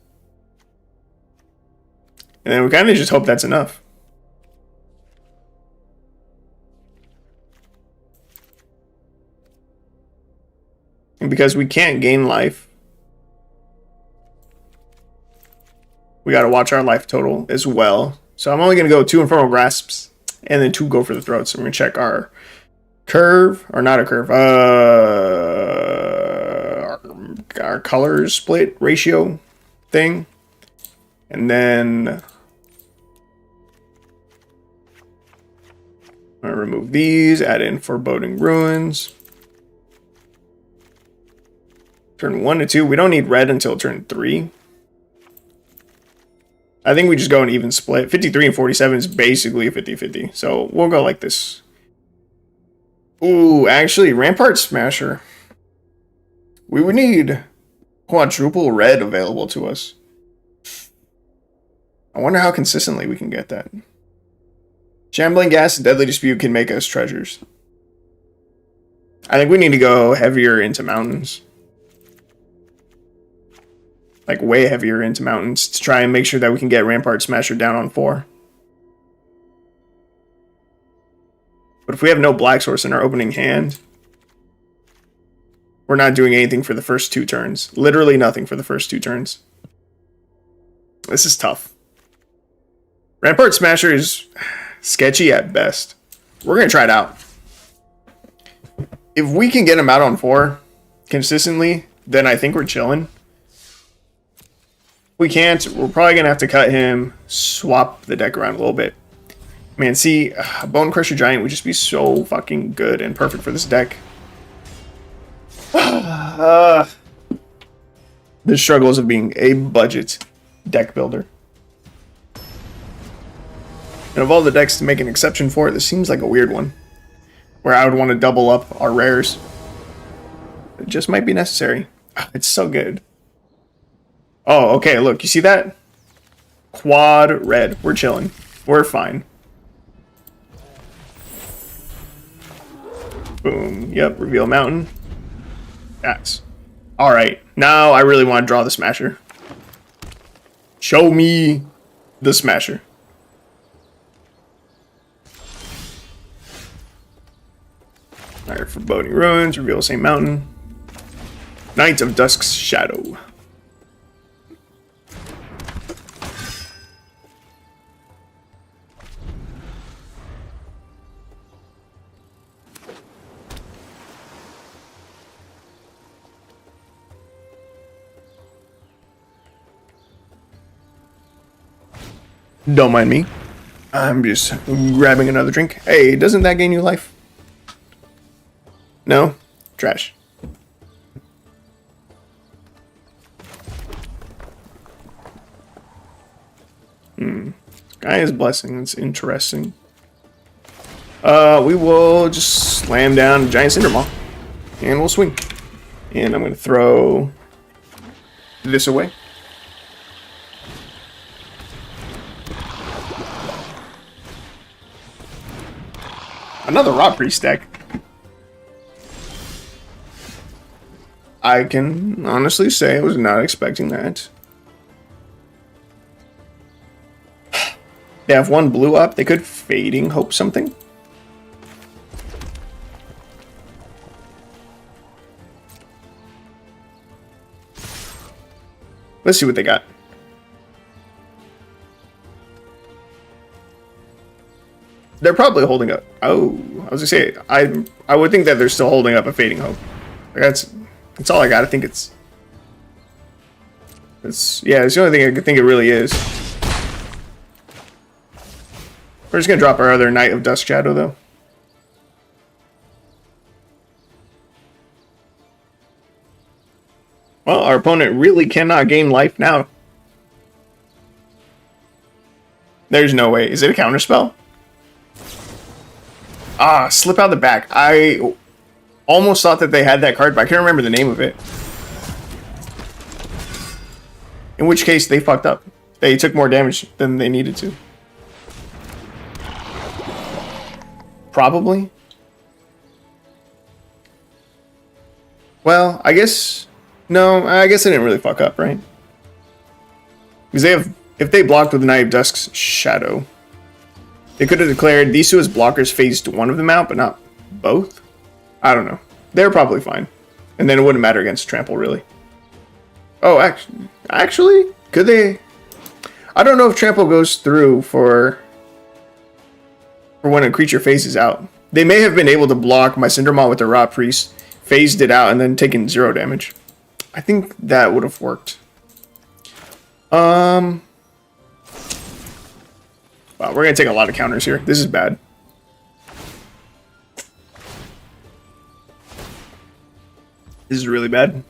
And then we kind of just hope that's enough. And because we can't gain life, we got to watch our life total as well. So I'm only going to go 2 Infernal Grasps and then 2 Go for the Throat. So we're going to check our curve, or not a curve, our color split ratio thing. And then I'm going to remove these, add in Foreboding Ruins. Turn 1 to 2. We don't need red until turn 3. I think we just go an even split. 53 and 47 is basically a 50-50. So we'll go like this. Ooh, actually, Rampart Smasher. We would need quadruple red available to us. I wonder how consistently we can get that. Shambling Gas and Deadly Dispute can make us treasures. I think we need to go heavier into mountains. Like, way heavier into mountains to try and make sure that we can get Rampart Smasher down on 4. But if we have no Black Source in our opening hand, we're not doing anything for the first 2 turns. Literally nothing for the first 2 turns. This is tough. Rampart Smasher is sketchy at best. We're going to try it out. If we can get him out on 4 consistently, then I think we're chilling. We can't, we're probably going to have to cut him, swap the deck around a little bit. Man, see, a Bone Crusher Giant would just be so fucking good and perfect for this deck. The struggles of being a budget deck builder. And of all the decks to make an exception for it, this seems like a weird one. Where I would want to double up our rares. It just might be necessary. It's so good. Oh, okay, look, you see that? Quad red. We're chilling. We're fine. Boom. Yep, reveal mountain. That's. Alright, now I really want to draw the Smasher. Show me the Smasher. Alright, Foreboding Ruins, reveal the same mountain. Knight of Dusk's Shadow. Don't mind me. I'm just grabbing another drink. Hey, doesn't that gain you life? No? Trash. Gaia's Blessing. That's interesting. We will just slam down Giant Cindermaw. And we'll swing. And I'm going to throw this away. Another Rot Priest deck. I can honestly say I was not expecting that. They have one blue up. They could Fading Hope something. Let's see what they got. They're probably holding up. Oh, I was gonna say I would think that they're still holding up a Fading Hope. Like that's all I got. I think it's yeah. It's the only thing I think it really is. We're just gonna drop our other Knight of Dusk Shadow though. Well, our opponent really cannot gain life now. There's no way. Is it a counterspell? Ah, slip out the back. I almost thought that they had that card, but I can't remember the name of it. In which case, they fucked up. They took more damage than they needed to. Probably. Well, I guess... No, I guess they didn't really fuck up, right? Because they have... If they blocked with the Knight of Dusk's Shadow, they could have declared these two as blockers phased one of them out, but not both? I don't know. They're probably fine. And then it wouldn't matter against Trample, really. Oh, actually? Could they... I don't know if Trample goes through for when a creature phases out. They may have been able to block my Cindermaw with the Rot Priest, phased it out, and then taken 0 damage. I think that would have worked. Wow, we're going to take a lot of counters here. This is bad. This is really bad.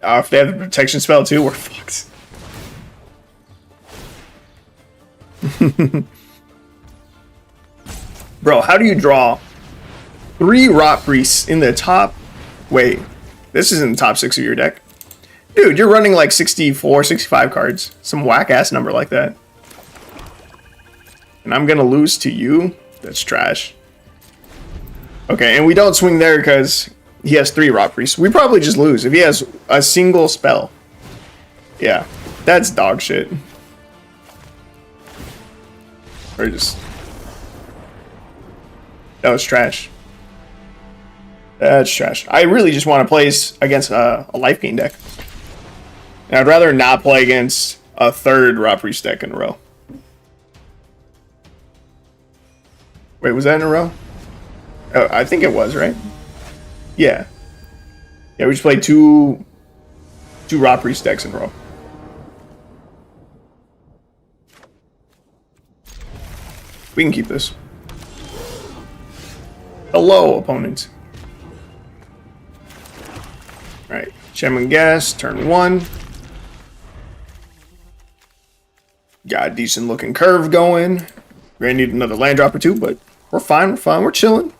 If they have the protection spell too, we're fucked. Bro, how do you draw 3 Rot Priests in the top? Wait, this is in the top 6 of your deck. Dude, you're running like 64, 65 cards. Some whack-ass number like that. And I'm gonna lose to you? That's trash. Okay, and we don't swing there because he has 3 Rot Priests. We probably just lose if he has a single spell. Yeah, that's dog shit. Or just... That was trash. That's trash. I really just want to play against a life gain deck. And I'd rather not play against a 3rd Rot Priest deck in a row. Wait, was that in a row? Oh, I think it was, right? Yeah. Yeah, we just played two Rot Priest decks in a row. We can keep this. Hello, opponent. Alright, Shaman Gas, turn 1. Got a decent looking curve going. We're gonna need another land drop or 2, but we're fine, we're chilling.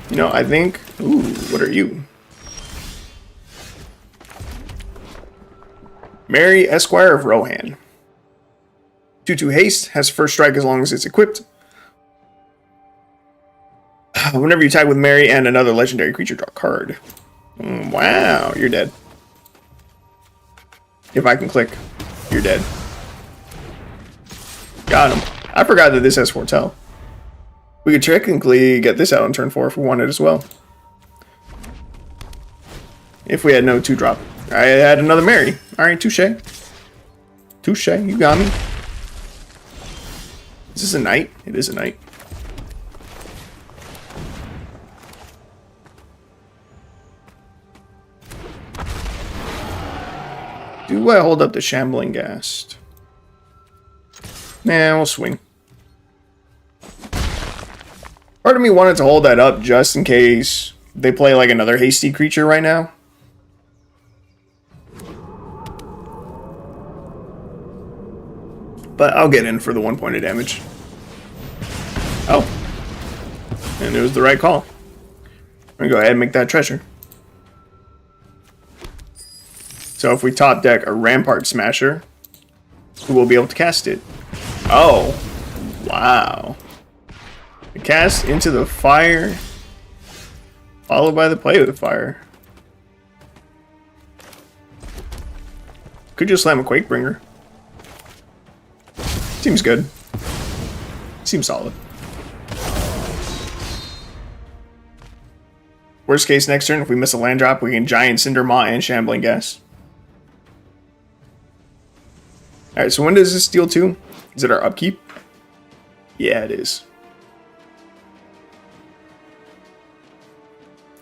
You know, I think... Ooh, what are you? Mary, Esquire of Rohan. 2/2 haste, has first strike as long as it's equipped. Whenever you tag with Mary and another legendary creature, draw a card. Wow, you're dead. If I can click, you're dead. Got him. I forgot that this has Foretell. We could technically get this out on turn 4 if we wanted as well. If we had no 2-drop. I had another Mary. Alright, touche. Touche, you got me. Is this a knight? It is a knight. Do I hold up the Shambling Ghast? Nah, we'll swing. Part of me wanted to hold that up just in case they play like another hasty creature right now. But I'll get in for the 1 point of damage. Oh. And it was the right call. I'm going to go ahead and make that treasure. So if we top deck a Rampart Smasher, we'll be able to cast it. Oh. Wow. Cast into the fire, followed by the play with fire. Could just slam a Quakebringer. Seems good. Seems solid. Worst case next turn, if we miss a land drop, we can Giant Cinder Maw and Shambling Ghast. Alright, so when does this deal 2? Is it our upkeep? Yeah, it is.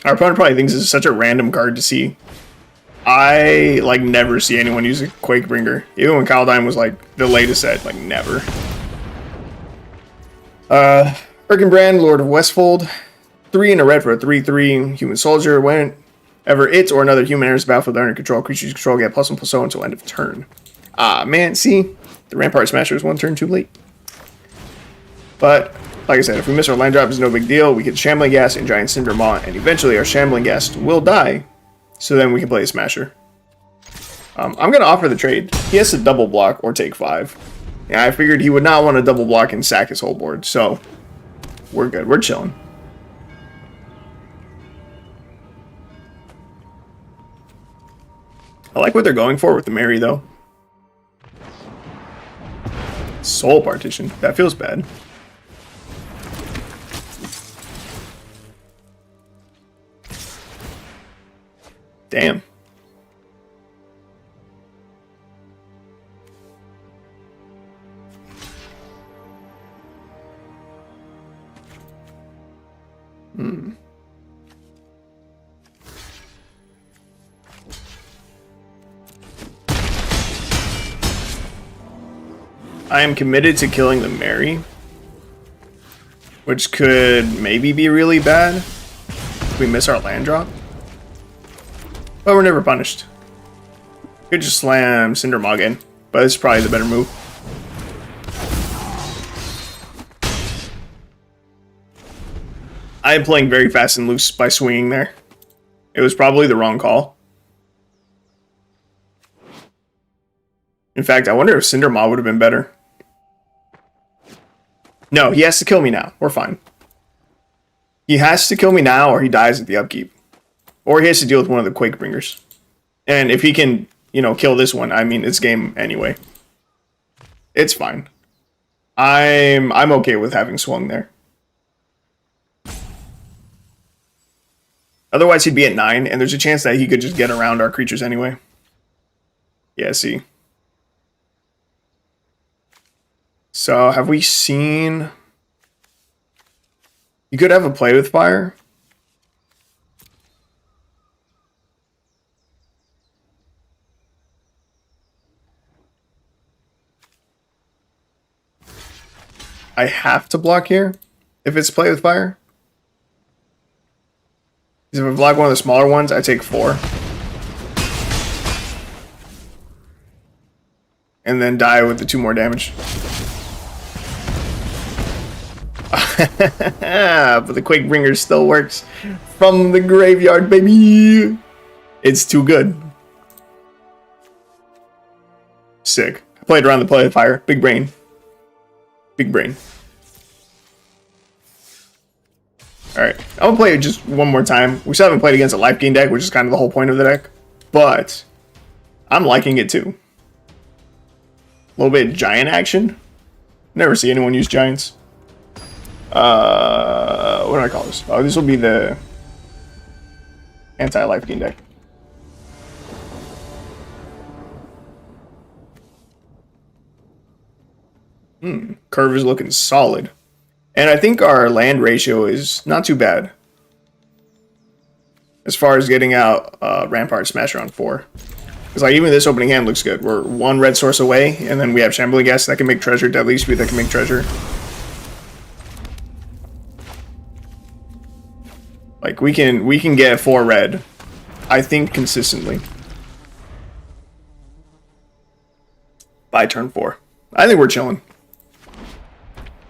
Our opponent probably thinks this is such a random card to see. I, like, never see anyone use a Quakebringer. Even when Kaldheim was, like, the latest set. Like, never. Erkenbrand, Lord of Westfold. 3 in a red for a 3/3 human soldier. Whenever it or another human enters the battlefield under control, creatures you control get +1/+0 until end of turn. Ah, man, see? The Rampart Smasher is 1 turn too late. But, like I said, if we miss our land drop, it's no big deal. We get Shambling Ghast and Giant Cinder Maw, and eventually our Shambling Ghast will die, so then we can play a Smasher. I'm going to offer the trade. He has to double block or take 5. Yeah, I figured he would not want to double block and sack his whole board, so we're good. We're chilling. I like what they're going for with the Mary, though. Soul Partition. That feels bad. Damn. I am committed to killing the Mary, which could maybe be really bad if we miss our land drop. But we're never punished. Could just slam Cinder Maw in, but it's probably the better move. I am playing very fast and loose by swinging there. It was probably the wrong call. In fact, I wonder if Cinder Maw would have been better. No, he has to kill me now. We're fine. He has to kill me now or he dies at the upkeep. Or he has to deal with one of the Quakebringers. And if he can, you know, kill this one, I mean, it's game anyway. It's fine. I'm okay with having swung there. Otherwise, he'd be at 9, and there's a chance that he could just get around our creatures anyway. Yeah, see. So, have we seen... You could have a play with fire. I have to block here if it's play with fire. Because if I block one of the smaller ones, I take 4. And then die with the 2 more damage. But the Quakebringer still works from the graveyard, baby. It's too good. Sick. I played around the play with fire. Big brain. Big brain. Alright, I'm gonna play it just one more time. We still haven't played against a life gain deck, which is kind of the whole point of the deck. But I'm liking it too. A little bit of giant action. Never see anyone use giants. What do I call this? Oh, this will be the anti-life gain deck. Curve is looking solid. And I think our land ratio is not too bad. As far as getting out Rampart Smasher on 4. Because like even this opening hand looks good. We're 1 red source away, and then we have Shambling Guest that can make treasure, Deadly Speed that can make treasure. Like we can get 4 red, I think, consistently. By turn 4. I think we're chilling.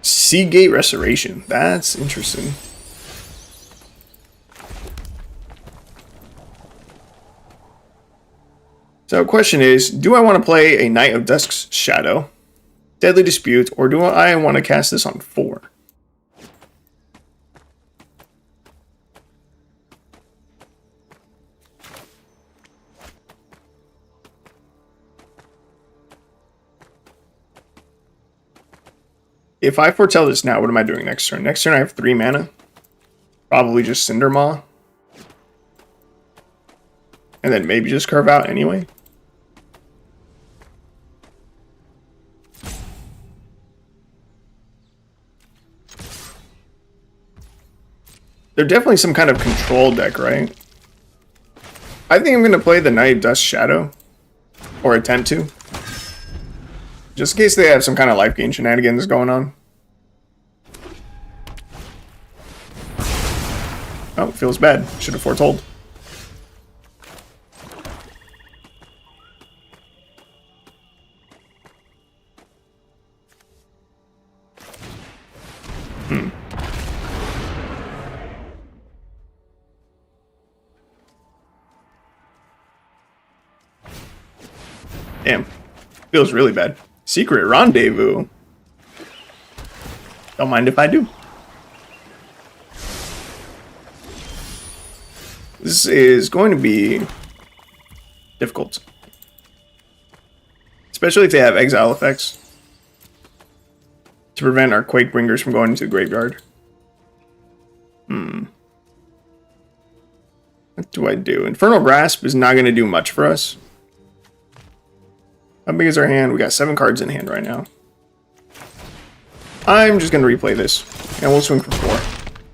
Seagate Restoration. That's interesting. So question is, do I want to play a Knight of Dusk's Shadow, Deadly Dispute, or do I want to cast this on 4? If I foretell this now, what am I doing next turn? Next turn I have 3 mana. Probably just Cindermaw. And then maybe just Curve out anyway. They're definitely some kind of control deck, right? I think I'm going to play the Knight of Dusk Shadow. Or attempt to. Just in case they have some kind of life gain shenanigans going on. Oh, feels bad. Should have foretold. Damn. Feels really bad. Secret Rendezvous. Don't mind if I do. This is going to be difficult. Especially if they have exile effects. To prevent our Quake Bringers from going into the graveyard. What do I do? Infernal Grasp is not going to do much for us. How big is our hand? We got 7 cards in hand right now. I'm just going to replay this. And we'll swing for 4.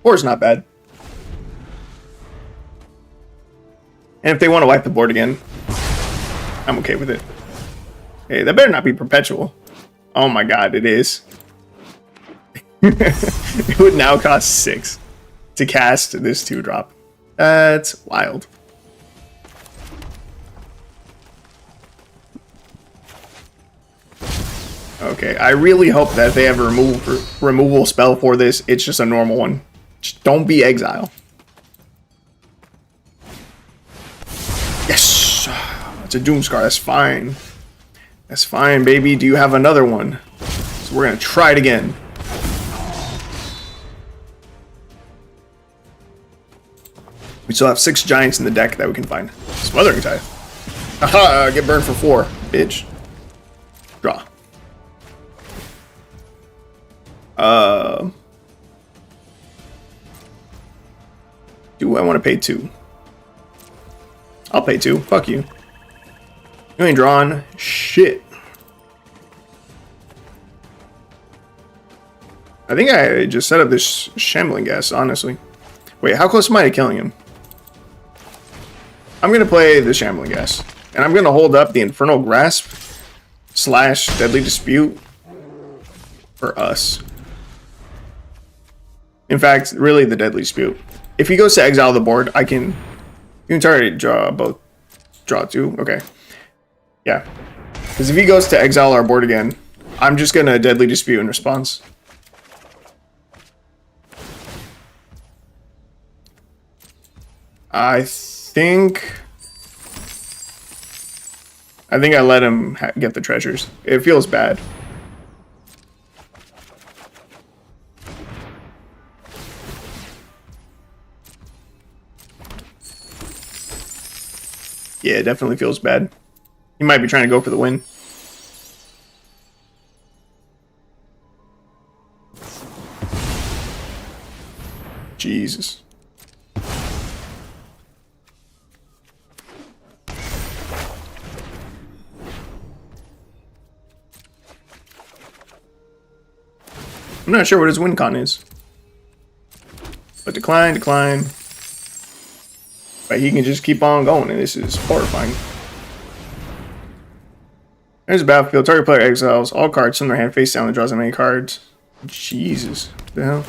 4 is not bad. And if they want to wipe the board again, I'm okay with it. Hey, that better not be perpetual. Oh my god, it is. It would now cost 6 to cast this 2-drop. That's wild. Okay, I really hope that if they have a removal spell for this, it's just a normal one. Just don't be exile. Yes! It's a Doomscar, that's fine. That's fine, baby. Do you have another one? So we're gonna try it again. We still have 6 giants in the deck that we can find. Smothering Tithe. Haha, get burned for 4, bitch. Draw. Do I want to pay 2? I'll pay 2. Fuck you. You ain't drawing shit. I think I just set up this Shambling Guest, honestly. Wait, how close am I to killing him? I'm gonna play the Shambling Guest. And I'm gonna hold up the Infernal Grasp / Deadly Dispute for us. In fact, really the Deadly Dispute. If he goes to exile the board, I can... You can already draw both. Draw 2? Okay. Yeah. Because if he goes to exile our board again, I'm just gonna Deadly Dispute in response. I think I let him get the treasures. It feels bad. Yeah, it definitely feels bad. He might be trying to go for the win. Jesus. I'm not sure what his win con is. But decline, decline. But he can just keep on going, and this is horrifying. There's a battlefield. Target player exiles all cards from their hand face down and draws as many cards. Jesus. What the hell?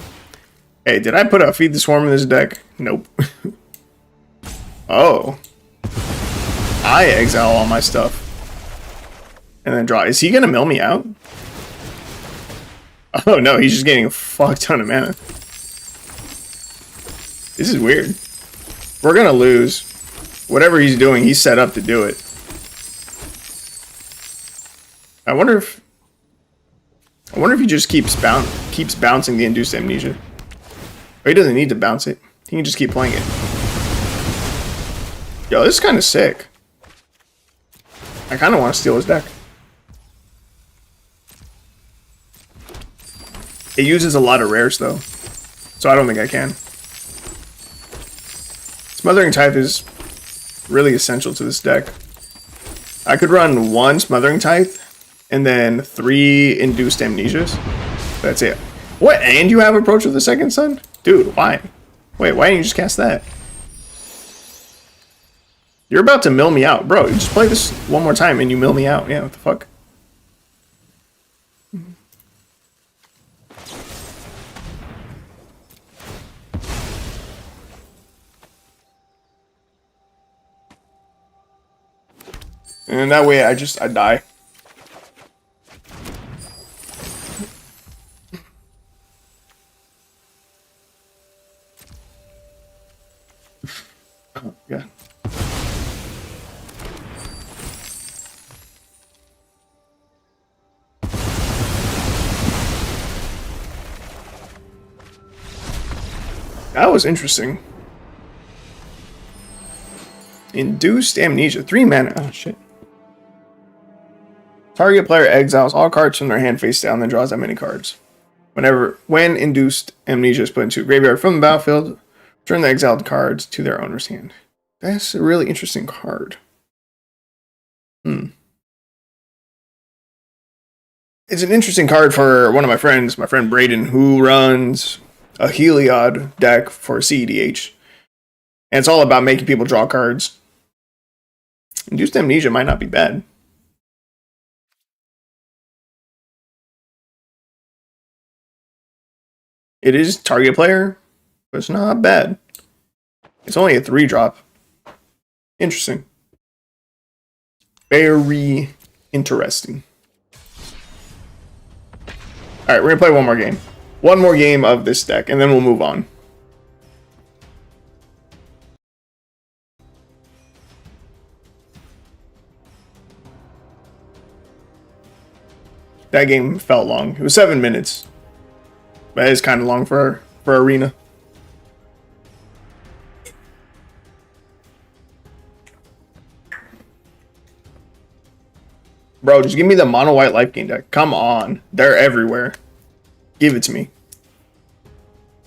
Hey, did I put a Feed the Swarm in this deck? Nope. Oh. I exile all my stuff. And then draw. Is he gonna mill me out? Oh no, he's just getting a fuck ton of mana. This is weird. We're gonna lose. Whatever he's doing, he's set up to do it. I wonder if he just keeps bouncing the Induced Amnesia. Or he doesn't need to bounce it. He can just keep playing it. Yo, this is kind of sick. I kind of want to steal his deck. It uses a lot of rares though, so I don't think I can. Smothering Tithe is really essential to this deck. I could run 1 Smothering Tithe and then 3 Induced Amnesias. That's it. What? And you have Approach of the Second Sun? Dude, why? Wait, why didn't you just cast that? You're about to mill me out. Bro, you just play this one more time and you mill me out. Yeah, what the fuck? And that way I die. Oh, yeah. That was interesting. Induced Amnesia. 3 mana. Oh, shit. Target player exiles all cards from their hand face down, then draws that many cards. When Induced Amnesia is put into a graveyard from the battlefield, return the exiled cards to their owner's hand. That's a really interesting card. It's an interesting card for one of my friends, my friend Braden, who runs a Heliod deck for CEDH. And it's all about making people draw cards. Induced Amnesia might not be bad. It is target player, but it's not bad. It's only a 3-drop. Interesting. Very interesting. Alright, we're going to play one more game. One more game of this deck, and then we'll move on. That game felt long. It was 7 minutes. That is kind of long for Arena. Bro, just give me the mono white life gain deck. Come on. They're everywhere. Give it to me.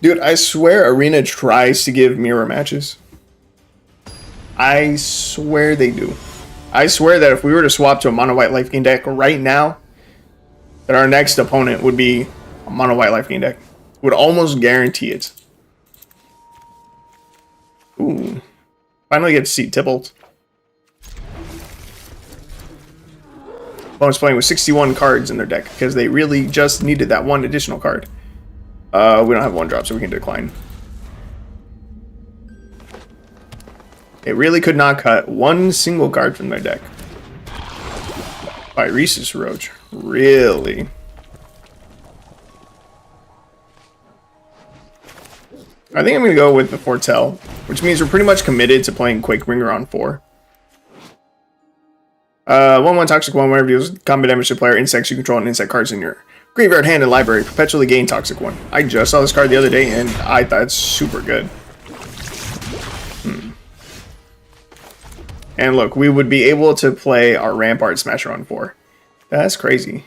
Dude, I swear Arena tries to give mirror matches. I swear they do. I swear that if we were to swap to a mono white life gain deck right now, that our next opponent would be a mono white life gain deck. Would almost guarantee it. Ooh. Finally get to see Tybalt. Opponent's playing with 61 cards in their deck because they really just needed that one additional card. We don't have 1-drop, so we can decline. They really could not cut one single card from their deck. By Rhesus Roach. Really? I think I'm going to go with the Foretell, which means we're pretty much committed to playing Quakebringer on 4. 1/1 Toxic 1, whenever deals combat damage to player insects you control and insect cards in your graveyard, hand, and library. Perpetually gain Toxic 1. I just saw this card the other day and I thought it's super good. And look, we would be able to play our Rampart Smasher on 4. That's crazy.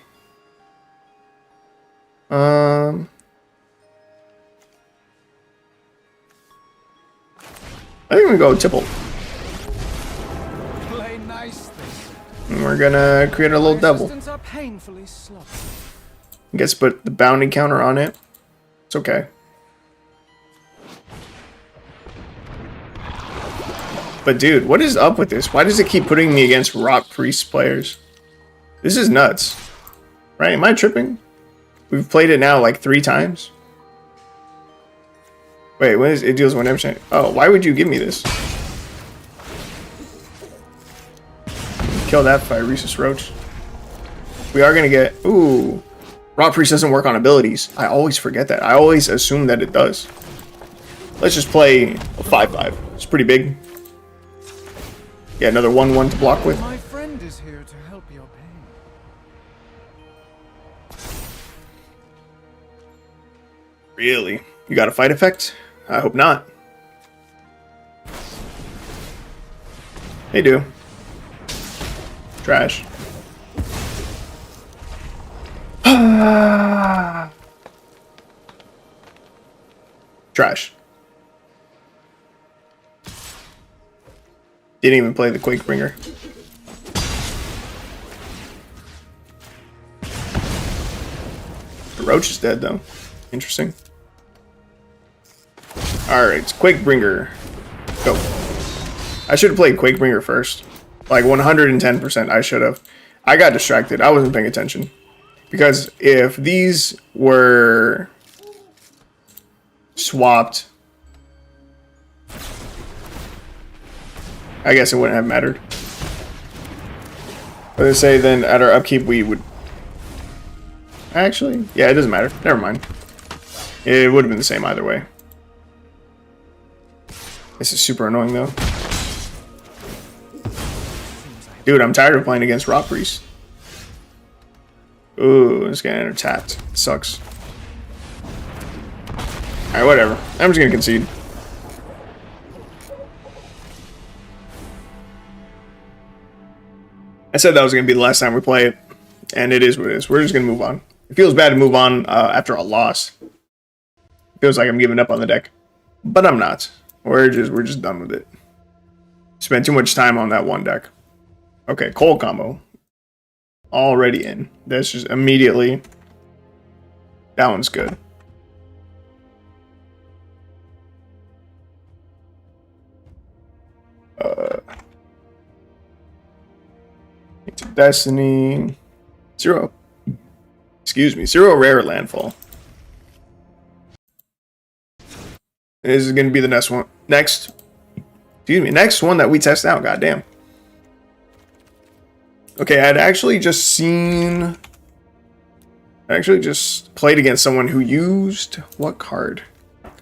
I think we go Tipple. Play nice, And we're gonna create a little devil. are painfully slow. Guess put the bounty counter on it. It's okay. But dude, what is up with this? Why does it keep putting me against Rock Priest players? This is nuts. Right? Am I tripping? We've played it now like 3 times. Wait, what is it? Deals 100%. Oh, why would you give me this? Kill that Phyresis Roach. We are gonna get... Ooh. Rock Priest doesn't work on abilities. I always forget that. I always assume that it does. Let's just play a 5/5. It's pretty big. Yeah, another 1/1 to block with. My friend is here to help your pain. Really? You got a fight effect? I hope not. They do. Trash. Trash. Didn't even play the Quakebringer. The Roach is dead though. Interesting. Alright, it's Quakebringer. Go. I should have played Quakebringer first. Like 110% I should have. I got distracted. I wasn't paying attention. Because if these were swapped, I guess it wouldn't have mattered. But they say then at our upkeep we would... Actually, yeah, it doesn't matter. Never mind. It would have been the same either way. This is super annoying though. Dude, I'm tired of playing against Rock Priest. Ooh, it's getting enter tapped. It sucks. Alright, whatever. I'm just gonna concede. I said that was gonna be the last time we play it, and it is what it is. We're just gonna move on. It feels bad to move on after a loss. It feels like I'm giving up on the deck, but I'm not. We're just done with it. Spent too much time on that one deck. Okay, cold combo. Already in. That's just immediately. That one's good. Into Destiny. 0. Excuse me. 0 rare landfall. This is gonna be the next one. Next one that we test out. Goddamn. Okay, I'd actually just played against someone who used what card?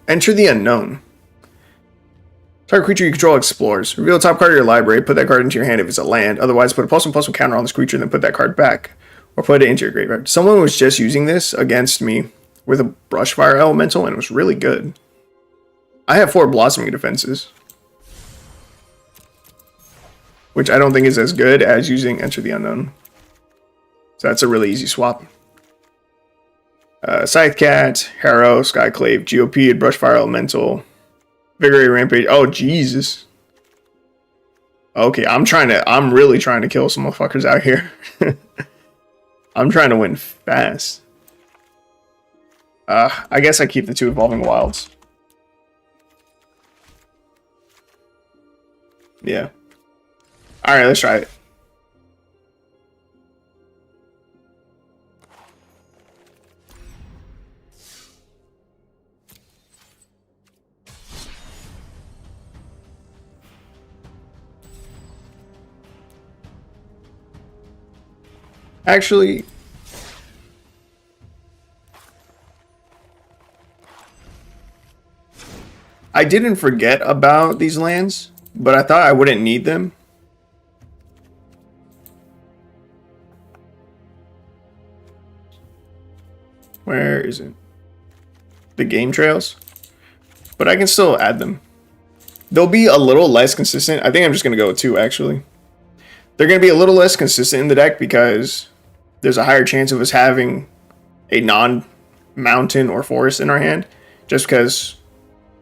Enter the Unknown. Target creature you control explores. Reveal the top card of your library. Put that card into your hand if it's a land. Otherwise, put a +1/+1 counter on this creature, then put that card back, or put it into your graveyard. Someone was just using this against me with a Brushfire Elemental, and it was really good. I have 4 Blossoming Defenses, which I don't think is as good as using Enter the Unknown. So that's a really easy swap. Scythecat, Harrow, Skyclave, GOP, Brushfire Elemental, Vigorate Rampage. Oh, Jesus. Okay, I'm really trying to kill some motherfuckers out here. I'm trying to win fast. I guess I keep the 2 Evolving Wilds. Yeah. Alright, let's try it. Actually, I didn't forget about these lands, but I thought I wouldn't need them. Where is it? The game trails? But I can still add them. They'll be a little less consistent. I think I'm just going to go with 2, actually. They're going to be a little less consistent in the deck because there's a higher chance of us having a non-mountain or forest in our hand, just because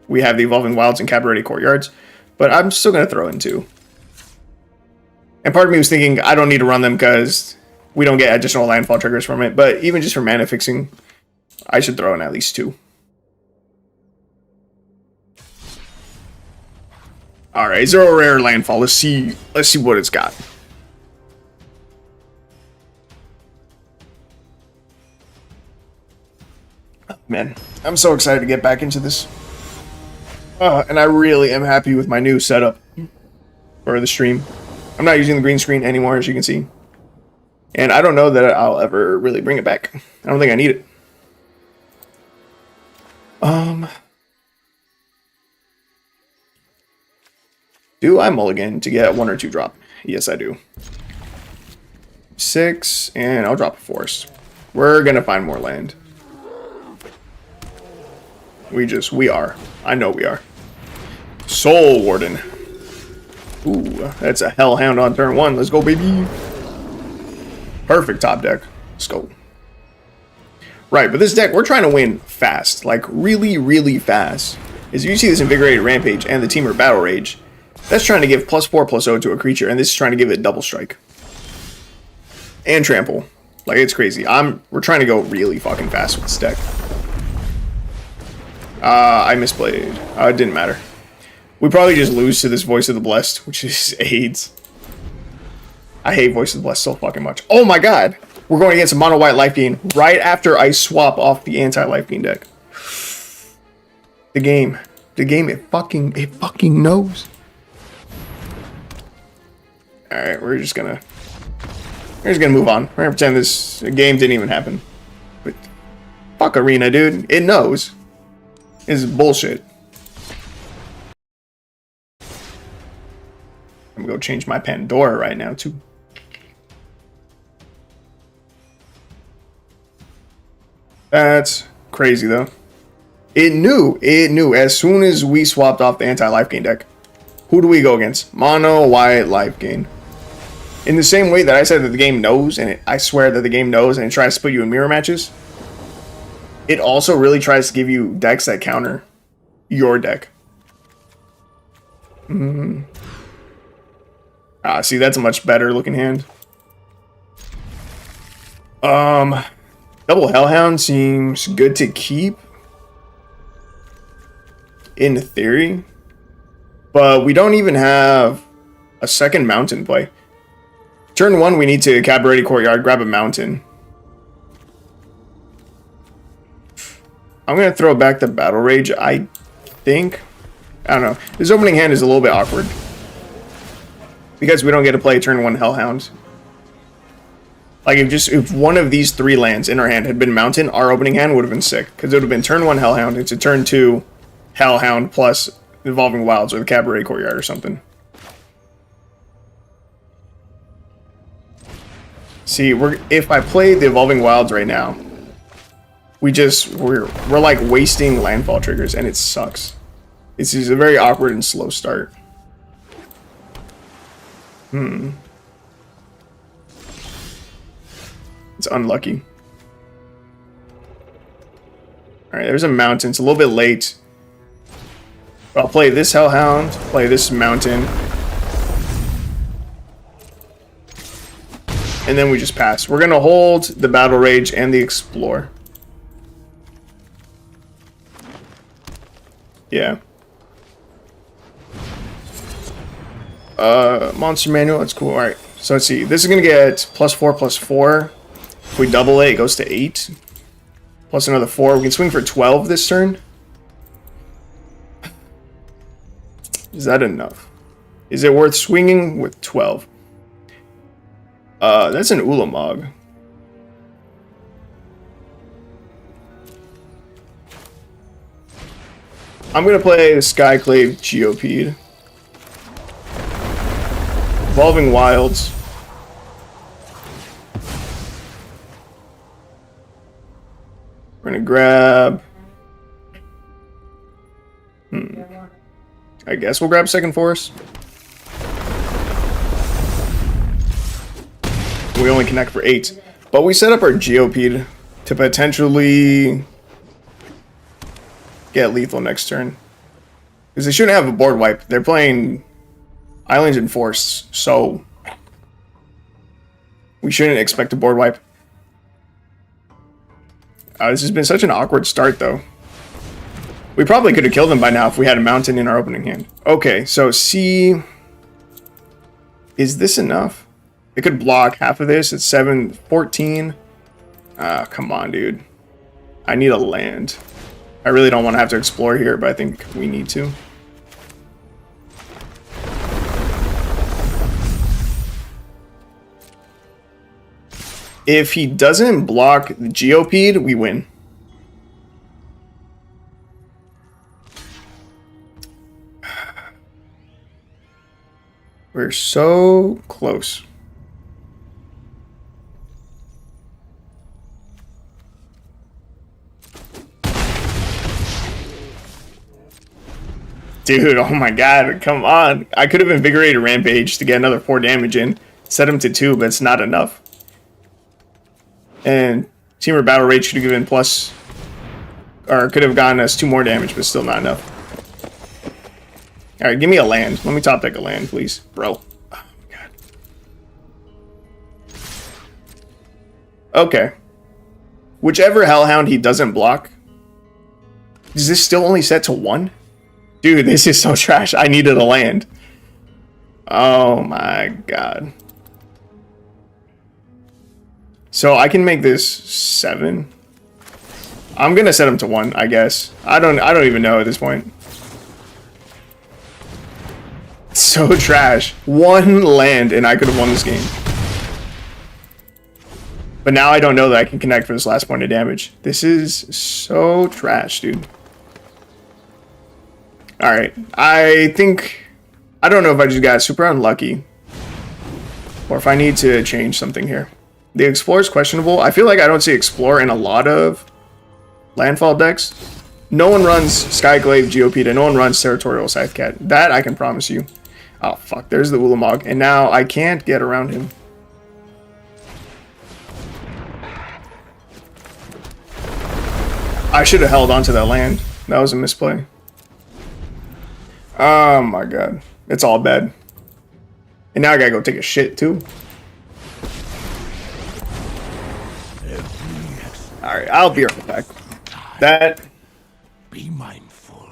we have the Evolving Wilds and Cabaret Courtyards. But I'm still going to throw in 2. And part of me was thinking I don't need to run them because we don't get additional landfall triggers from it. But even just for mana fixing, I should throw in at least 2. Alright, 0 rare landfall. Let's see what it's got. Man, I'm so excited to get back into this. And I really am happy with my new setup for the stream. I'm not using the green screen anymore, as you can see. And I don't know that I'll ever really bring it back. I don't think I need it. Do I mulligan to get 1 or 2 drop? Yes, I do. 6, and I'll drop a forest. We're gonna find more land. We are. I know we are. Soul Warden. Ooh, that's a Hellhound on turn 1. Let's go, baby. Perfect top deck. Let's go. Right, but this deck, we're trying to win fast. Like, really, really fast. As you see this Invigorated Rampage and the Teamer Battle Rage, that's trying to give +4/+0 to a creature, and this is trying to give it double strike. And trample. Like, it's crazy. We're trying to go really fucking fast with this deck. I misplayed. It didn't matter. We probably just lose to this Voice of the Blessed, which is AIDS. I hate Voice of the Blessed so fucking much. Oh my god! We're going against a mono white life gain right after I swap off the anti-life gain deck. The game, it fucking knows. All right, we're just gonna move on. We're gonna pretend this game didn't even happen. But fuck Arena, dude. It knows. It's bullshit. I'm gonna go change my Pandora right now too. That's crazy though. It knew as soon as we swapped off the anti-life gain deck. Who do we go against? Mono white life gain. In the same way that I said that the game knows, and I swear that the game knows, and it tries to put you in mirror matches, it also really tries to give you decks that counter your deck. See, that's a much better looking hand. Double Hellhound seems good to keep in theory, but we don't even have a second mountain play. Turn 1, we need to Cabaret Courtyard, grab a mountain. I'm going to throw back the Battle Rage, I think. I don't know. This opening hand is a little bit awkward. Because we don't get to play turn 1 Hellhound. Like, if one of these 3 lands in our hand had been Mountain, our opening hand would have been sick. Because it would have been turn 1 Hellhound into turn 2 Hellhound plus Evolving Wilds or the Cabaret Courtyard or something. See, if I play the Evolving Wilds right now, we're like wasting landfall triggers, and it sucks. It's just a very awkward and slow start. It's unlucky. Alright, there's a mountain. It's a little bit late. But I'll play this Hellhound, play this mountain. And then we just pass. We're going to hold the Battle Rage and the Explore. Yeah. Monster Manual, that's cool. Alright, so let's see. This is going to get +4/+4. If we double it, it goes to 8. Plus another 4. We can swing for 12 this turn. Is that enough? Is it worth swinging with 12? That's an Ulamog. I'm going to play the Skyclave Geopede. Evolving Wilds. We're going to grab... I guess we'll grab Second Forest. We only connect for 8. But we set up our Geopede to potentially get lethal next turn. Because they shouldn't have a board wipe. They're playing Islands and Forests, so we shouldn't expect a board wipe. This has been such an awkward start, though. We probably could have killed them by now if we had a mountain in our opening hand. Okay, so C... Is this enough? It could block half of this at 7-14. Come on, dude. I need a land. I really don't want to have to explore here, but I think we need to. If he doesn't block the Geopede, we win. We're so close. Dude, oh my god, come on. I could have invigorated Rampage to get another 4 damage in. Set him to 2, but it's not enough. And Teamer Battle Rage could have given plus... Or could have gotten us 2 more damage, but still not enough. Alright, give me a land. Let me top deck a land, please. Bro. Oh my god. Okay. Whichever Hellhound he doesn't block... Is this still only set to 1? Dude, this is so trash. I needed a land. Oh my god. So I can make this 7. I'm gonna set him to 1, I guess. I don't even know at this point. So trash. 1 land and I could have won this game. But now I don't know that I can connect for this last point of damage. This is so trash, dude. Alright, I think... I don't know if I just got super unlucky. Or if I need to change something here. The Explorer is questionable. I feel like I don't see Explorer in a lot of landfall decks. No one runs Skyglaive Geopede, and no one runs Territorial Scythecat. That I can promise you. Oh, fuck. There's the Ulamog. And now I can't get around him. I should have held onto that land. That was a misplay. Oh my god. It's all bad. And now I gotta go take a shit too. Alright, I'll be right back. That... Be mindful.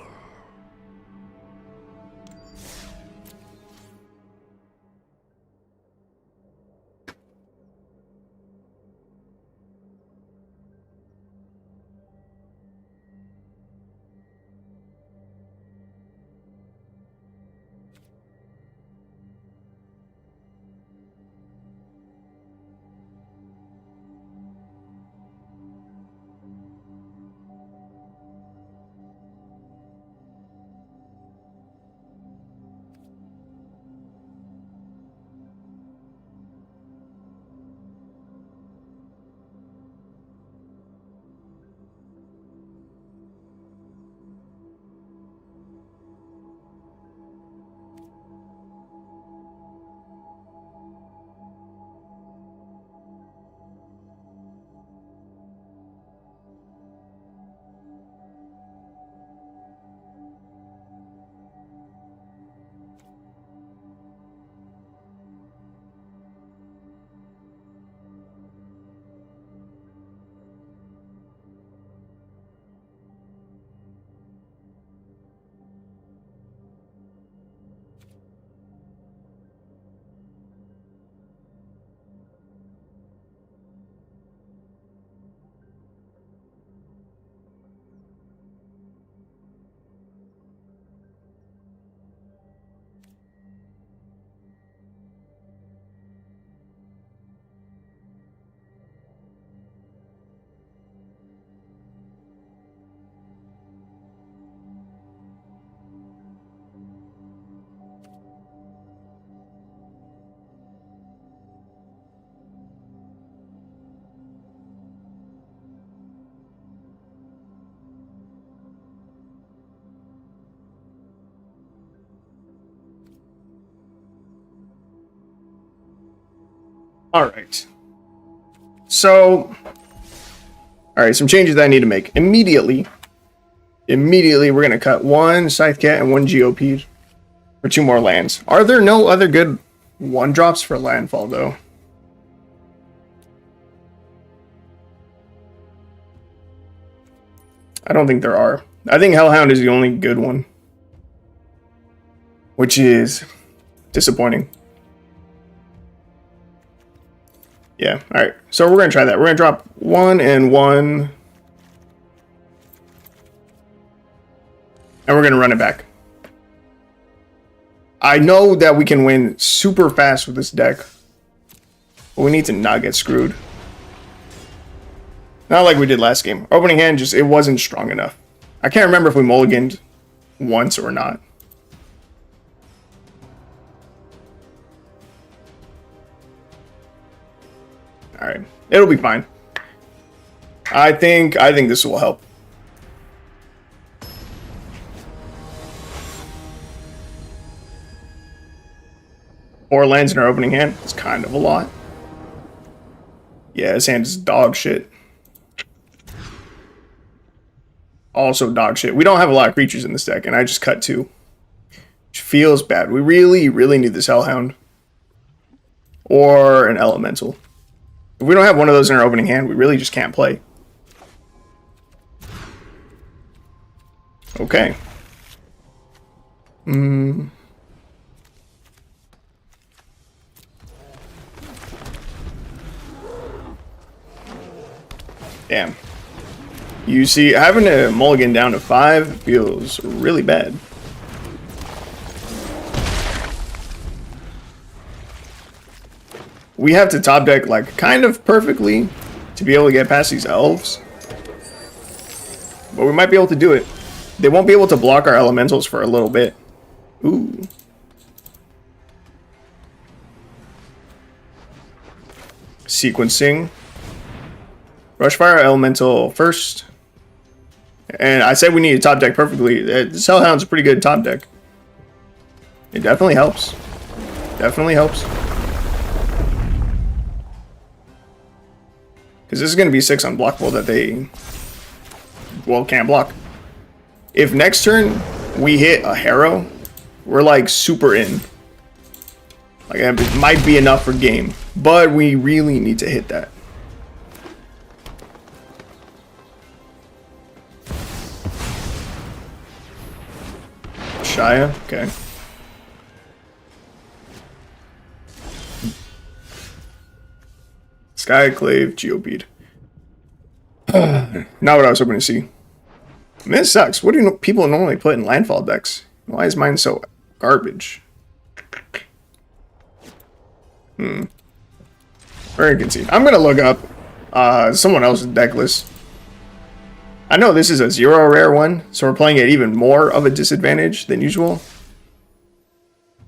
Alright. So... Alright, some changes that I need to make immediately. Immediately, we're going to cut 1 Scythe Cat and 1 GOP for 2 more lands. Are there no other good 1-drops for landfall, though? I don't think there are. I think Hellhound is the only good one, which is disappointing. Yeah, alright. So we're going to try that. We're going to drop 1 and 1. And we're going to run it back. I know that we can win super fast with this deck, but we need to not get screwed. Not like we did last game. Opening hand, just, it wasn't strong enough. I can't remember if we mulliganed once or not. Alright. It'll be fine. I think this will help. Four lands in our opening hand. It's kind of a lot. Yeah, his hand is dog shit. Also dog shit. We don't have a lot of creatures in this deck, and I just cut 2. Which feels bad. We really, really need this Hellhound. Or an Elemental. If we don't have one of those in our opening hand, we really just can't play. Okay. Damn. You see, having a mulligan down to 5 feels really bad. We have to top deck like kind of perfectly to be able to get past these elves. But we might be able to do it. They won't be able to block our elementals for a little bit. Ooh. Sequencing. Rushfire Elemental first. And I said we need to top deck perfectly. This Hellhound's a pretty good top deck. It definitely helps. Definitely helps. Because this is going to be 6 unblockable that they, well, can't block. If next turn we hit a Harrow, we're like super in. Like it might be enough for game. But we really need to hit that. Shia, okay. Skyclave, Geobead. Not what I was hoping to see. I mean, this sucks. What do people normally put in landfall decks? Why is mine so garbage? Very inconvenient. I'm gonna look up someone else's deck list. I know this is a 0 rare one, so we're playing at even more of a disadvantage than usual.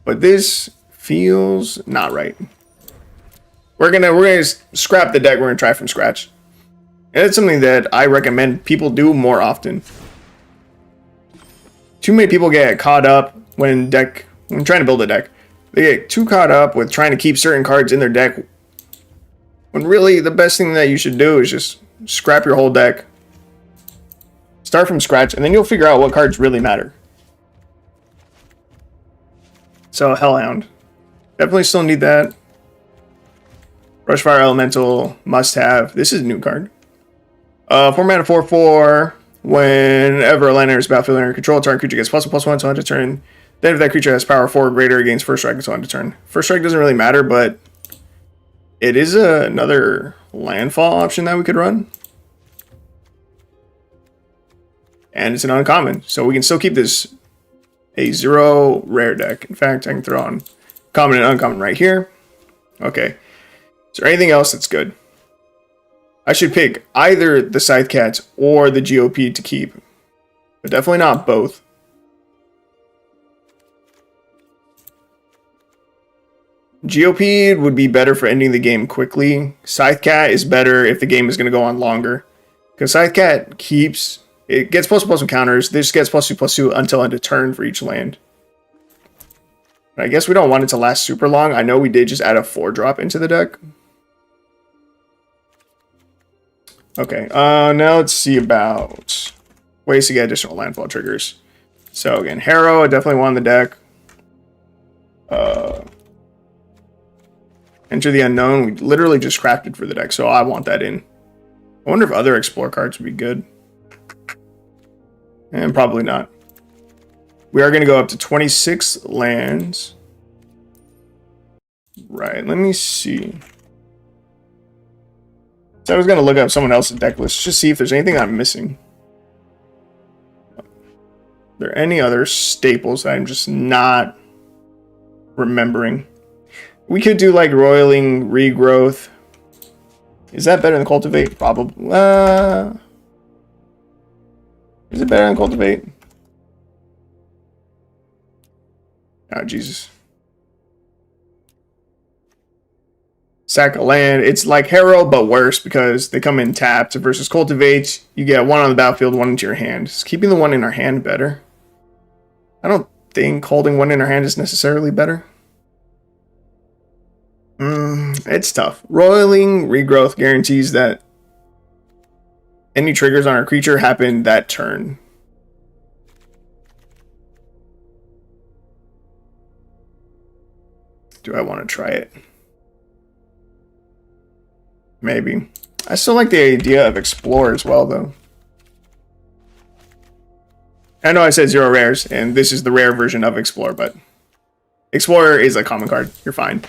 But this feels not right. We're gonna scrap the deck. We're gonna try from scratch, and it's something that I recommend people do more often. Too many people get caught up when trying to build a deck. They get too caught up with trying to keep certain cards in their deck, when really the best thing that you should do is just scrap your whole deck, start from scratch, and then you'll figure out what cards really matter. So Hellhound, definitely still need that. Rushfire Elemental, must have. This is a new card. 4 mana 4/4. Whenever a land enters battlefield under control, target creature gets +1/+1 until end of turn. Then if that creature has power 4 or greater, against first strike until end of turn. First strike doesn't really matter, but it is another landfall option that we could run. And it's an uncommon, so we can still keep this a 0 rare deck. In fact, I can throw on common and uncommon right here. Okay. Is there anything else that's good? I should pick either the Scythe Cats or the GOP to keep, but definitely not both. GOP would be better for ending the game quickly. Scythe Cat is better if the game is going to go on longer, because Scythe Cat gets +1/+1 counters. This gets +2/+2 until end of turn for each land. But I guess we don't want it to last super long. I know we did just add a 4-drop into the deck. Okay, now let's see about ways to get additional landfall triggers. So again, Harrow, I definitely want on the deck. Enter the Unknown, we literally just crafted for the deck, so I want that in. I wonder if other Explore cards would be good. And probably not. We are going to go up to 26 lands. Right, let me see. So I was going to look up someone else's deck list, just see if there's anything I'm missing. Are there any other staples that I'm just not remembering? We could do like Roiling Regrowth. Is that better than Cultivate? Probably. Is it better than Cultivate? Oh, Jesus. Sack a land. It's like Harrow, but worse because they come in tapped versus Cultivate. You get one on the battlefield, one into your hand. Is keeping the one in our hand better? I don't think holding one in our hand is necessarily better. It's tough. Roiling Regrowth guarantees that any triggers on our creature happen that turn. Do I want to try it? Maybe. I still like the idea of Explore as well, though. I know I said 0 rares, and this is the rare version of Explore, but Explorer is a common card. You're fine.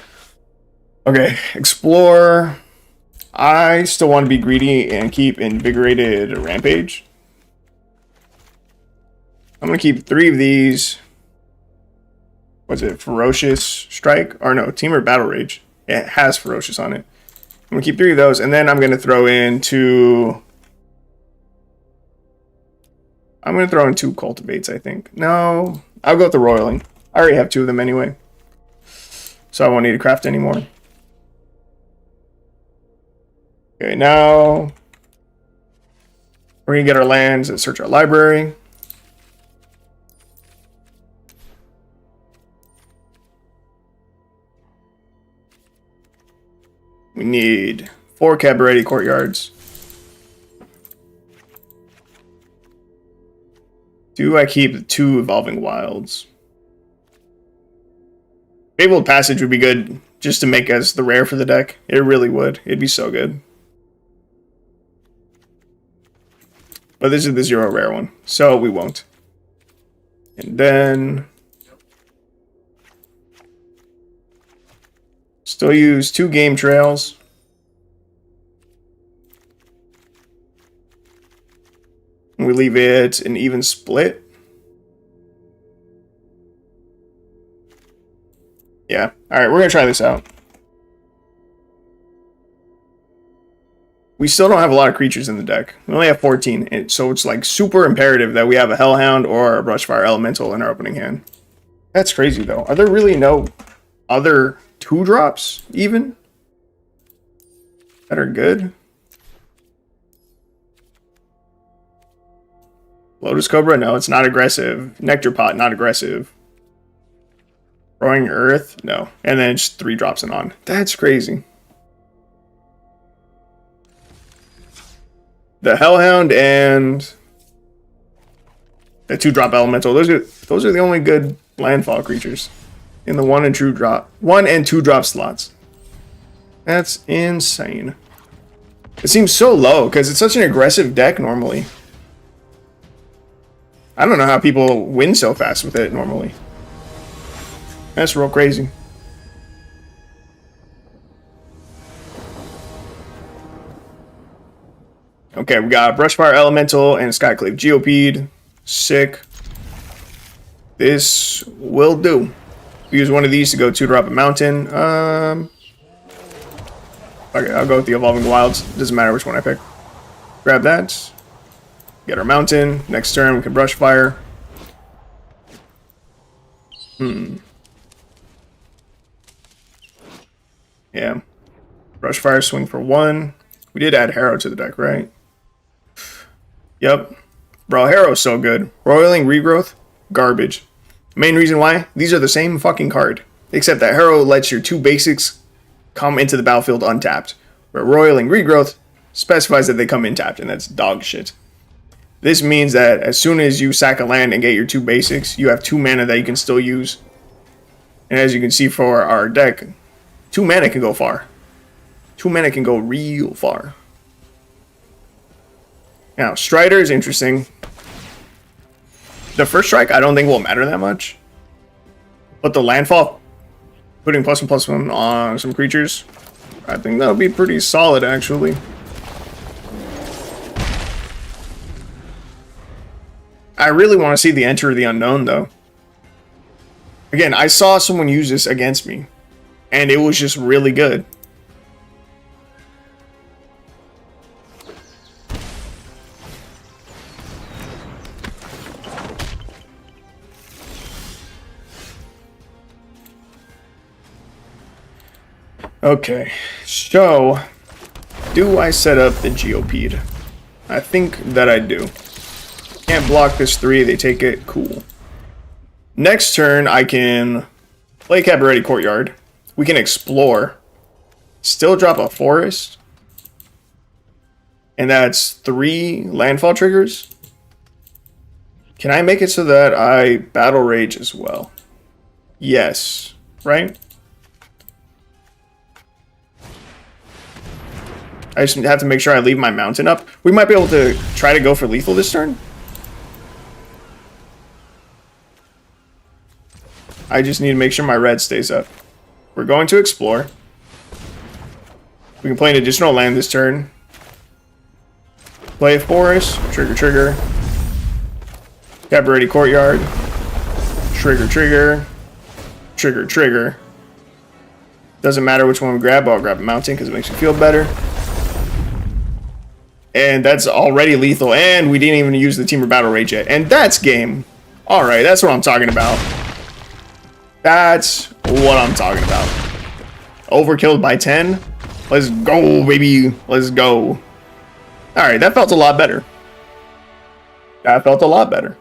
Okay, Explore. I still want to be greedy and keep Invigorated Rampage. I'm going to keep 3 of these. What's it? Ferocious Strike? Or no, Teamer Battle Rage. It has Ferocious on it. I'm going to keep 3 of those, and then I'm going to throw in 2... I'm going to throw in 2 Cultivates, I think. No, I'll go with the Roiling. I already have 2 of them anyway. So I won't need to craft anymore. Okay, now we're going to get our lands and search our library. We need 4 Cabaret Courtyards. Do I keep the 2 Evolving Wilds? Fabled Passage would be good just to make us the rare for the deck. It really would. It'd be so good. But this is the 0 rare one, so we won't. And then still use 2 Game Trails. And we leave it an even split. Yeah. Alright, we're going to try this out. We still don't have a lot of creatures in the deck. We only have 14, and so it's like super imperative that we have a Hellhound or a Brushfire Elemental in our opening hand. That's crazy though. Are there really no other 2-drops even that are good? Lotus Cobra? No, it's not aggressive. Nectar Pot, not aggressive. Growing Earth? No. And then just 3 drops and on. That's crazy. The Hellhound and the 2-drop Elemental. Those are the only good landfall creatures in the 1 and 2 drop slots. That's insane. It seems so low because it's such an aggressive deck normally. I don't know how people win so fast with it normally. That's real crazy. Okay, we got Brushfire Elemental and Skyclave Geopede. Sick. This will do. We use one of these to go 2-drop a mountain. Okay, I'll go with the Evolving Wilds. Doesn't matter which one I pick. Grab that. Get our mountain. Next turn we can Brushfire. Yeah. Brushfire, swing for 1. We did add Harrow to the deck, right? Yep. Bro, Harrow's so good. Roiling Regrowth, garbage. Main reason why? These are the same fucking card. Except that Harrow lets your 2 basics come into the battlefield untapped. Where Roiling Regrowth specifies that they come in tapped, and that's dog shit. This means that as soon as you sack a land and get your 2 basics, you have 2 mana that you can still use. And as you can see for our deck, 2 mana can go far. 2 mana can go real far. Now, Strider is interesting. The first strike I don't think will matter that much. But the landfall, putting +1/+1 on some creatures, I think that'll be pretty solid actually. I really want to see the Enter the Unknown though. Again, I saw someone use this against me, and it was just really good. Okay, so do I set up the Geopede? I think that I do. Can't block this 3, they take it, cool. Next turn, I can play Cabaret Courtyard. We can explore. Still drop a forest. And that's 3 landfall triggers. Can I make it so that I Battle Rage as well? Yes, right? I just have to make sure I leave my mountain up. We might be able to try to go for lethal this turn. I just need to make sure my red stays up. We're going to explore. We can play an additional land this turn. Play a forest. Trigger, trigger. Cabaret Courtyard. Trigger, trigger. Trigger, trigger. Doesn't matter which one we grab. I'll grab a mountain because it makes me feel better. And that's already lethal. And we didn't even use the Teamer Battle Rage yet. And that's game. Alright, that's what I'm talking about. That's what I'm talking about. Overkilled by 10. Let's go, baby. Let's go. Alright, that felt a lot better. That felt a lot better.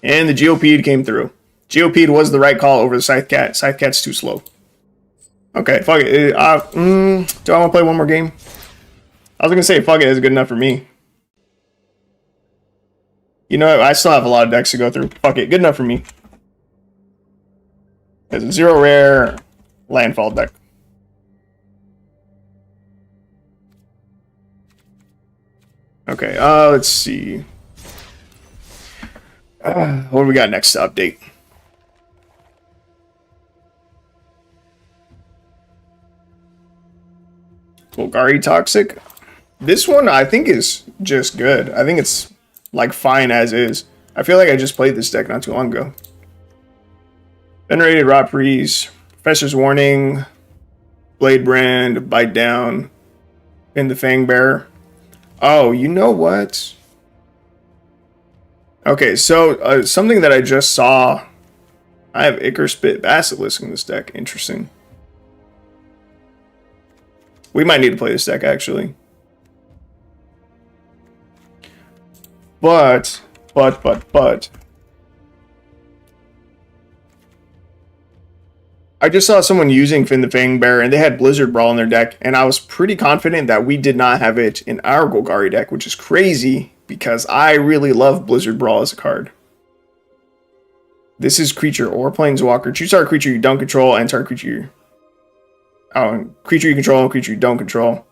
And the Geopede came through. Geopede was the right call over the Scythe Cat. Scythe Cat's too slow. Okay, fuck it. Do I want to play one more game? I was going to say, fuck it, it's good enough for me. You know, I still have a lot of decks to go through. Fuck it, good enough for me. It's a 0 rare landfall deck. Okay, let's see. What do we got next to update? Golgari Toxic. This one I think is just good. I think it's like fine as is. I feel like I just played this deck not too long ago. Venerated Rapris, Professor's Warning, Blade Brand, Bite Down, Pin the Fang Bearer. Oh, you know what? Okay, so something that I just saw. I have Ichor Spit Basilisk in this deck. Interesting. We might need to play this deck actually. But. I just saw someone using Fin the Fang Bear and they had Blizzard Brawl in their deck, and I was pretty confident that we did not have it in our Golgari deck, which is crazy because I really love Blizzard Brawl as a card. This is creature or planeswalker. Choose our creature you don't control and target creature. Creature you control and creature you don't control.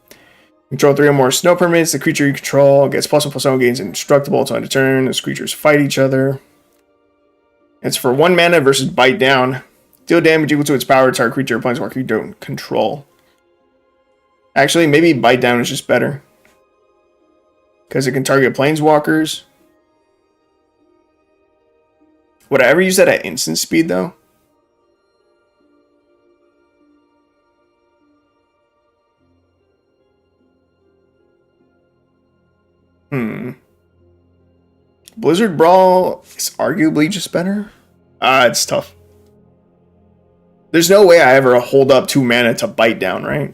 Control 3 or more snow permanents. The creature you control gets +1/+1, gains indestructible until end of turn. As creatures fight each other. It's for 1 mana versus Bite Down. Deal damage equal to its power to target creature or planeswalker you don't control. Actually, maybe Bite Down is just better. Because it can target planeswalkers. Would I ever use that at instant speed though? Blizzard Brawl is arguably just better. It's tough. There's no way I ever hold up 2 mana to Bite Down, right?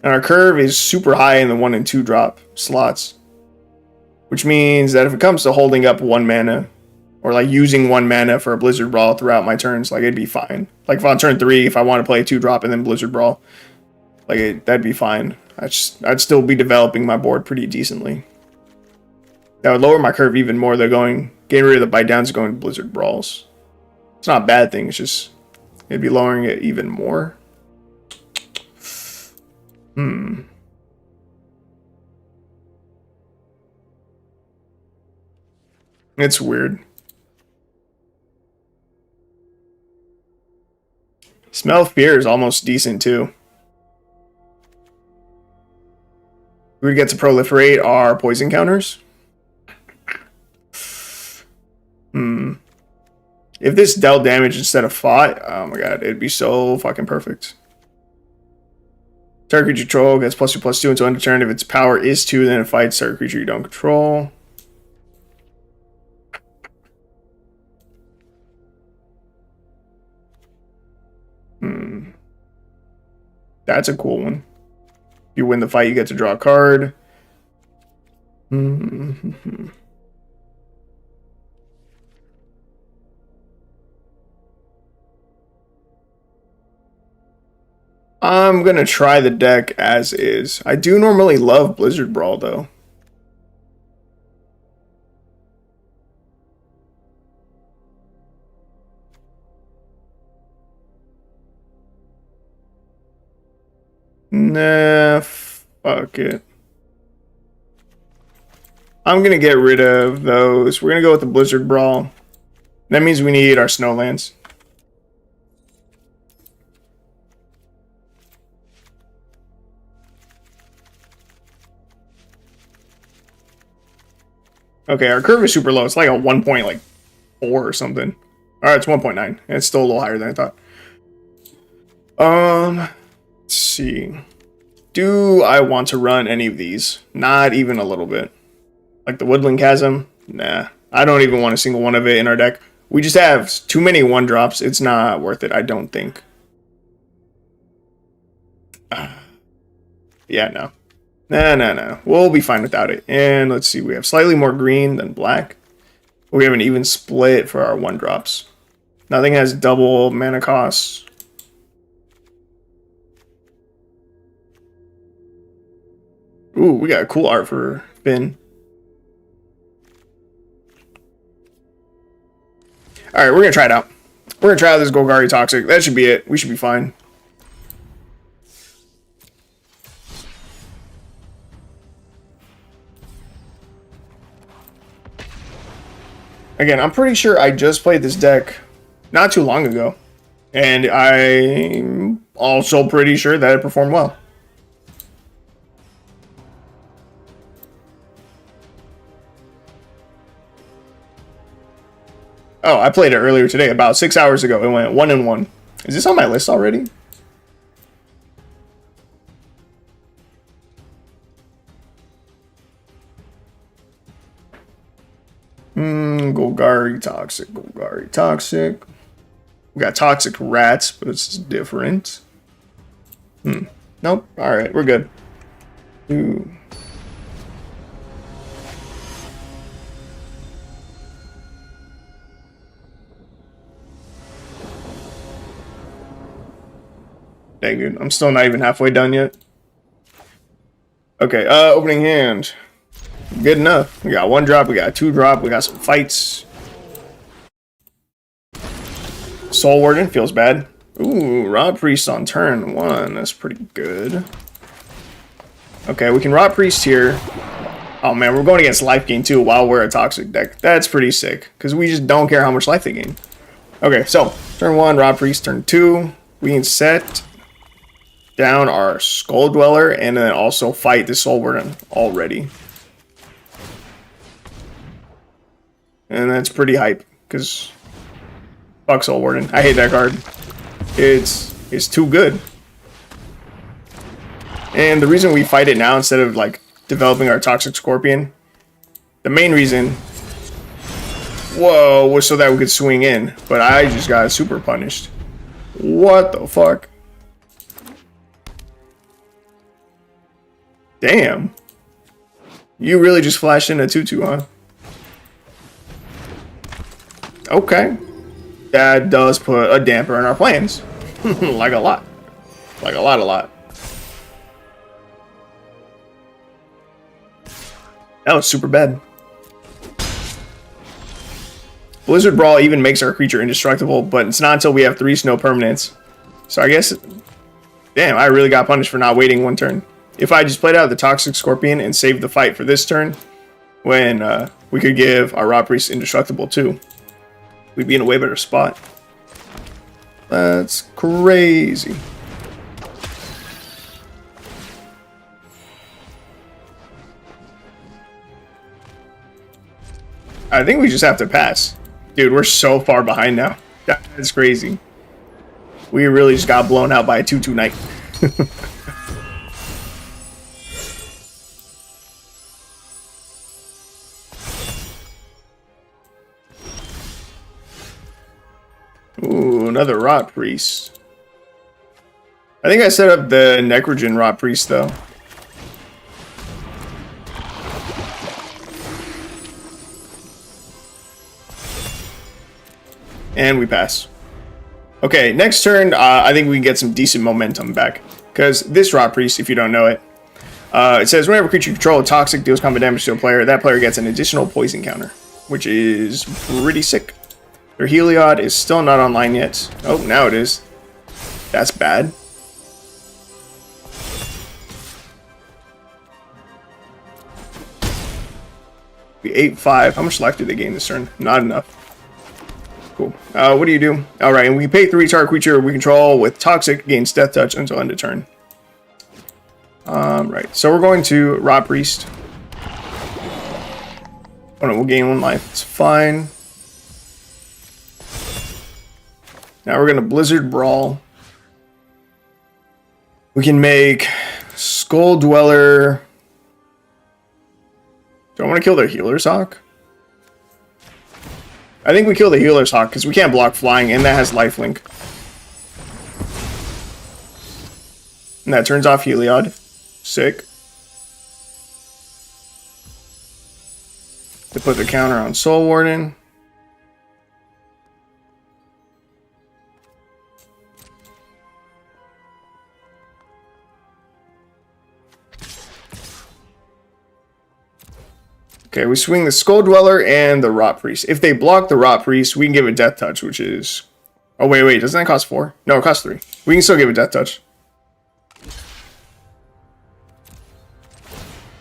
And our curve is super high in the 1 and 2 drop slots. Which means that if it comes to holding up 1 mana, or like using 1 mana for a Blizzard Brawl throughout my turns, like it'd be fine. Like if on turn 3, if I want to play a 2 drop and then Blizzard Brawl, like that'd be fine. I'd still be developing my board pretty decently. That would lower my curve even more. Getting rid of the bite downs, going to Blizzard Brawls. It's not a bad thing. It's just it'd be lowering it even more. It's weird. Smell of Fear is almost decent too. We get to proliferate our poison counters. If this dealt damage instead of fought, oh my god, it'd be so fucking perfect. Target creature control gets +2/+2 until end of turn. If its power is 2, then it fights target creature you don't control. That's a cool one. If you win the fight, you get to draw a card. I'm going to try the deck as is. I do normally love Blizzard Brawl, though. Nah, fuck it. I'm going to get rid of those. We're going to go with the Blizzard Brawl. That means we need our Snowlands. Okay, our curve is super low. It's like a 1.4 or something. Alright, it's 1.9. It's still a little higher than I thought. Let's see. Do I want to run any of these? Not even a little bit. Like the Woodland Chasm? Nah. I don't even want a single one of it in our deck. We just have too many 1-drops. It's not worth it, I don't think. Yeah, no. No. We'll be fine without it. And let's see, we have slightly more green than black. We have an even split for our 1-drops. Nothing has double mana costs. Ooh, we got cool art for Finn. Alright, we're gonna try it out. We're gonna try out this Golgari Toxic. That should be it. We should be fine. Again, I'm pretty sure I just played this deck not too long ago. And I'm also pretty sure that it performed well. Oh, I played it earlier today, about 6 hours ago. It went 1-1. Is this on my list already? Golgari Toxic, Golgari Toxic. We got Toxic Rats, but it's different. Nope. Alright, we're good. Ooh. Dang, dude. I'm still not even halfway done yet. Okay, opening hand. Good enough. We got 1-drop, we got a 2-drop, we got some fights. Soul Warden feels bad. Ooh, Rod Priest on turn 1. That's pretty good. Okay, we can Rod Priest here. Oh man, we're going against life gain too while we're a toxic deck. That's pretty sick, because we just don't care how much life they gain. Okay, so turn 1, Rod Priest. Turn 2, we can set down our Skull Dweller and then also fight the Soul Warden already. And that's pretty hype, because fuck Soul Warden. I hate that card. It's too good. And the reason we fight it now instead of like developing our Toxic Scorpion, the main reason, whoa, was so that we could swing in. But I just got super punished. What the fuck? Damn. You really just flashed in a 2/2, huh? Okay. That does put a damper in our plans. Like a lot. Like a lot. That was super bad. Blizzard Brawl even makes our creature indestructible, but it's not until we have 3 snow permanents. So I guess... Damn, I really got punished for not waiting 1 turn. If I just played out the Toxic Scorpion and saved the fight for this turn, when we could give our Raw Priest indestructible too, we'd be in a way better spot. That's crazy. I think we just have to pass. Dude, we're so far behind now. That's crazy. We really just got blown out by a 2/2 knight. Ooh, another Rot Priest. I think I set up the Necrogen Rot Priest though. And we pass. Okay, next turn, I think we can get some decent momentum back. Because this Rot Priest, if you don't know it, it says whenever a creature you control toxic deals combat damage to a player, that player gets an additional poison counter, which is pretty sick. Their Heliod is still not online yet. Oh, now it is. That's bad. We 8-5. How much life do they gain this turn? Not enough. Cool. What do you do? Alright, and we pay 3 target creature we control with Toxic, gains Death Touch until end of turn. Right, so we're going to Rot Priest. Oh no, we'll gain 1 life. It's fine. Now we're going to Blizzard Brawl. We can make Skull Dweller. Do I want to kill their Healer's Hawk? I think we kill the Healer's Hawk because we can't block flying and that has lifelink. And that turns off Heliod. Sick. They put the counter on Soul Warden. Okay, we swing the Skull Dweller and the Rot Priest. If they block the Rot Priest, we can give it Death Touch, which is... Oh, wait, doesn't that cost 4? No, it costs 3. We can still give it Death Touch.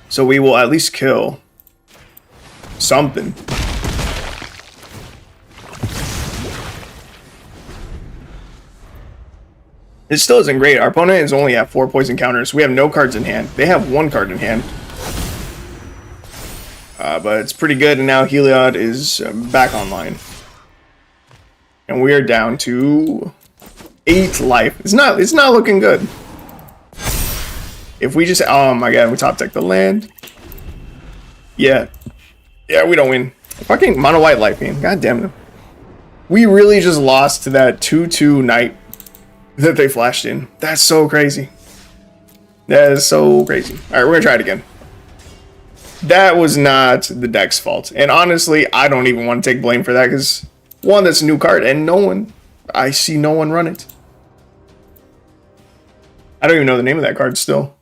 So we will at least kill something. It still isn't great. Our opponent is only at 4 poison counters. We have no cards in hand. They have 1 card in hand. But it's pretty good, and now Heliod is back online. And we are down to 8 life. It's not looking good. If we just... Oh my god, we top deck the land. Yeah. Yeah, we don't win. Fucking mono white life game. God damn it. We really just lost to that 2/2 knight that they flashed in. That's so crazy. That is so crazy. Alright, we're gonna try it again. That was not the deck's fault. And honestly, I don't even want to take blame for that because, 1, that's a new card and I see no one run it. I don't even know the name of that card still.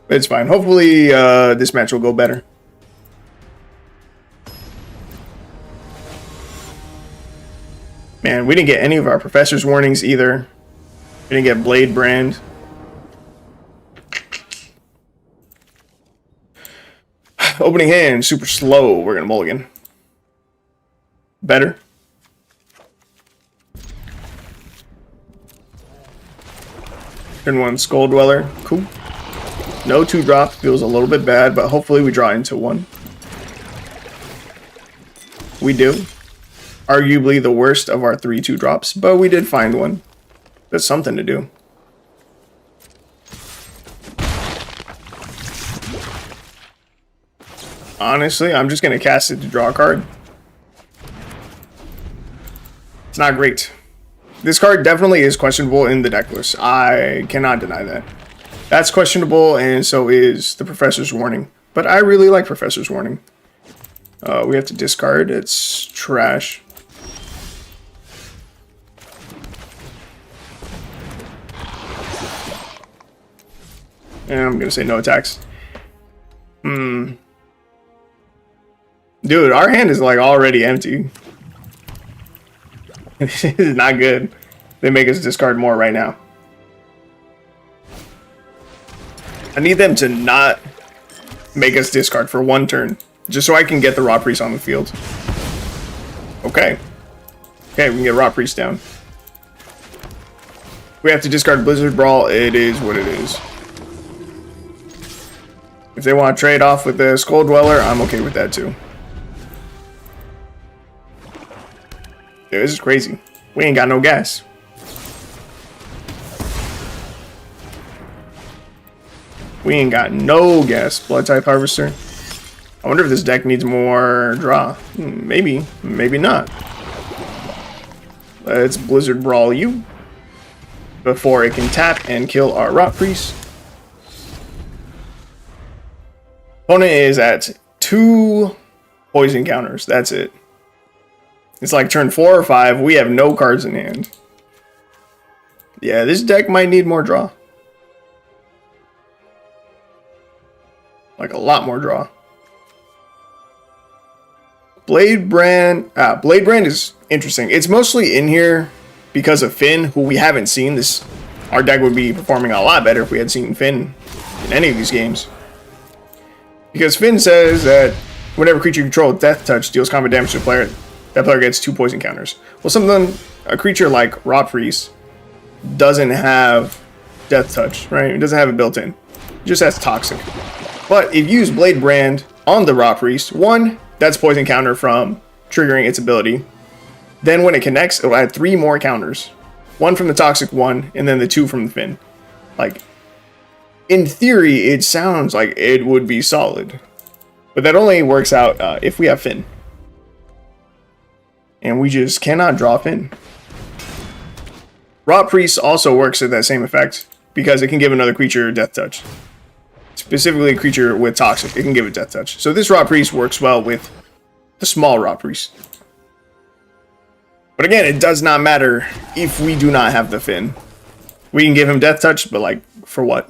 But it's fine. Hopefully this match will go better. Man, we didn't get any of our Professor's Warnings either. We didn't get Blade Brand. Opening hand, super slow. We're gonna mulligan. Better. Turn 1, Skull Dweller. Cool. No 2-drop. Feels a little bit bad, but hopefully we draw into 1. We do. Arguably the worst of our 3 2-drops, but we did find 1. That's something to do. Honestly, I'm just going to cast it to draw a card. It's not great. This card definitely is questionable in the deck list. I cannot deny that. That's questionable, and so is the Professor's Warning. But I really like Professor's Warning. We have to discard. It's trash. And I'm going to say no attacks. Dude, our hand is like already empty. This is not good. They make us discard more right now. I need them to not make us discard for one turn, just so I can get the Raw Priest on the field. Okay. Okay, we can get Raw Priest down. We have to discard Blizzard Brawl. It is what it is. If they want to trade off with the Skull Dweller, I'm okay with that too. Dude, this is crazy. We ain't got no gas. We ain't got no gas. Blood type Harvester. I wonder if this deck needs more draw. Maybe. Maybe not. Let's Blizzard Brawl you before it can tap and kill our Rot Priest. Opponent is at 2 poison counters. That's it. It's like turn 4 or 5. We have no cards in hand. Yeah, this deck might need more draw. Like a lot more draw. Blade Brand is interesting. It's mostly in here because of Finn, who we haven't seen. Our deck would be performing a lot better if we had seen Finn in any of these games. Because Finn says that whenever creature you control with Death Touch deals combat damage to a player, that player gets 2 poison counters. Well, a creature like Rot Priest doesn't have Death Touch, right? It doesn't have it built in. It just has Toxic. But if you use Blade Brand on the Rot Priest, 1, that's poison counter from triggering its ability. Then when it connects, it'll add 3 more counters. 1 from the Toxic one, and then the 2 from the Finn. Like, in theory, it sounds like it would be solid. But that only works out if we have Finn. And we just cannot draw Finn. Rot Priest also works at that same effect, because it can give another creature Death Touch. Specifically a creature with Toxic, it can give it Death Touch. So this Rot Priest works well with the small Rot Priest. But again, it does not matter if we do not have the Finn. We can give him Death Touch, but like, for what?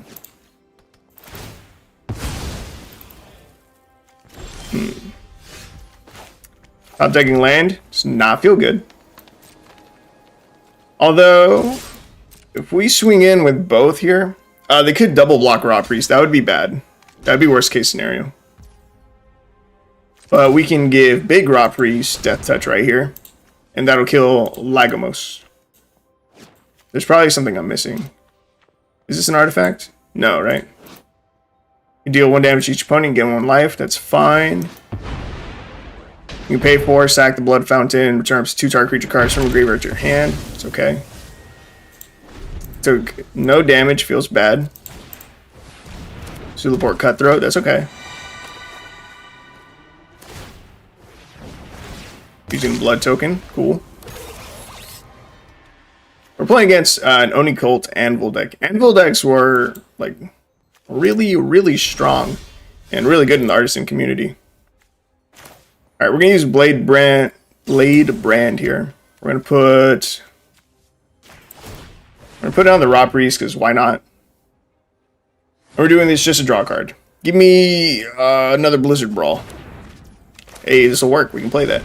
Top decking land does not feel good. Although, if we swing in with both here, they could double block Rot Priest. That would be bad. That would be worst case scenario. But we can give big Rot Priest Death Touch right here. And that'll kill Lagomos. There's probably something I'm missing. Is this an artifact? No, right? You deal 1 damage to each opponent, get 1 life. That's fine. You can pay 4, sack the Blood Fountain, return up to 2 target creature cards from a graveyard to your hand. It's okay. Took no damage, feels bad. Sulaport Cutthroat, that's okay. Using Blood Token, cool. We're playing against an Oni Cult Anvil deck. Anvil decks were like really, really strong and really good in the Artisan community. All right, we're gonna use Blade Brand here. We're gonna put it on the Rot Priest because why not? We're doing this just a draw card. Give me another Blizzard Brawl. Hey, this will work. We can play that.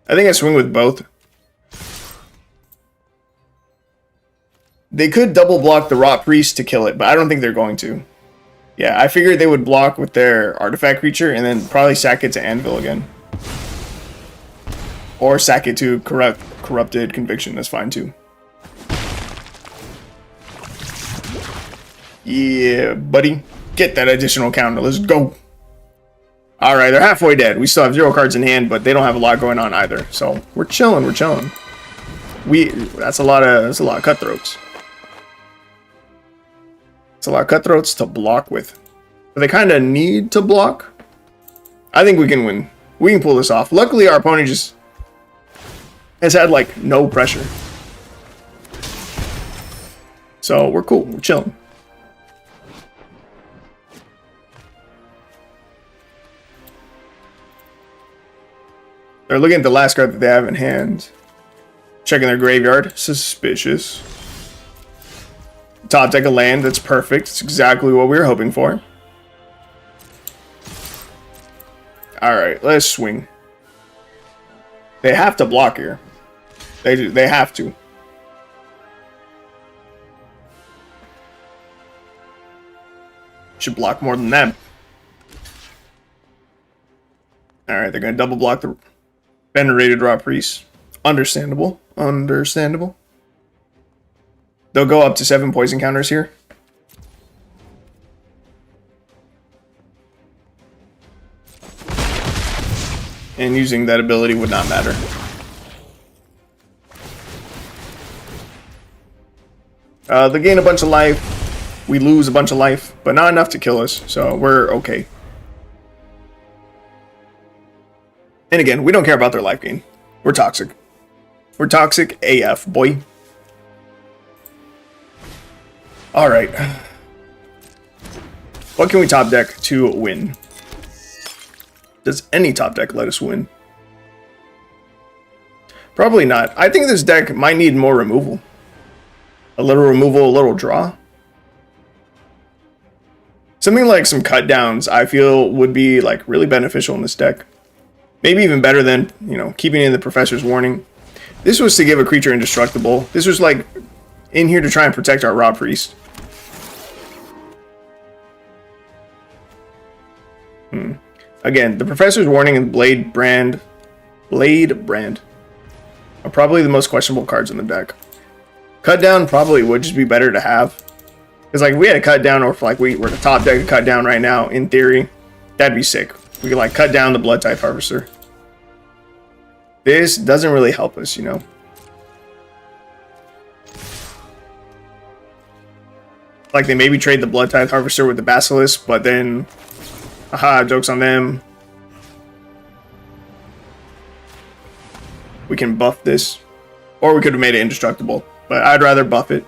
I think I swing with both. They could double block the Rot Priest to kill it, but I don't think they're going to. Yeah, I figured they would block with their artifact creature and then probably sack it to Anvil again. Or sack it to Corrupted Conviction, that's fine too. Yeah, buddy. Get that additional counter, let's go. Alright, they're halfway dead. We still have 0 cards in hand, but they don't have a lot going on either. So, we're chilling, we're chilling. That's a lot of cutthroats. It's a lot of cutthroats to block with. But they kind of need to block. I think we can win. We can pull this off. Luckily, our opponent just has had, like, no pressure. So, we're cool. We're chilling. They're looking at the last card that they have in hand. Checking their graveyard. Suspicious. Top deck a land. That's perfect. It's exactly what we were hoping for. Alright, let's swing. They have to block here. They do. They have to. Should block more than them. Alright, they're going to double block the Venerated Raw Priest. Understandable. Understandable. They'll go up to 7 poison counters here. And using that ability would not matter. They gain a bunch of life. We lose a bunch of life, but not enough to kill us, so we're okay. And again, we don't care about their life gain. We're toxic. We're toxic AF, boy. Alright. What can we top deck to win? Does any top deck let us win? Probably not. I think this deck might need more removal. A little removal, a little draw. Something like some cut downs I feel would be like really beneficial in this deck. Maybe even better than, you know, keeping in the Professor's Warning. This was to give a creature indestructible. This was like in here to try and protect our Raw Priest. Again, the Professor's Warning and Blade Brand are probably the most questionable cards in the deck. Cut down probably would just be better to have. Because like if we had a cut down, or if like we were to top deck a cut down right now, in theory, that'd be sick. We could like cut down the Blood Type Harvester. This doesn't really help us, you know. Like they maybe trade the Blood Type Harvester with the Basilisk, but then aha, joke's on them. We can buff this. Or we could have made it indestructible. But I'd rather buff it.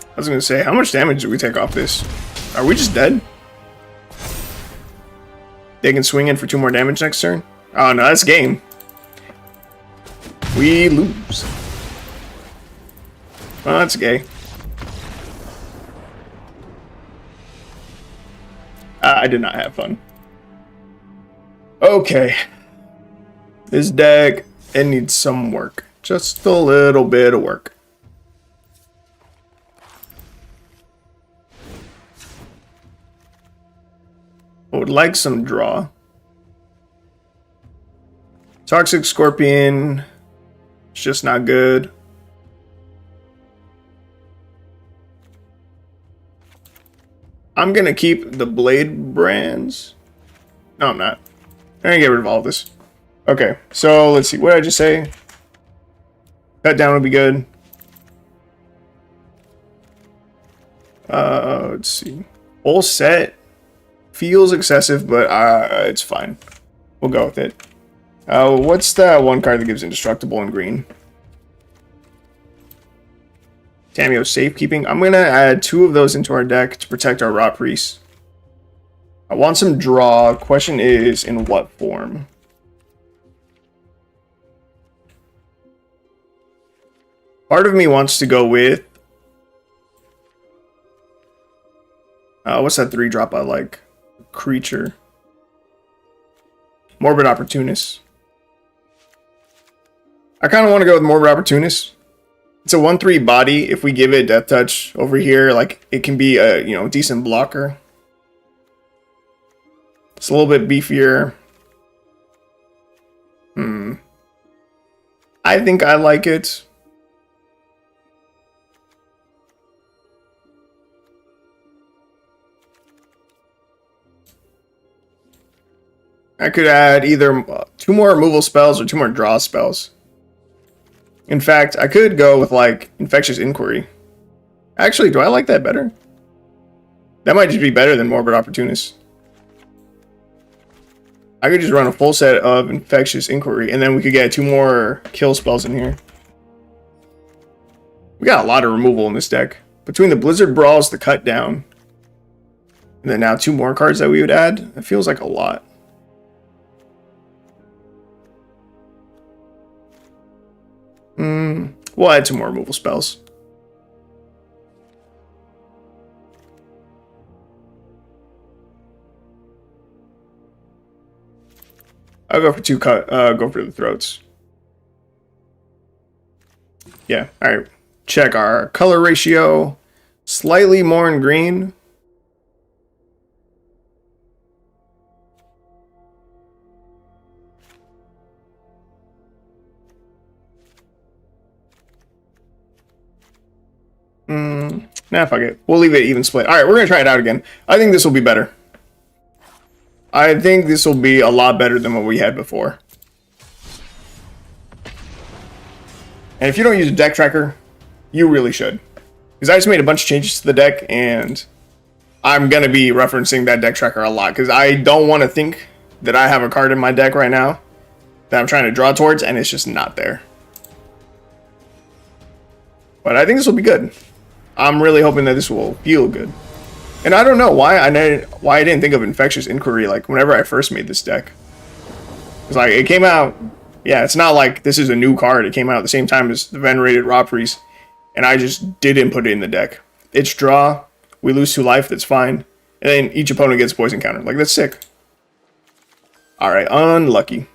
I was going to say, how much damage do we take off this? Are we just dead? They can swing in for 2 more damage next turn? Oh no, that's game. We lose. Oh, that's gay. I did not have fun. Okay. This deck, it needs some work. Just a little bit of work. I would like some draw. Toxic Scorpion. It's just not good. I'm gonna keep the Blade Brands. No, I'm not. I'm gonna get rid of all of this. Okay, so let's see. What did I just say? Cut down would be good. Let's see. Full set feels excessive, but it's fine. We'll go with it. What's that one card that gives indestructible in green? Tameo Safekeeping. I'm going to add 2 of those into our deck to protect our Raw Priest. I want some draw. Question is, in what form? Part of me wants to go with... what's that 3-drop I like? Creature. Morbid Opportunist. I kind of want to go with Morbid Opportunist. It's a 1/3 body. If we give it Death Touch over here, like it can be a, you know, decent blocker. It's a little bit beefier. I think I like it. I could add either 2 more removal spells or 2 more draw spells. In fact, I could go with like Infectious Inquiry. Actually, do I like that better? That might just be better than Morbid Opportunist. I could just run a full set of Infectious Inquiry, and then we could get 2 more kill spells in here. We got a lot of removal in this deck. Between the Blizzard Brawls, the Cut Down, and then now 2 more cards that we would add, it feels like a lot. We'll add 2 more removal spells. I'll go for 2 go for the throats. Yeah, alright. Check our color ratio. Slightly more in green. Nah, fuck it. We'll leave it even split. Alright, we're gonna try it out again. I think this will be better. I think this will be a lot better than what we had before. And if you don't use a deck tracker, you really should. Because I just made a bunch of changes to the deck, and I'm going to be referencing that deck tracker a lot. Because I don't want to think that I have a card in my deck right now that I'm trying to draw towards, and it's just not there. But I think this will be good. I'm really hoping that this will feel good. And I don't know why I didn't think of Infectious Inquiry like whenever I first made this deck. It's like it came out, yeah, it's not like this is a new card. It came out at the same time as the Venerated Raw Priest, and I just didn't put it in the deck. It's draw, we lose 2 life, that's fine. And then each opponent gets poison counter. Like, that's sick. Alright, unlucky.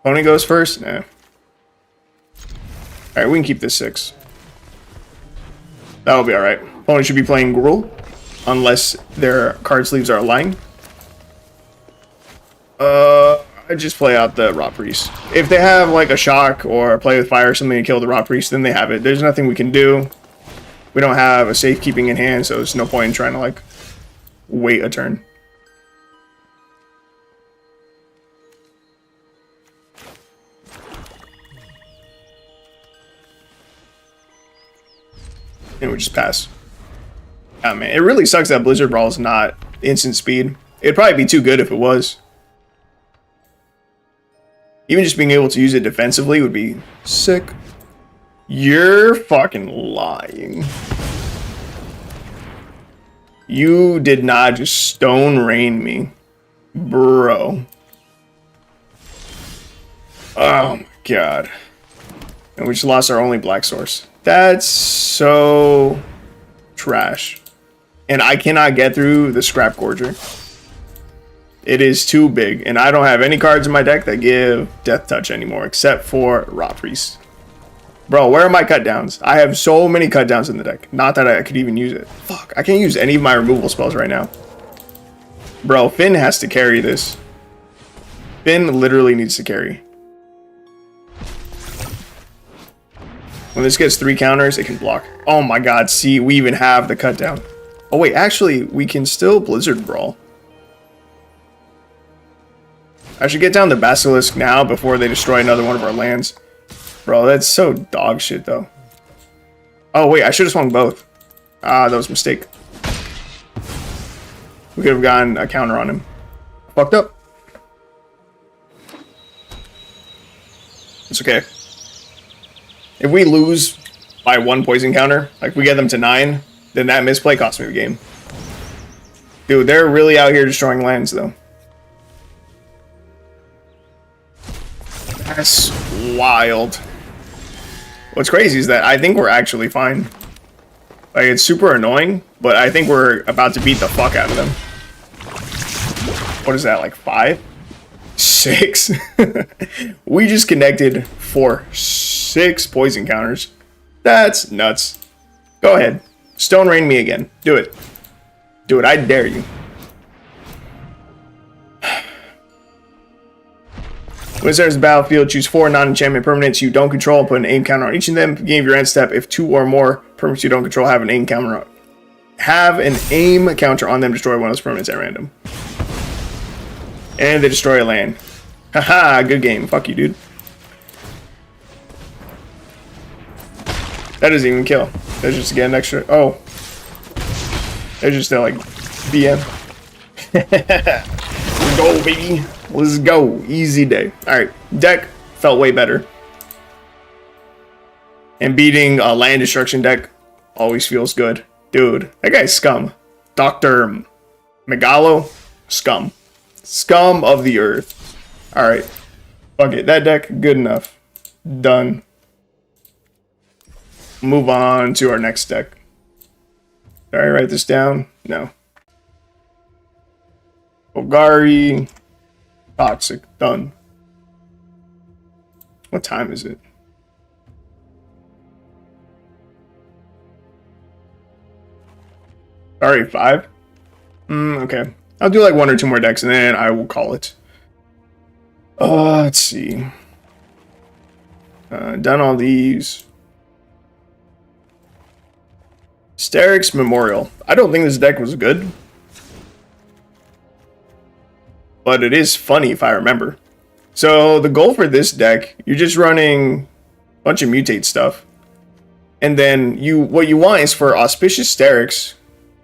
Opponent goes first? Nah. Alright, we can keep this 6. That'll be alright. Opponent should be playing Gruul, unless their card sleeves are aligned. I just play out the Raw Priest. If they have like a shock or a play with fire or something to kill the Raw Priest, then they have it. There's nothing we can do. We don't have a safekeeping in hand, so there's no point in trying to like wait a turn. And we just pass. Oh man, it really sucks that Blizzard Brawl is not instant speed. It'd probably be too good if it was. Even just being able to use it defensively would be sick. You're fucking lying. You did not just stone rain me. Bro. Oh my god. And we just lost our only black source. That's so trash. And I cannot get through the Scrap Gorger. It is too big, and I don't have any cards in my deck that give Death Touch anymore, except for Raw Priest. Bro, where are my cut downs? I have so many cut downs in the deck. Not that I could even use it. Fuck, I can't use any of my removal spells right now. Bro, Finn has to carry this. Finn literally needs to carry. When this gets 3 counters, it can block. Oh my god, see, we even have the cut down. Oh wait, actually, we can still Blizzard Brawl. I should get down the Basilisk now before they destroy another one of our lands. Bro, that's so dog shit, though. Oh, wait, I should have swung both. Ah, that was a mistake. We could have gotten a counter on him. Fucked up. It's okay. If we lose by 1 poison counter, like we get them to 9, then that misplay cost me the game. Dude, they're really out here destroying lands, though. That's wild. What's crazy is that I think we're actually fine. Like, it's super annoying, but I think we're about to beat the fuck out of them. What is that, like 5? 6? We just connected for 6 poison counters. That's nuts. Go ahead. Stone Rain me again. Do it. Do it. I dare you. When it starts the battlefield, choose 4 non-enchantment permanents you don't control and put an aim counter on each of them. At the beginning of your end step, if 2 or more permanents you don't control have an aim counter on them, destroy one of those permanents at random. And they destroy a land. Haha, good game. Fuck you, dude. That doesn't even kill. That's just to get an extra. Oh. They're just like BM. Let's go, baby. Let's go. Easy day. Alright. Deck felt way better. And beating a land destruction deck always feels good. Dude, that guy's scum. Dr. Megalo, scum. Scum of the earth. Alright. Fuck it. That deck, good enough. Done. Move on to our next deck. Did I write this down? No. Golgari. Toxic. Done. What time is it? Alright, 5? Okay. I'll do like 1 or 2 more decks and then I will call it. Let's see. Done all these. Sterix Memorial. I don't think this deck was good. But it is funny if I remember. So the goal for this deck, you're just running a bunch of mutate stuff. And then what you want is for Auspicious Sterix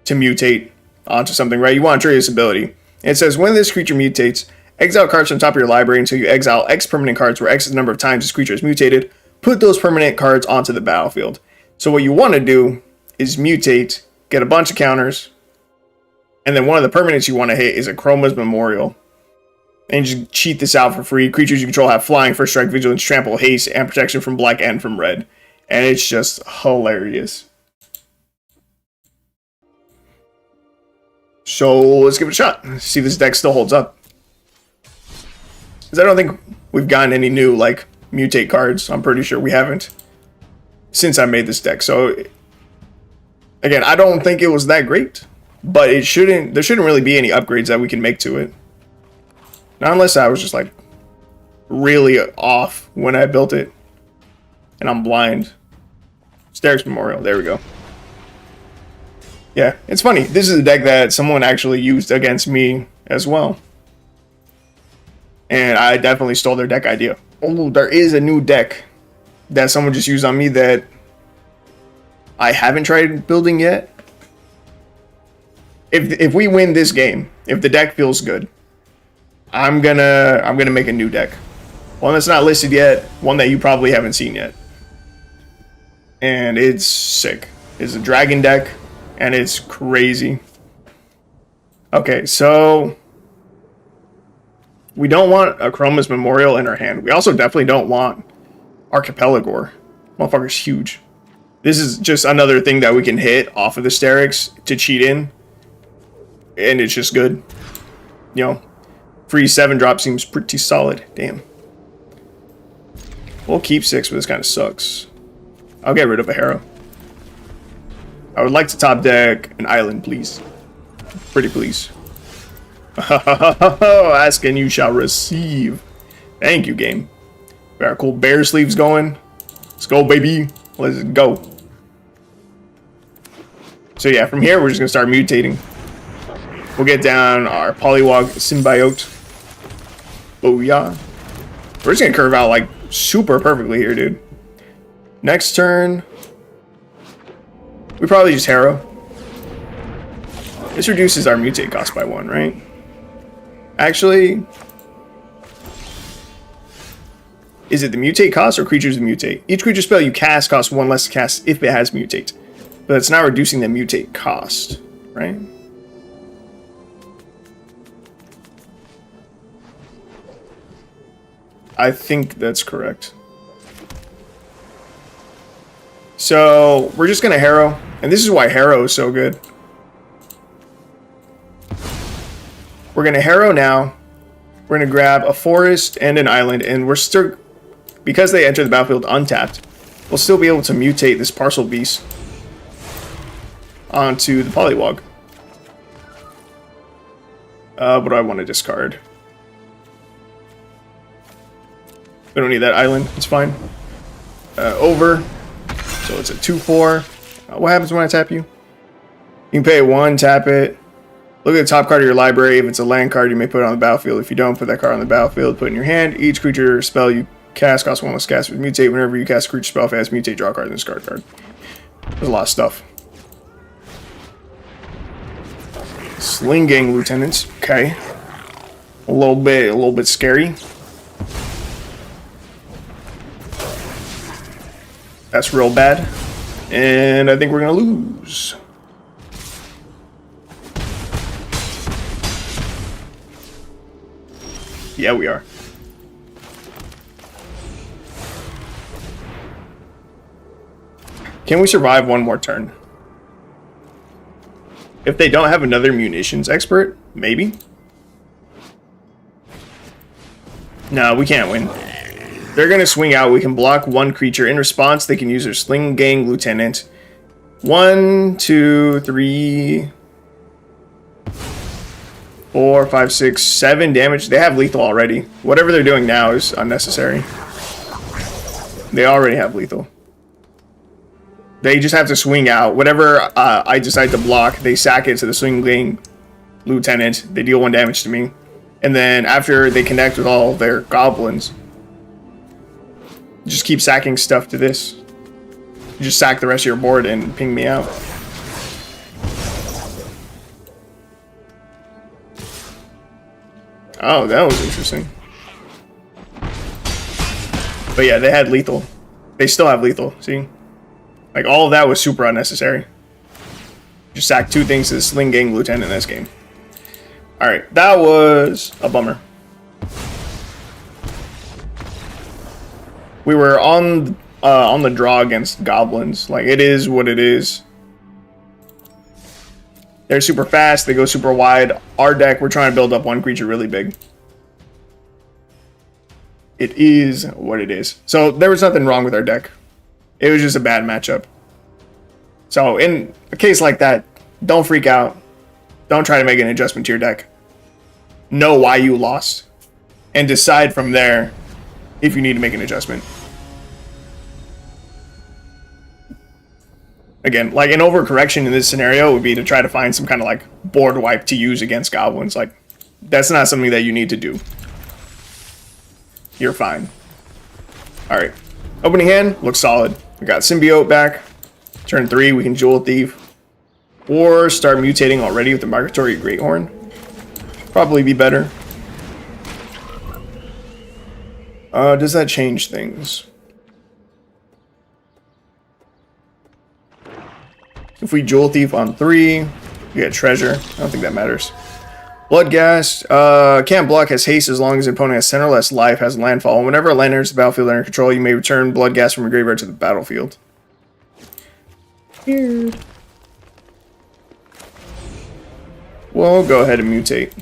to mutate onto something, right? You want to trigger this ability. And it says, when this creature mutates, exile cards from the top of your library until you exile X permanent cards, where X is the number of times this creature is mutated. Put those permanent cards onto the battlefield. So what you want to do is mutate, get a bunch of counters, and then one of the permanents you want to hit is a Chroma's Memorial. And just cheat this out for free. Creatures you control have flying, first strike, vigilance, trample, haste, and protection from black and from red. And it's just hilarious. So let's give it a shot. See if this deck still holds up. Because I don't think we've gotten any new, like, mutate cards. I'm pretty sure we haven't. Since I made this deck. So, again, I don't think it was that great. But there shouldn't really be any upgrades that we can make to it. Not unless I was just, like, really off when I built it. And I'm blind. Sterix Memorial. There we go. Yeah, it's funny. This is a deck that someone actually used against me as well. And I definitely stole their deck idea. Oh, there is a new deck that someone just used on me that I haven't tried building yet. If we win this game, if the deck feels good, I'm gonna make a new deck. One that's not listed yet, one that you probably haven't seen yet. And it's sick. It's a dragon deck. And it's crazy. Okay, so we don't want a Chroma's Memorial in our hand. We also definitely don't want Archipelagore. Motherfucker's huge. This is just another thing that we can hit off of the Sterix to cheat in. And it's just good. You know, free 7-drop seems pretty solid. Damn. We'll keep 6, but this kind of sucks. I'll get rid of a Harrow. I would like to top deck an island, please. Pretty please. Ask and you shall receive. Thank you, game. Very cool. Bear sleeves going. Let's go, baby. Let's go. So yeah, from here, we're just going to start mutating. We'll get down our Polywog Symbiote. Booyah. We're just going to curve out, like, super perfectly here, dude. Next turn... we probably just Harrow. This reduces our mutate cost by 1, right? Actually, is it the mutate cost or creatures mutate? Each creature spell you cast costs 1 less to cast if it has mutate. But it's not reducing the mutate cost, right? I think that's correct. So, we're just going to Harrow. And this is why Harrow is so good. We're going to Harrow now. We're going to grab a forest and an island. And we're still... because they enter the battlefield untapped, we'll still be able to mutate this Parcel Beast onto the Polywog. What do I want to discard? We don't need that island. It's fine. Over... so it's a 2/4. What happens when I tap you? You can pay 1, tap it. Look at the top card of your library. If it's a land card, you may put it on the battlefield. If you don't, put that card on the battlefield, put it in your hand. Each creature spell you cast costs 1 less cast with mutate. Whenever you cast a creature spell, if it has mutate, draw a card and discard card. There's a lot of stuff. Sling Gang Lieutenants. Okay. A little bit scary. That's real bad. And I think we're going to lose. Yeah, we are. Can we survive one more turn? If they don't have another munitions expert, maybe. No, we can't win. They're going to swing out. We can block one creature. In response, they can use their Sling Gang Lieutenant. 1, 2, 3, 4, 5, 6, 7 damage. They have lethal already. Whatever they're doing now is unnecessary. They already have lethal. They just have to swing out. Whatever I decide to block, they sack it to the Sling Gang Lieutenant. They deal 1 damage to me. And then after they connect with all their goblins, just keep sacking stuff to this. You just sack the rest of your board and ping me out. Oh, that was interesting. But yeah, they had lethal. They still have lethal, see? Like, all of that was super unnecessary. Just sack 2 things to the Sling Gang Lieutenant in this game. Alright, that was a bummer. We were on the draw against goblins. Like, it is what it is. They're super fast. They go super wide. Our deck, we're trying to build up one creature really big. It is what it is. So there was nothing wrong with our deck. It was just a bad matchup. So in a case like that, don't freak out. Don't try to make an adjustment to your deck. Know why you lost. And decide from there if you need to make an adjustment. Again, like an overcorrection in this scenario would be to try to find some kind of like board wipe to use against goblins. Like, that's not something that you need to do. You're fine. Alright. Opening hand, looks solid. We got Symbiote back. Turn 3, we can Jewel Thief. Or start mutating already with the Migratory Greathorn. Probably be better. Does that change things? If we Jewel Thief on 3, we get Treasure. I don't think that matters. Bloodghast. Can't block, has haste as long as the opponent has center less life, has landfall. And whenever a land enters the battlefield under control, you may return Bloodghast from your graveyard to the battlefield. Weird. We'll go ahead and mutate.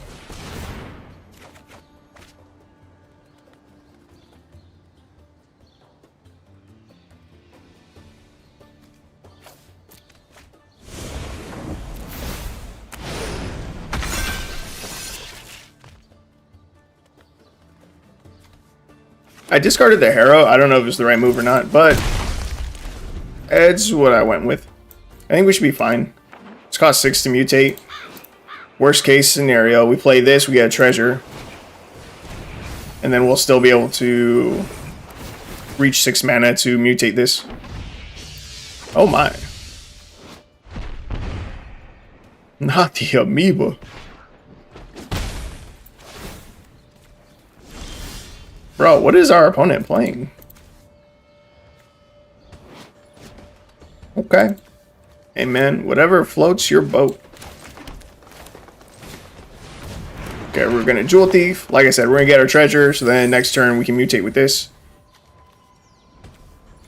I discarded the Harrow. I don't know if it's the right move or not, but it's what I went with. I think we should be fine. It's cost 6 to mutate. Worst case scenario, we play this, we get a treasure. And then we'll still be able to reach 6 mana to mutate this. Oh my. Not the amoeba. Bro, what is our opponent playing? Okay. Hey man, whatever floats your boat. Okay, we're gonna Jewel Thief. Like I said, we're gonna get our treasure, so then next turn we can mutate with this.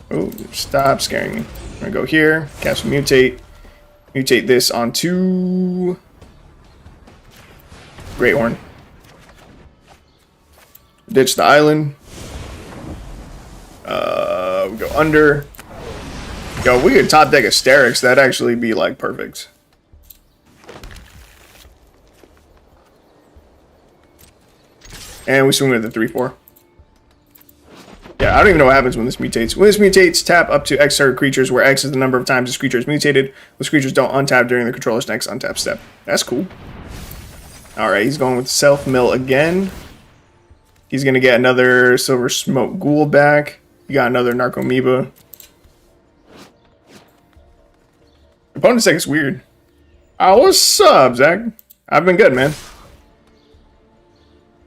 Oh, stop scaring me. We're gonna go here, cast mutate. Mutate this onto Greathorn. Ditch the island. We go under. Yo, we could top deck Asterix. That'd actually be like perfect. And we swing with the 3/4. Yeah, I don't even know what happens when this mutates. When this mutates, tap up to X target creatures, where X is the number of times this creature is mutated. Those creatures don't untap during the controller's next untap step. That's cool. Alright, he's going with Self-Mill again. He's going to get another Silver Smoke Ghoul back. You got another Narcomoeba. Opponent's deck is weird. Oh, what's up, Zach? I've been good, man.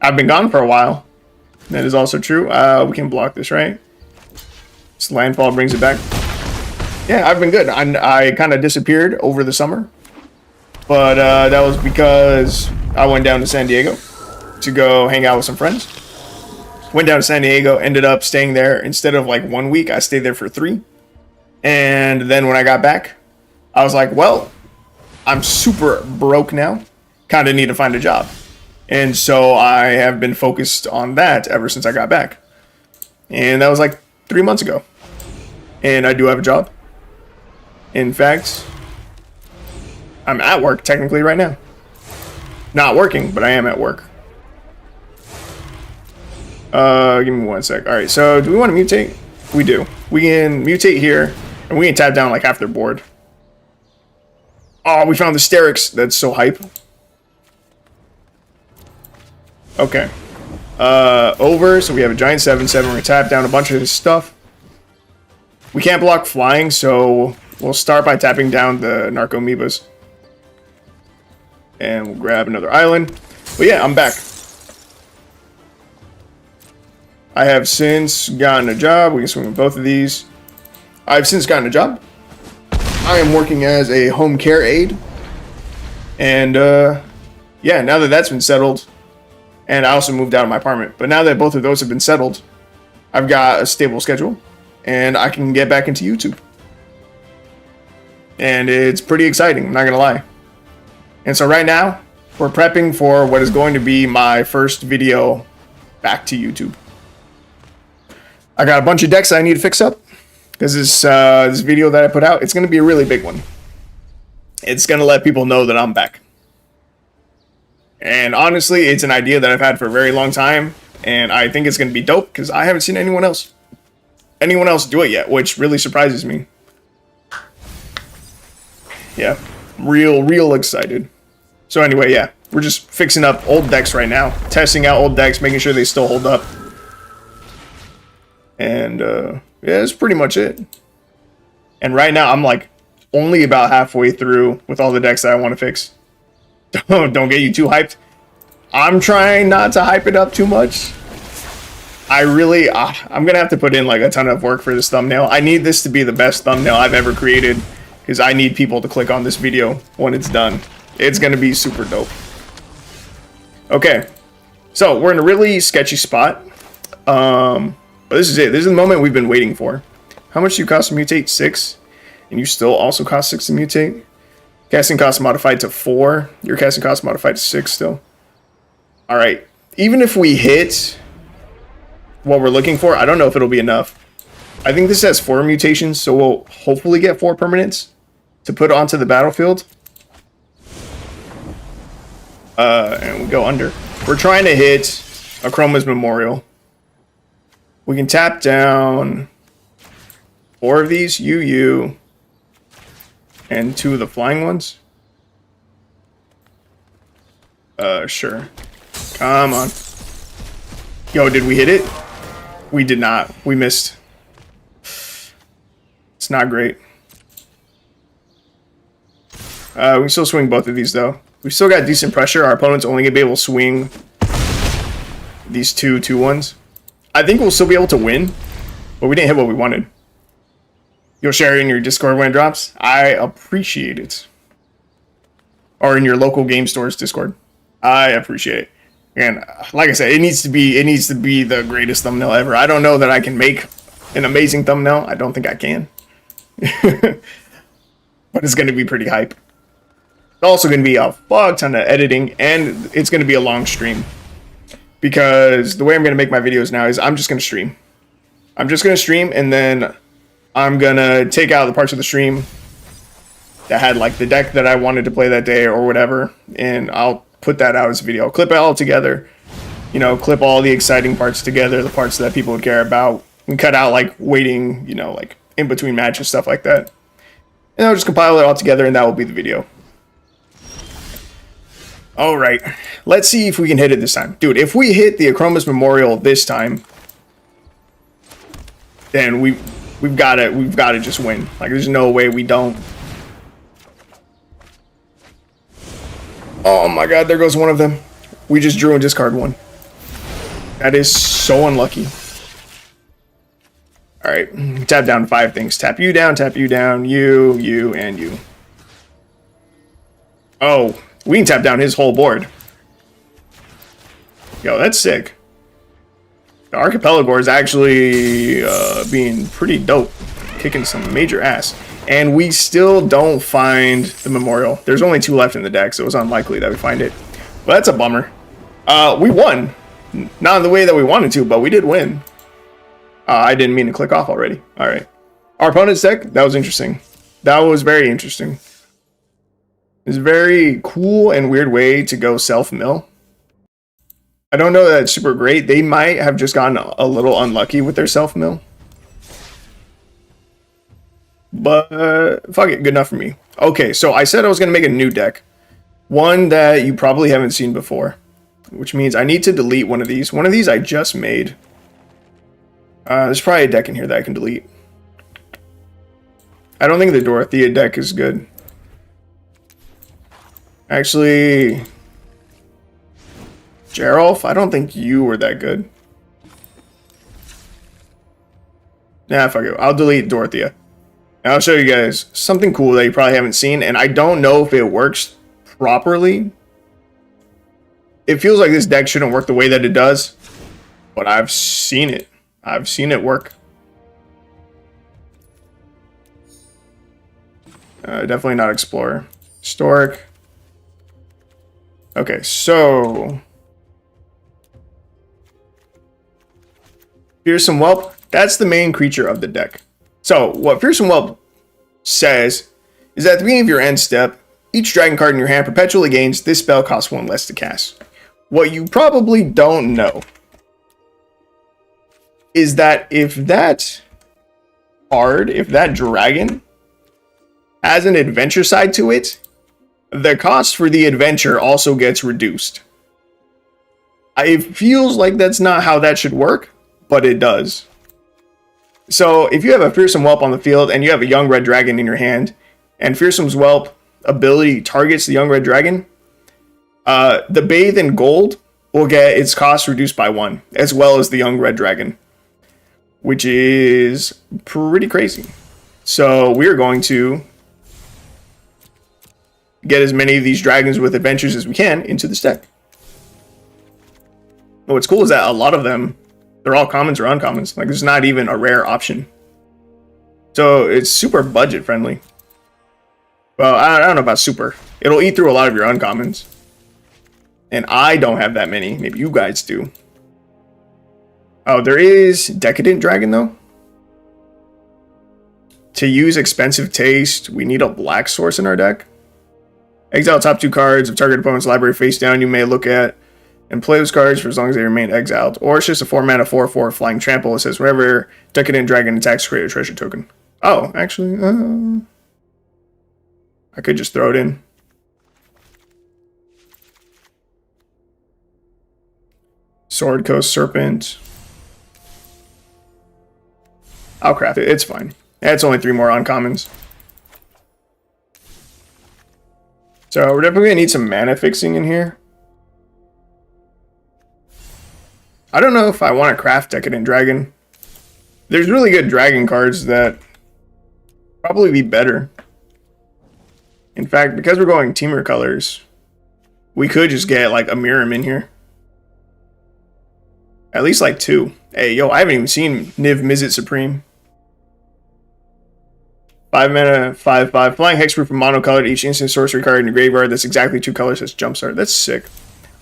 I've been gone for a while. That is also true. We can block this, right? This landfall brings it back. Yeah, I've been good. I kind of disappeared over the summer. But that was because I went down to San Diego to go hang out with some friends. Went down to San Diego, ended up staying there. Instead of like 1 week, I stayed there for 3. And then when I got back, I was like, well, I'm super broke now. Kind of need to find a job. And so I have been focused on that ever since I got back. And that was like 3 months ago. And I do have a job. In fact, I'm at work technically right now. Not working, but I am at work. Give me 1 sec. All right, so do we want to mutate? We do. We can mutate here, and we can tap down like half their board. Oh, we found the Sterix. That's so hype. Okay. Over, so we have a giant 7/7. We're gonna tap down a bunch of his stuff. We can't block flying, so we'll start by tapping down the Narco Amoebas. And we'll grab another island. But yeah, I'm back. I have since gotten a job. We can swing with both of these. I've since gotten a job. I am working as a home care aide. And yeah, now that that's been settled, and I also moved out of my apartment. But now that both of those have been settled, I've got a stable schedule, and I can get back into YouTube. And it's pretty exciting, I'm not gonna lie. And so right now, we're prepping for what is going to be my first video back to YouTube. I got a bunch of decks I need to fix up, because this video that I put out, it's going to be a really big one. It's going to let people know that I'm back. And honestly, it's an idea that I've had for a very long time, and I think it's going to be dope, because I haven't seen anyone else do it yet, which really surprises me. Yeah, real excited. So anyway, yeah, we're just fixing up old decks right now, testing out old decks, making sure they still hold up. And yeah, that's pretty much it. And right now, I'm like only about halfway through with all the decks that I want to fix. Don't get you too hyped. I'm trying not to hype it up too much. I'm gonna have to put in like a ton of work for this thumbnail. I need this to be the best thumbnail I've ever created, because I need people to click on this video when it's done. It's gonna be super dope. Okay, so we're in a really sketchy spot. But this is it. This is the moment we've been waiting for. How much do you cost to mutate? 6. And you still also cost 6 to mutate? Casting cost modified to 4. Your casting cost modified to 6 still. Alright. Even if we hit what we're looking for, I don't know if it'll be enough. I think this has 4 mutations, so we'll hopefully get 4 permanents to put onto the battlefield. And we go under. We're trying to hit Akroma's Memorial. We can tap down 4 of these, UU, and 2 of the flying ones. Sure. Come on. Yo, did we hit it? We did not. We missed. It's not great. We can still swing both of these, though. We've still got decent pressure. Our opponent's only going to be able to swing these 2/2/1s. I think we'll still be able to win, but we didn't hit what we wanted. You'll share it in your Discord when it drops. I appreciate it. Or in your local game store's Discord. I appreciate it. And like I said, it needs to be the greatest thumbnail ever. I don't know that I can make an amazing thumbnail. I don't think I can. But it's going to be pretty hype. It's also going to be a fuck ton of editing, and it's going to be a long stream. Because the way I'm going to make my videos now is I'm just going to stream. I'm just going to stream, and then I'm going to take out the parts of the stream that had like the deck that I wanted to play that day or whatever, and I'll put that out as a video. I'll clip it all together, you know, clip all the exciting parts together, the parts that people would care about, and cut out like waiting, you know, like in between matches, stuff like that. And I'll just compile it all together, and that will be the video. All right, let's see if we can hit it this time. Dude, if we hit the Akroma's Memorial this time, then we've got to just win. Like, there's no way we don't. Oh my god, there goes one of them. We just drew and discard one. That is so unlucky. All right, tap down 5 things. Tap you down, you, and you. Oh, we can tap down his whole board. Yo, that's sick. The Archipelago is actually being pretty dope. kicking some major ass. And we still don't find the memorial. There's only 2 left in the deck, so it was unlikely that we find it. But that's a bummer. We won. Not in the way that we wanted to, but we did win. I didn't mean to click off already. All right. Our opponent's deck, that was interesting. That was very interesting. It's a very cool and weird way to go self-mill. I don't know that it's super great. They might have just gotten a little unlucky with their self-mill. But fuck it, good enough for me. Okay, so I said I was going to make a new deck. One that you probably haven't seen before. Which means I need to delete one of these. One of these I just made. There's probably a deck in here that I can delete. I don't think the Dorothea deck is good. Actually, Geralf, I don't think you were that good. Nah, fuck it. I'll delete Dorothea. And I'll show you guys something cool that you probably haven't seen, and I don't know if it works properly. It feels like this deck shouldn't work the way that it does, but I've seen it. I've seen it work. Definitely not Explorer. Historic. Okay, so Fearsome Whelp, that's the main creature of the deck. So what Fearsome Whelp says is that at the beginning of your end step, each dragon card in your hand perpetually gains this spell costs 1 less to cast. What you probably don't know is that if that card, if that dragon has an adventure side to it, the cost for the adventure also gets reduced. It feels like that's not how that should work, but it does. So if you have a Fearsome Whelp on the field and you have a young red dragon in your hand, and Fearsome's Whelp ability targets the young red dragon, the Bathe in Gold will get its cost reduced by 1, as well as the young red dragon, which is pretty crazy. So we're going to get as many of these dragons with adventures as we can into this deck. What's cool is that a lot of them, they're all commons or uncommons. Like, there's not even a rare option. So it's super budget friendly. Well, I don't know about super. It'll eat through a lot of your uncommons. And I don't have that many. Maybe you guys do. Oh, there is Decadent Dragon, though. To use Expensive Taste, we need a black source in our deck. Exile top 2 cards of target opponent's library face down. You may look at and play those cards for as long as they remain exiled. Or it's just a 4-mana 4/4 flying trample. It says whenever Decadent Dragon attacks, create a treasure token. Oh, actually, I could just throw it in. Sword Coast Serpent. I'll craft it. It's fine. It's only 3 more uncommons. So we're definitely going to need some mana fixing in here. I don't know if I want to craft Decadent Dragon. There's really good dragon cards that probably be better. In fact, because we're going Teamer colors, we could just get like a Miram in here. At least like 2. Hey, yo, I haven't even seen Niv Mizzet Supreme. 5 mana, 5/5. Flying hexproof and monocolored. Each instant sorcery card in your graveyard that's exactly 2 colors has Jumpstart. That's sick.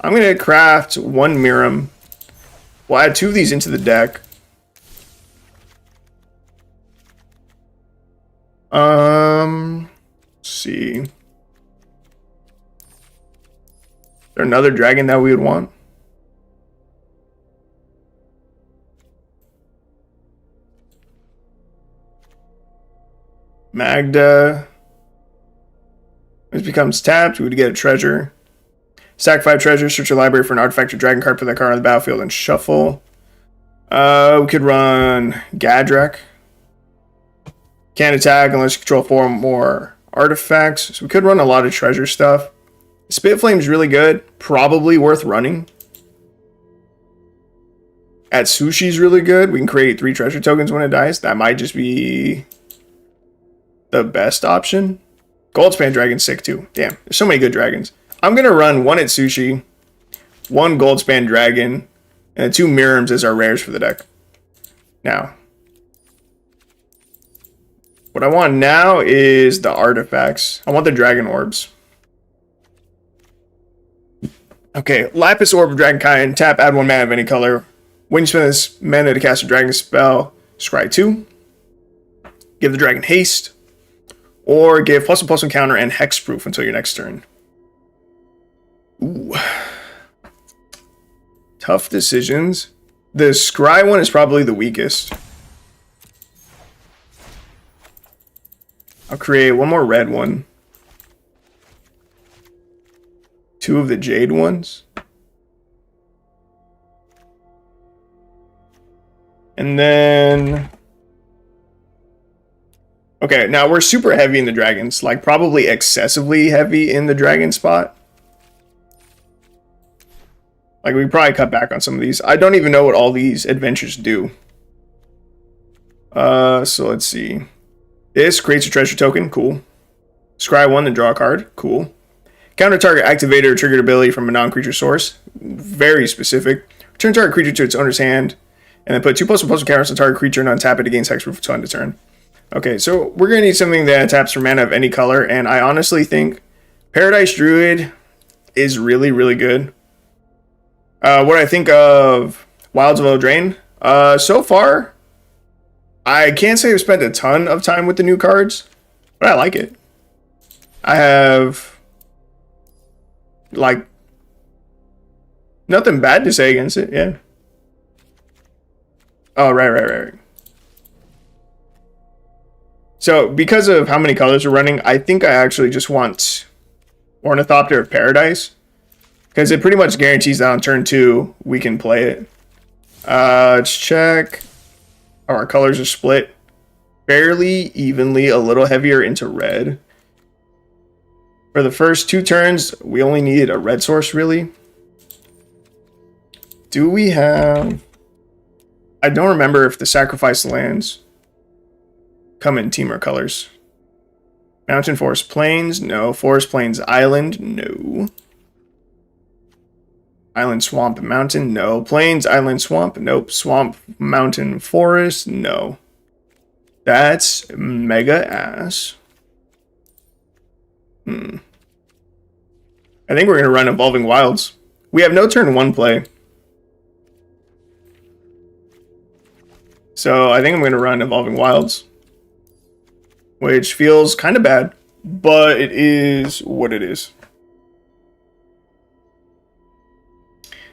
I'm going to craft 1 Miram. We'll add 2 of these into the deck. Let's see. Is there another dragon that we would want? Magda. This becomes tapped. We would get a treasure. Sack 5 treasures. Search your library for an artifact or dragon card. Put that card on the battlefield and shuffle. We could run Gadrak. Can't attack unless you control 4 more artifacts. So we could run a lot of treasure stuff. Spitflame's really good. Probably worth running. Atsushi's really good. We can create 3 treasure tokens when it dies. That might just be the best option. Goldspan Dragon's sick too. Damn, there's so many good dragons. I'm going to run 1 Atsushi, 1 Goldspan Dragon, and 2 Mirams as our rares for the deck. Now, What I want now is the artifacts. I want the dragon orbs. Okay, Lapis Orb of Dragonkind. Tap, add 1 mana of any color. When you spend this mana to cast a dragon spell, scry 2. Give the dragon haste. Or give +1/+1 counter and hexproof until your next turn. Ooh. Tough decisions. The scry one is probably the weakest. I'll create 1 more red one. 2 of the jade ones. And then... Okay, now we're super heavy in the dragons. Like, probably excessively heavy in the dragon spot. Like, we probably cut back on some of these. I don't even know what all these adventures do. So let's see. This creates a treasure token. Cool. Scry 1, then draw a card. Cool. Counter target activated or triggered ability from a non-creature source. Very specific. Return target creature to its owner's hand. And then put 2+1/+1 counters on target creature and untap it against hexproof until end of turn. Okay, so we're going to need something that taps for mana of any color. And I honestly think Paradise Druid is really, really good. What I think of Wilds of Eldraine. So far, I can't say I've spent a ton of time with the new cards, but I like it. I have, like, nothing bad to say against it, yeah. Oh, right. So, because of how many colors are running, I think I actually just want Ornithopter of Paradise. Because it pretty much guarantees that on turn 2, we can play it. Let's check. Oh, our colors are split fairly evenly, a little heavier into red. For the first 2 turns, we only need a red source, really. Do we have... I don't remember if the sacrifice lands come in Temur colors. Mountain, Forest, Plains, no. Forest, Plains, Island, no. Island, Swamp, Mountain, no. Plains, Island, Swamp, nope. Swamp, Mountain, Forest, no. That's mega ass. I think we're going to run Evolving Wilds. We have no turn 1 play. So I think I'm going to run Evolving Wilds. Which feels kind of bad, but it is what it is.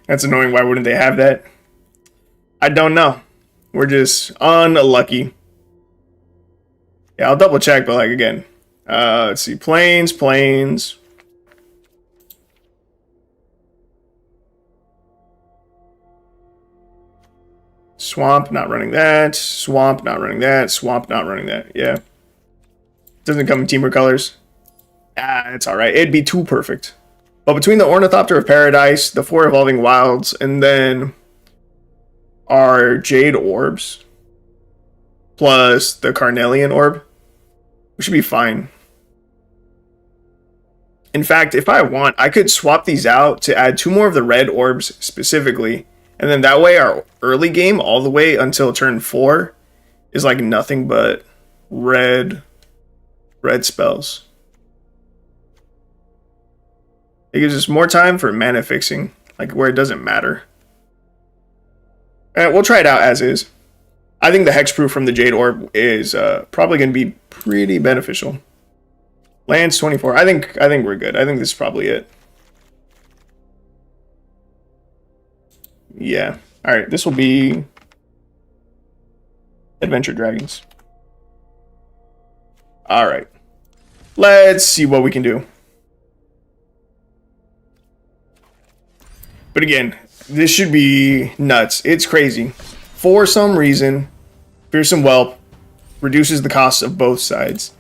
That's annoying. Why wouldn't they have that? I don't know. We're just unlucky. Yeah, I'll double check, but like again. Let's see. Plains. Swamp, not running that. Swamp, not running that. Swamp, not running that. Yeah. Doesn't come in Temur colors. It's alright. It'd be too perfect. But between the Ornithopter of Paradise, the 4 Evolving Wilds, and then our Jade Orbs, plus the Carnelian Orb, we should be fine. In fact, if I want, I could swap these out to add 2 more of the red orbs specifically. And then that way our early game, all the way until turn 4, is like nothing but red spells. It gives us more time for mana fixing, like where it doesn't matter. We'll try it out as is. I think the hexproof from the Jade Orb is probably going to be pretty beneficial. Lands 24. I think we're good. I think this is probably it. Yeah. All right. This will be Adventure Dragons. All right. Let's see what we can do. But again, this should be nuts. It's crazy. For some reason, Fearsome Whelp reduces the costs of both sides.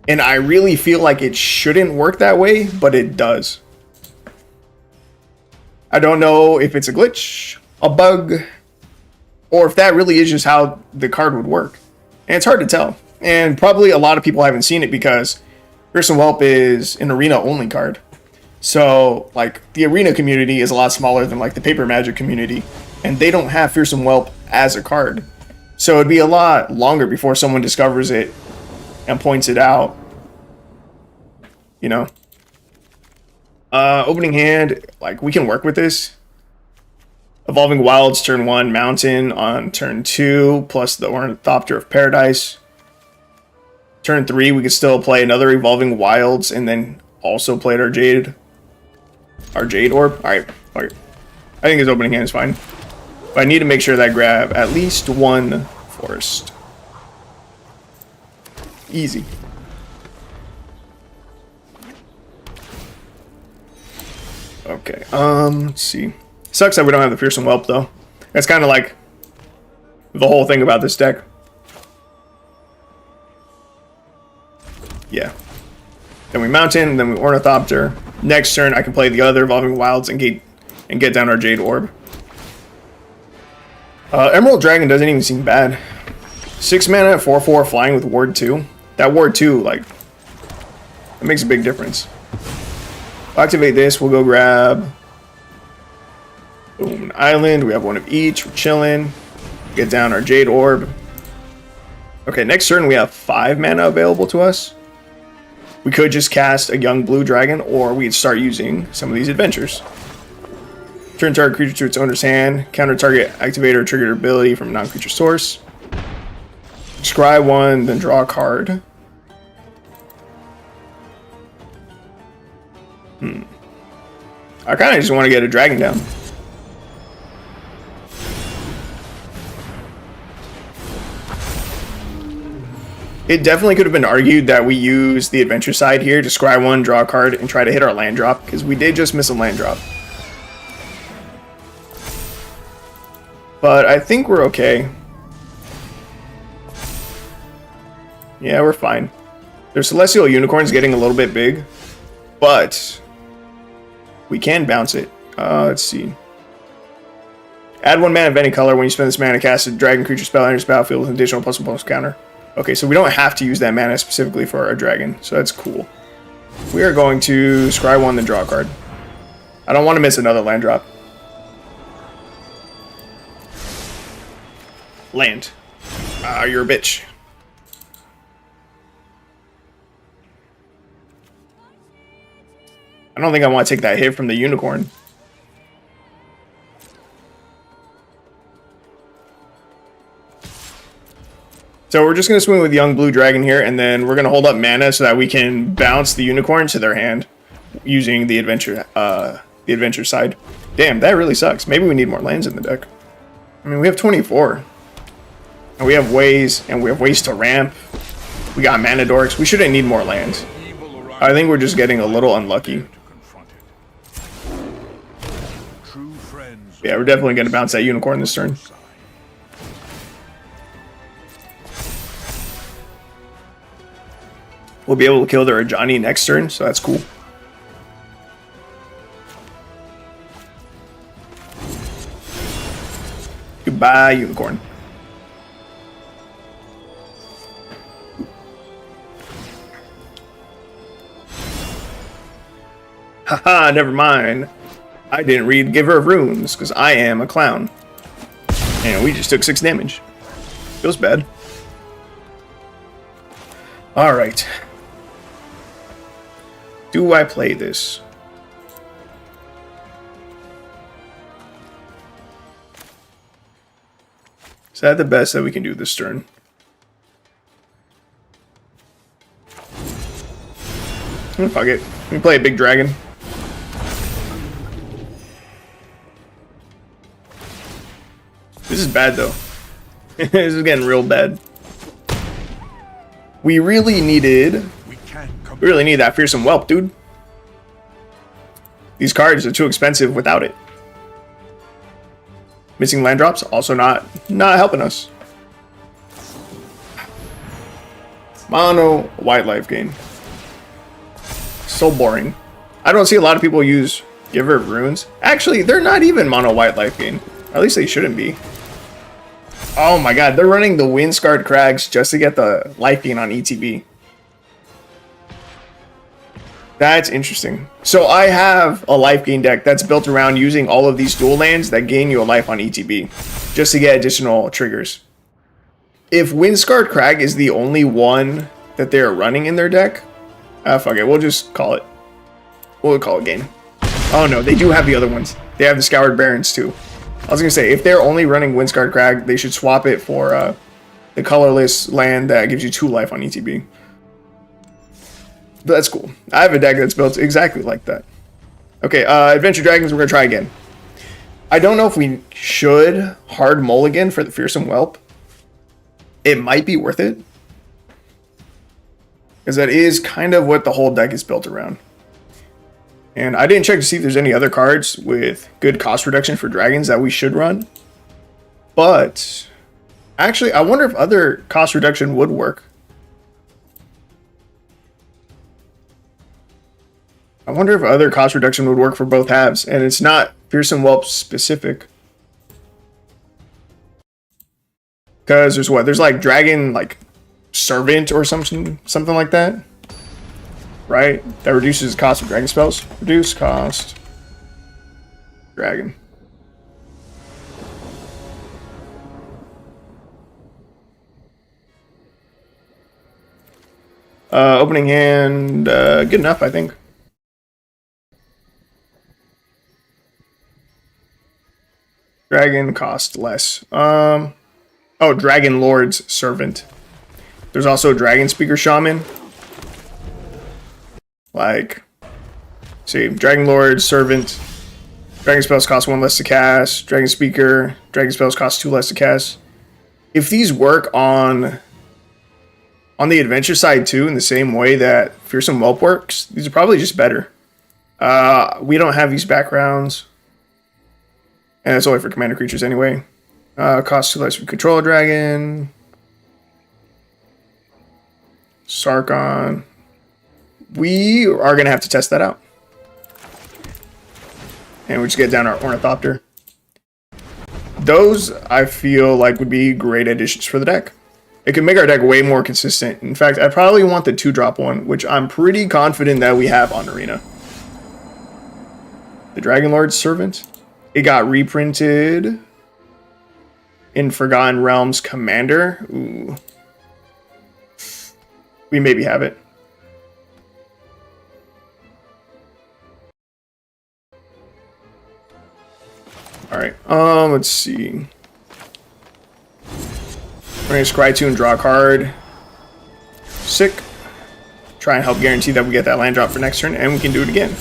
And I really feel like it shouldn't work that way, but it does. I don't know if it's a glitch, a bug, or if that really is just how the card would work. And it's hard to tell. And probably a lot of people haven't seen it because Fearsome Whelp is an arena-only card. So, like, the arena community is a lot smaller than, like, the paper Magic community. And they don't have Fearsome Whelp as a card. So it'd be a lot longer before someone discovers it and points it out. You know? Opening hand, like, we can work with this. Evolving Wilds, turn 1, Mountain on turn 2, plus the Ornithopter of Paradise. Turn 3, we could still play another Evolving Wilds, and then also play our Jade Orb. Alright, fuck it. I think his opening hand is fine. But I need to make sure that I grab at least one forest. Easy. Okay, let's see. Sucks that we don't have the Fearsome Whelp, though. That's kind of like the whole thing about this deck. Yeah. Then we Mountain, then we Ornithopter. Next turn, I can play the other Evolving Wilds and get down our Jade Orb. Emerald Dragon doesn't even seem bad. 6 mana, 4/4 flying with Ward 2. That Ward 2, like, it makes a big difference. We'll activate this, we'll go grab... Boom, an island. We have one of each. We're chilling. Get down our Jade Orb. Okay, next turn we have 5 mana available to us. We could just cast a young blue dragon, or we'd start using some of these adventures. Turn target creature to its owner's hand. Counter target activate or triggered ability from a non-creature source. Scry 1, then draw a card. I kind of just want to get a dragon down. It definitely could have been argued that we use the adventure side here to scry 1, draw a card, and try to hit our land drop, because we did just miss a land drop. But I think we're okay. Yeah, we're fine. Their Celestial Unicorn's getting a little bit big, but we can bounce it. Let's see. Add 1 mana of any color. When you spend this mana, cast a dragon creature spell enters the battlefield with an additional +1/+1 counter. Okay, so we don't have to use that mana specifically for our dragon, so that's cool. We are going to scry 1, then draw a card. I don't want to miss another land drop. Land. You're a bitch. I don't think I want to take that hit from the unicorn. So we're just going to swing with Young Blue Dragon here, and then we're going to hold up mana so that we can bounce the unicorn to their hand using the adventure side. Damn, that really sucks. Maybe we need more lands in the deck. I mean, we have 24. And we have ways to ramp. We got mana dorks. We shouldn't need more lands. I think we're just getting a little unlucky. Yeah, we're definitely going to bounce that unicorn this turn. We'll be able to kill their Ajani next turn, so that's cool. Goodbye, unicorn. Haha, never mind. I didn't read Giver of Runes, because I am a clown. And we just took 6 damage. Feels bad. Alright. Do I play this? Is that the best that we can do this turn? Fuck it. Let me play a big dragon. This is bad though. This is getting real bad. We really need that Fearsome Whelp, dude. These cards are too expensive without it. Missing land drops, also not helping us. Mono white life gain. So boring. I don't see a lot of people use Giver of Runes. Actually, they're not even mono white life gain. At least they shouldn't be. Oh my god, they're running the Windscarred Crags just to get the life gain on ETB. That's interesting. So I have a life gain deck that's built around using all of these dual lands that gain you a life on ETB, just to get additional triggers. If Windscarred Crag is the only one that they are running in their deck. Fuck it, we'll just call it. We'll call it game. Oh no, they do have the other ones. They have the Scoured Barrens too. I was gonna say, if they're only running Windscarred Crag, they should swap it for the colorless land that gives you 2 life on ETB. But that's cool. I have a deck that's built exactly like that. Okay, Adventure Dragons, we're gonna try again. I don't know if we should hard mulligan for the Fearsome Whelp. It might be worth it, because that is kind of what the whole deck is built around. And I didn't check to see if there's any other cards with good cost reduction for dragons that we should run. But actually, I wonder if other cost reduction would work. I wonder if other cost reduction would work for both halves, and it's not Fearsome Whelp specific. Because there's what? There's like Dragon, like Servant or something like that. Right? That reduces the cost of dragon spells. Reduce cost. Dragon. Opening hand, good enough, I think. Dragon cost less. Oh, Dragon Lord's Servant. There's also Dragon Speaker Shaman. Like, see, Dragon Lord, Servant, Dragon spells cost 1 less to cast, Dragon Speaker, Dragon spells cost 2 less to cast. If these work on the adventure side too, in the same way that Fearsome Whelp works, these are probably just better. We don't have these backgrounds, and it's only for commander creatures anyway. Cost 2 less for control a dragon. Sarkon. We are going to have to test that out. And we just get down our Ornithopter. Those, I feel like, would be great additions for the deck. It could make our deck way more consistent. In fact, I probably want the 2-drop one, which I'm pretty confident that we have on Arena. The Dragon Lord's Servant. It got reprinted in Forgotten Realms Commander. Ooh. We maybe have it. Alright, let's see. We're going to Scry 2 and draw a card. Sick. Try and help guarantee that we get that land drop for next turn, and we can do it again.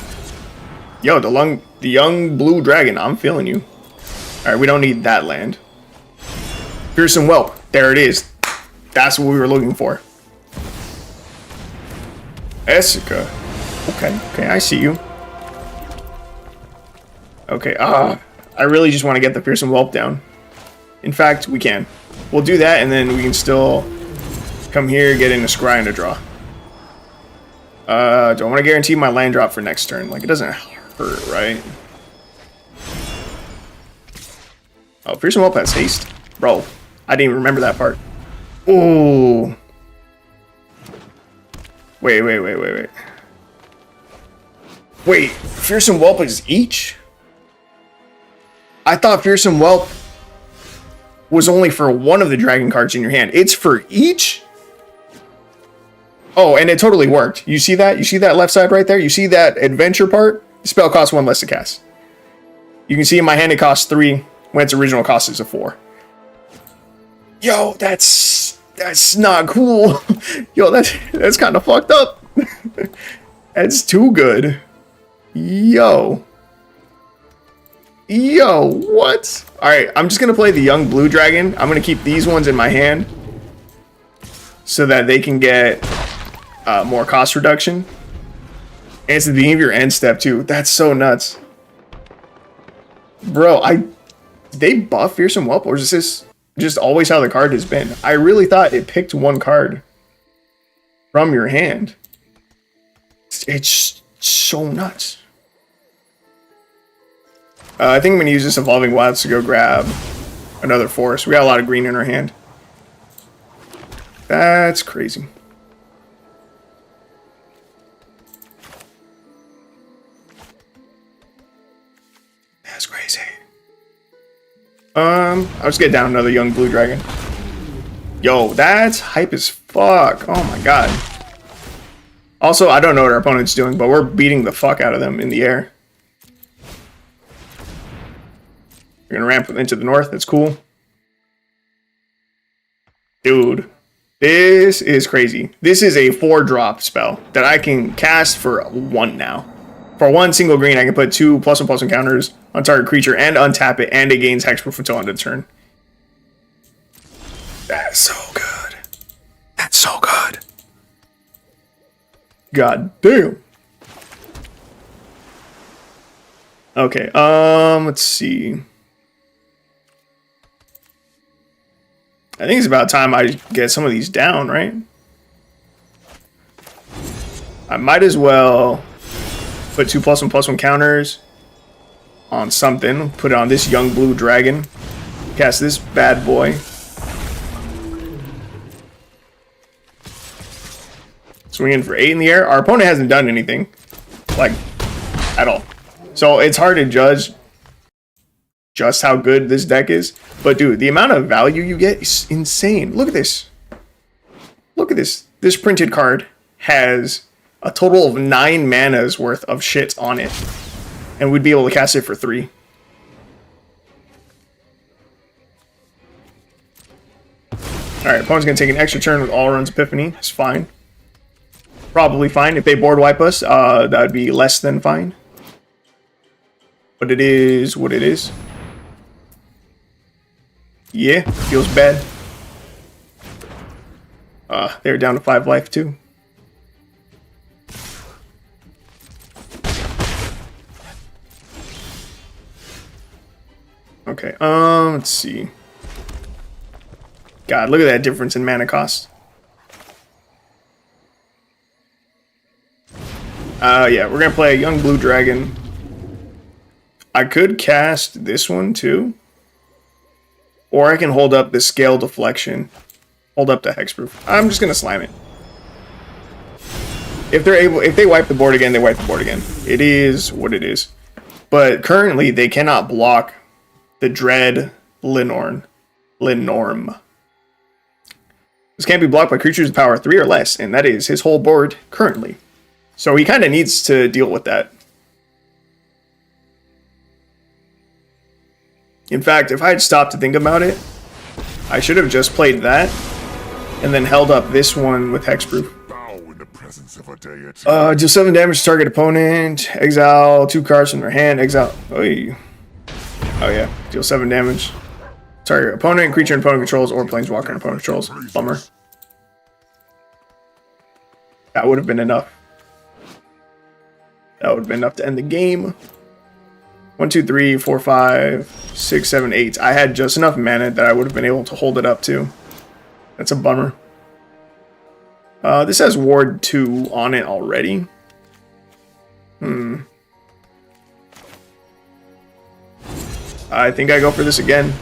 Yo, the young blue dragon, I'm feeling you. Alright, we don't need that land. Fearsome Whelp, there it is. That's what we were looking for. Essica. Okay, I see you. Okay, I really just want to get the Fearsome Whelp down. In fact, we can. We'll do that, and then we can still come here, get in a Scry and a draw. Do I want to guarantee my land drop for next turn? Like, it doesn't hurt, right? Oh, Fearsome Whelp has haste. Bro, I didn't even remember that part. Ooh. Wait. Wait, Fearsome Whelp is each? I thought Fearsome Whelp was only for one of the dragon cards in your hand. It's for each? Oh, and it totally worked. You see that? You see that left side right there? You see that adventure part? The spell costs 1 less to cast. You can see in my hand it costs 3 when its original cost is a 4. Yo, that's not cool. Yo, that's kind of fucked up. That's too good. Yo, what? Alright, I'm just going to play the young blue dragon. I'm going to keep these ones in my hand so that they can get more cost reduction. And it's the beginning of your end step too. That's so nuts. Bro, did they buff Fearsome Whelp, or is this just always how the card has been? I really thought it picked one card from your hand. It's so nuts. I think I'm going to use this Evolving Wilds to go grab another forest. We got a lot of green in our hand. That's crazy. That's crazy. I'll just get down another young blue dragon. Yo, that's hype as fuck. Oh my god. Also, I don't know what our opponent's doing, but we're beating the fuck out of them in the air. We're gonna ramp into the north. That's cool. Dude, this is crazy. This is a 4-drop spell that I can cast for 1 now. For 1 single green, I can put 2 +1/+1 counters on target creature and untap it, and it gains hexproof until end of turn. That's so good. That's so good. God damn. Okay, let's see. I think it's about time I get some of these down, right? I might as well put 2 +1/+1 counters on something. Put it on this young blue dragon. Cast this bad boy. Swinging for 8 in the air. Our opponent hasn't done anything, like, at all. So it's hard to judge just how good this deck is. But dude, the amount of value you get is insane. Look at this. Look at this. This printed card has a total of 9 mana's worth of shit on it. And we'd be able to cast it for 3. Alright, opponent's going to take an extra turn with all runs Epiphany. It's fine. Probably fine. If they board wipe us, that would be less than fine. But it is what it is. Yeah, feels bad. They're down to 5 life too. Okay, let's see. God, look at that difference in mana cost. Yeah, we're gonna play a young blue dragon. I could cast this one too. Or I can hold up the scale deflection. Hold up the hexproof. I'm just gonna slime it. If they wipe the board again, they wipe the board again. It is what it is. But currently they cannot block the Dread Linorm. This can't be blocked by creatures with power 3 or less, and that is his whole board currently. So he kind of needs to deal with that. In fact, if I had stopped to think about it, I should have just played that and then held up this one with hexproof. Deal 7 damage to target opponent. Exile 2 cards from their hand. Exile. Oy. Oh yeah, deal 7 damage. Target opponent, creature and opponent controls, or planeswalker and opponent controls. Bummer. That would have been enough. That would have been enough to end the game. 1, 2, 3, 4, 5, 6, 7, 8. I had just enough mana that I would have been able to hold it up to. That's a bummer. This has Ward 2 on it already. I think I go for this again.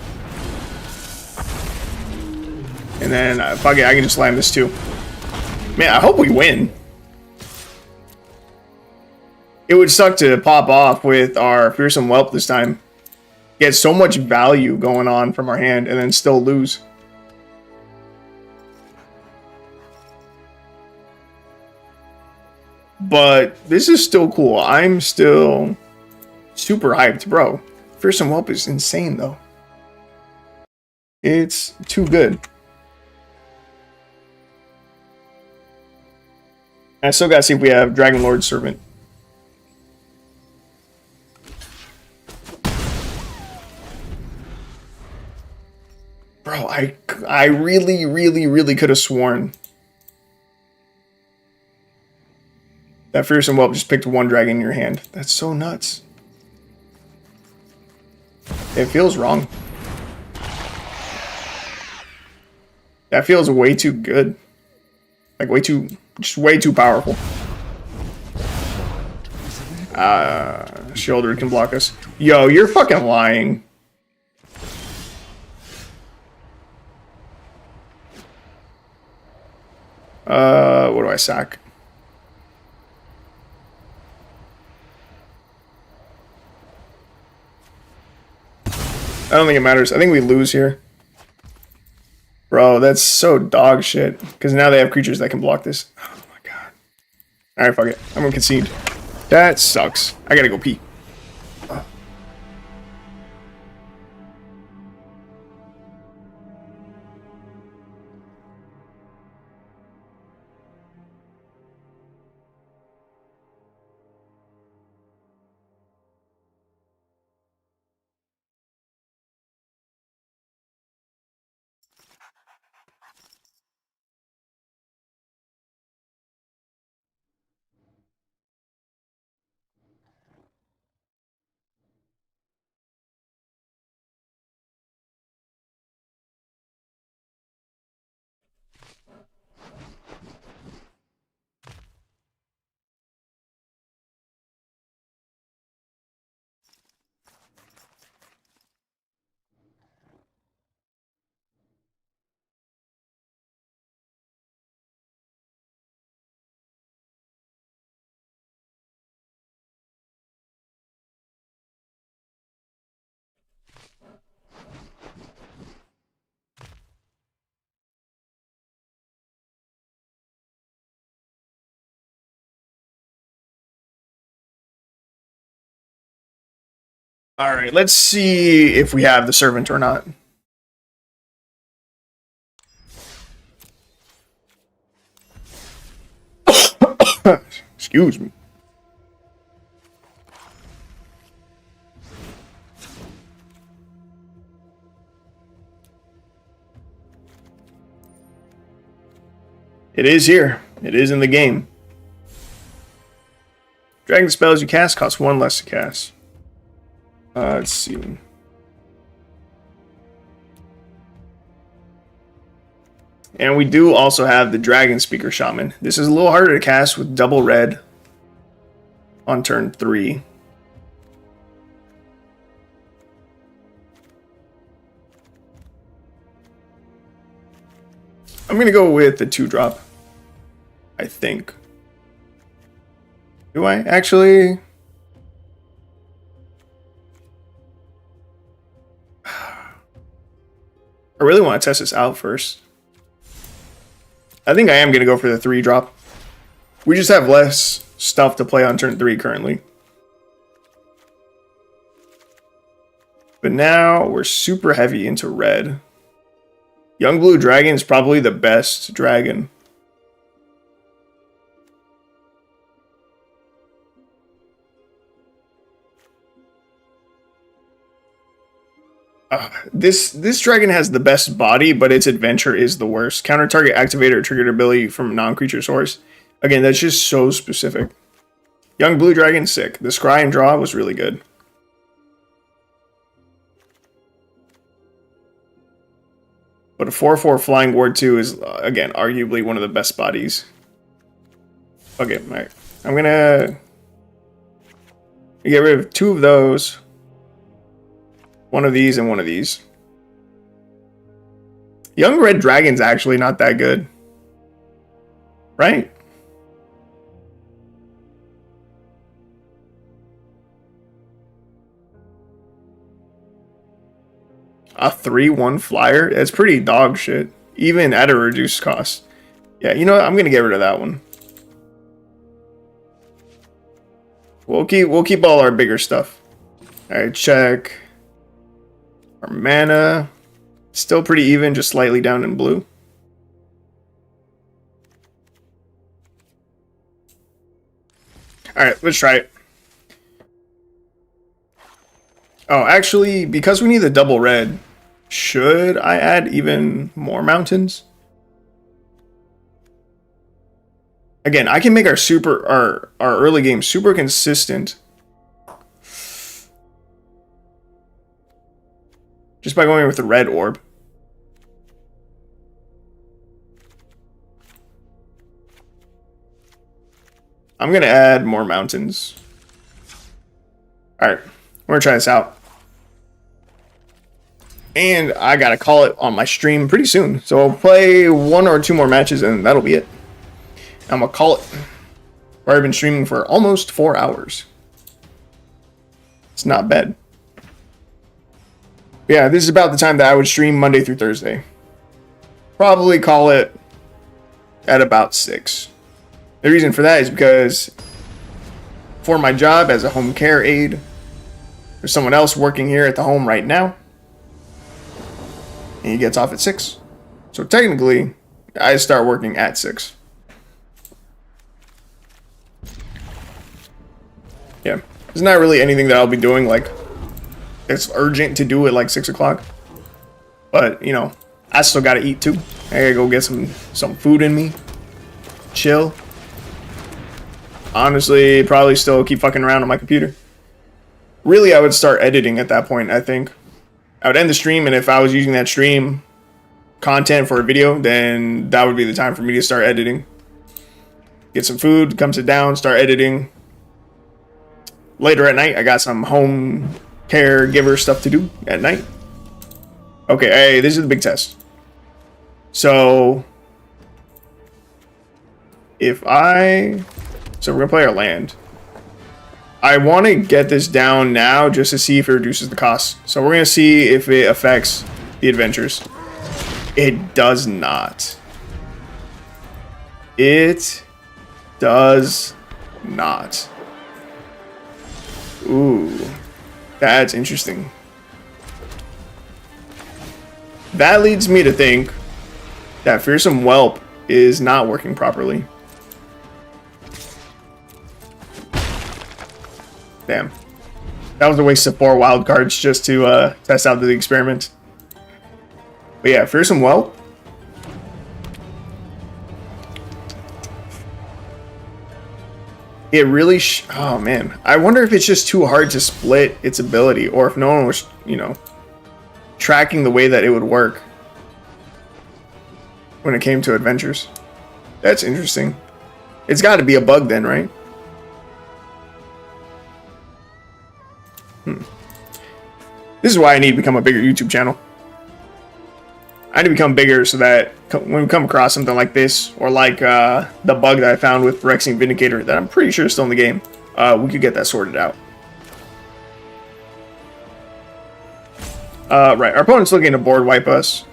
And then, fuck it, I can just slam this too. Man, I hope we win. It would suck to pop off with our Fearsome Whelp this time. Get so much value going on from our hand and then still lose. But this is still cool. I'm still super hyped, bro. Fearsome Whelp is insane, though. It's too good. I still gotta see if we have Dragon Lord Servant. Bro, I really could have sworn that Fearsome Whelp just picked 1 dragon in your hand. That's so nuts. It feels wrong. That feels way too good. Like just way too powerful. Shoulder can block us. Yo, you're fucking lying. What do I sack? I don't think it matters. I think we lose here. Bro, that's so dog shit. Because now they have creatures that can block this. Oh my god. Alright, fuck it. I'm gonna concede. That sucks. I gotta go pee. Alright, let's see if we have the servant or not. Excuse me. It is here. It is in the game. Dragon spells you cast cost 1 less to cast. Let's see. And we do also have the Dragon Speaker Shaman. This is a little harder to cast with double red on turn 3. I'm going to go with the 2-drop. I think. Do I actually? I really want to test this out first. I think I am going to go for the 3-drop. We just have less stuff to play on turn 3 currently. But now we're super heavy into red. Young Blue Dragon is probably the best dragon. This dragon has the best body, but its adventure is the worst. Counter target activator or triggered ability from non-creature source. Again, that's just so specific. Young Blue Dragon, sick. The scry and draw was really good. But a 4/4 Flying Ward 2 is, again, arguably one of the best bodies. Okay, alright. I'm gonna get rid of 2 of those. One of these and one of these. Young Red Dragon's actually not that good. Right? A 3/1 flyer? That's pretty dog shit. Even at a reduced cost. Yeah, you know what? I'm gonna get rid of that one. We'll keep all our bigger stuff. Alright, check. Our mana. Still pretty even, just slightly down in blue. Alright, let's try it. Oh, actually, because we need the double red, should I add even more mountains? Again, I can make our early game super consistent just by going with the red orb. I'm gonna add more mountains. Alright, we're gonna try this out. And I gotta call it on my stream pretty soon. So I'll play 1 or 2 more matches and that'll be it. I'm gonna call it. I've already been streaming for almost 4 hours. It's not bad. Yeah, this is about the time that I would stream Monday through Thursday. probably call it at about 6. The reason for that is because for my job as a home care aide, there's someone else working here at the home right now, and he gets off at 6. So technically, I start working at 6. Yeah, there's not really anything that I'll be doing like it's urgent to do at like 6 o'clock. But you know, I still gotta eat too. I gotta go get some food in me. Chill. Honestly, probably still keep fucking around on my computer. Really, I would start editing at that point, I think. I would end the stream, and if I was using that stream content for a video, then that would be the time for me to start editing. Get some food, come sit down, start editing. Later at night, I got some home caregiver stuff to do at night. Okay, hey, this is the big test. So, so we're gonna play our land. I want to get this down now just to see if it reduces the cost. So we're gonna see if it affects the adventures. It does not. It does not. Ooh, that's interesting. That leads me to think that Fearsome Whelp is not working properly. Damn. That was a waste of 4 wild cards just to test out the experiment. But yeah, Fearsome Whelp. It really oh man. I wonder if it's just too hard to split its ability, or if no one was, you know, tracking the way that it would work when it came to adventures. That's interesting. It's got to be a bug then, right? This is why I need to become a bigger YouTube channel. I need to become bigger so that when we come across something like this, or like the bug that I found with Phyrexian Vindicator that I'm pretty sure is still in the game, we could get that sorted out. Right, our opponent's looking to board wipe us.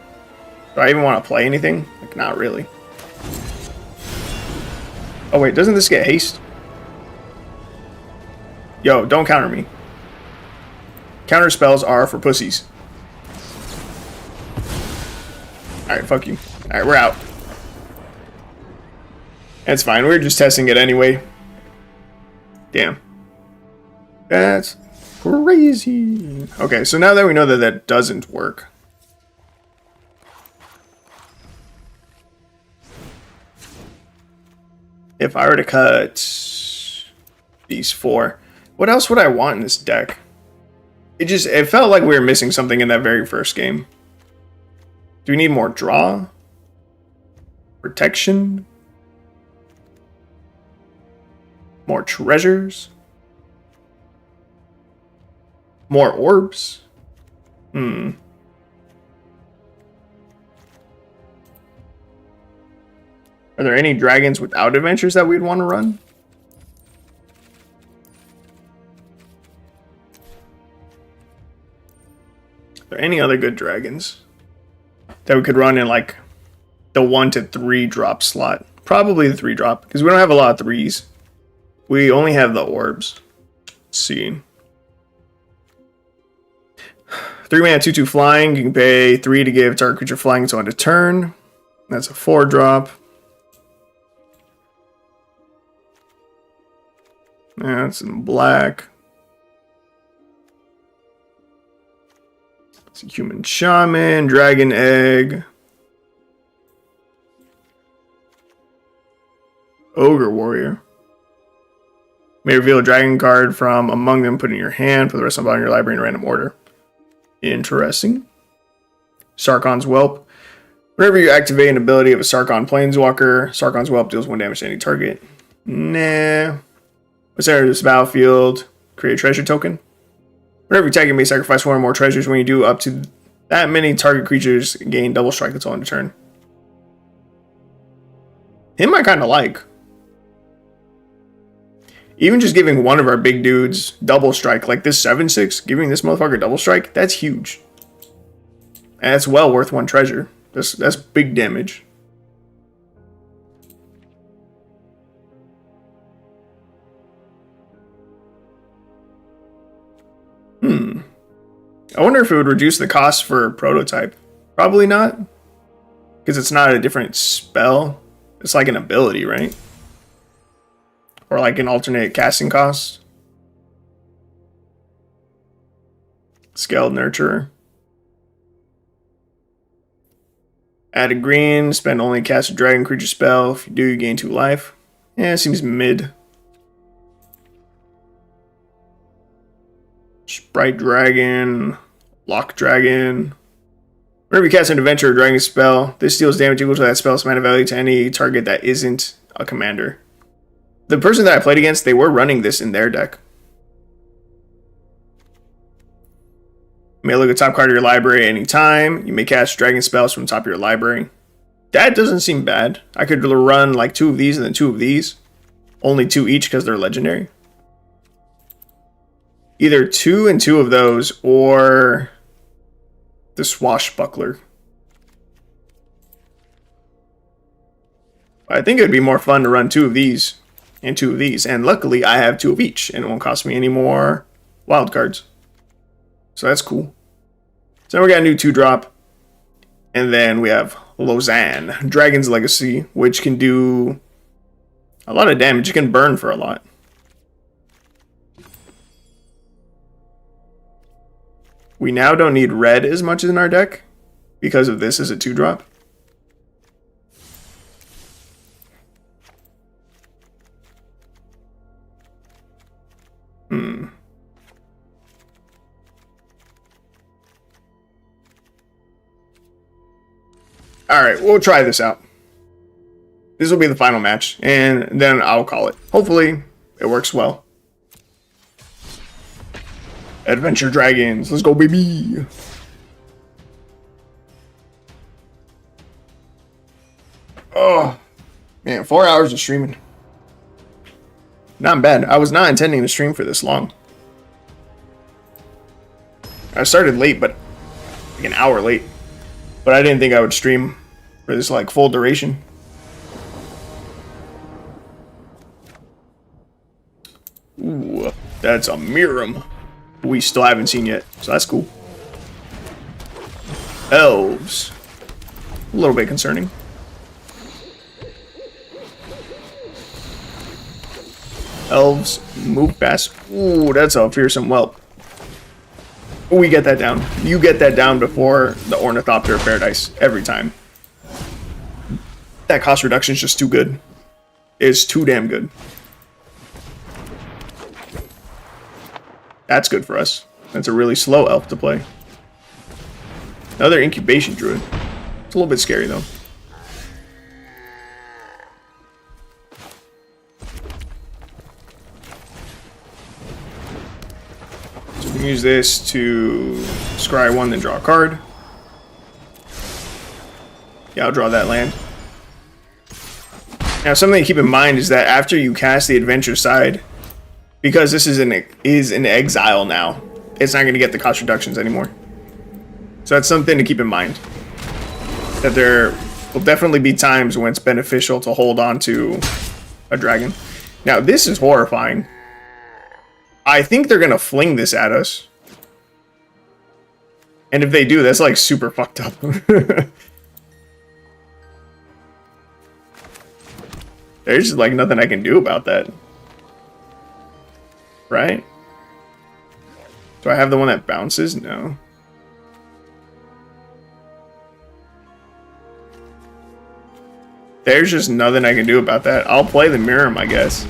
Do I even want to play anything? Like, not really. Oh wait, doesn't this get haste? Yo, don't counter me. Counter spells are for pussies. Alright, fuck you. Alright, we're out. That's fine, we're just testing it anyway. Damn. That's crazy. Okay, so now that we know that that doesn't work. If I were to cut these 4, what else would I want in this deck? It felt like we were missing something in that very first game. Do we need more draw? Protection? More treasures? More orbs? Are there any dragons without adventures that we'd want to run? Are there any other good dragons that we could run in like the 1 to 3 drop slot? Probably the 3 drop, because we don't have a lot of 3s. We only have the orbs. Let's see. 3-mana 2/2 flying. You can pay 3 to give target creature flying until end of turn. That's a 4 drop. That's in black. It's a human shaman, dragon egg, ogre warrior. May reveal a dragon card from among them, put in your hand, put the rest of them on your library in random order. Interesting. Sarkhan's Whelp. Whenever you activate an ability of a Sarkhan Planeswalker, Sarkhan's Whelp deals 1 damage to any target. Nah. Let's enter this battlefield. Create a treasure token. Whenever you attack, you may sacrifice 1 or more treasures. When you do, up to that many target creatures gain double strike until end of turn. Him I kind of like. Even just giving one of our big dudes double strike, like this 7/6, giving this motherfucker double strike, that's huge. And it's well worth 1 treasure. That's big damage. I wonder if it would reduce the cost for prototype. Probably not. Because it's not a different spell. It's like an ability, right? Or like an alternate casting cost. Scaled Nurturer. Add a green, spend only cast a dragon creature spell. If you do, you gain 2 life. Yeah, it seems mid. Sprite Dragon. Lock Dragon. Whenever you cast an adventure or dragon spell, this deals damage equal to that spell's mana value to any target that isn't a commander. The person that I played against, they were running this in their deck. You may look at the top card of your library at any time. You may cast dragon spells from the top of your library. That doesn't seem bad. I could run like 2 of these and then 2 of these. Only 2 each because they're legendary. Either 2 and 2 of those or the Swashbuckler. I think it would be more fun to run 2 of these and 2 of these. And luckily I have 2 of each and it won't cost me any more wild cards. So that's cool. So we got a new 2-drop. And then we have Lausanne, Dragon's Legacy, which can do a lot of damage. It can burn for a lot. We now don't need red as much in our deck because of this as a 2-drop. Alright, we'll try this out. This will be the final match, and then I'll call it. Hopefully, it works well. Adventure Dragons, let's go, baby! Oh, man, 4 hours of streaming. Not bad. I was not intending to stream for this long. I started late, but like an hour late. But I didn't think I would stream for this like full duration. Ooh, that's a Miram. We still haven't seen yet, so that's cool. Elves. A little bit concerning. Elves move fast. Ooh, that's a fearsome whelp. We get that down. You get that down before the Ornithopter of Paradise every time. That cost reduction is just too good. It's too damn good. That's good for us. That's a really slow elf to play. Another incubation druid. It's a little bit scary though. So we can use this to scry 1, then draw a card. Yeah, I'll draw that land. Now, something to keep in mind is that after you cast the adventure side, because this is in exile now, it's not going to get the cost reductions anymore. So that's something to keep in mind. That there will definitely be times when it's beneficial to hold on to a dragon. Now, this is horrifying. I think they're going to fling this at us. And if they do, that's like super fucked up. There's like nothing I can do about that. Right? Do I have the one that bounces? No. There's just nothing I can do about that. I'll play the Miram, I guess.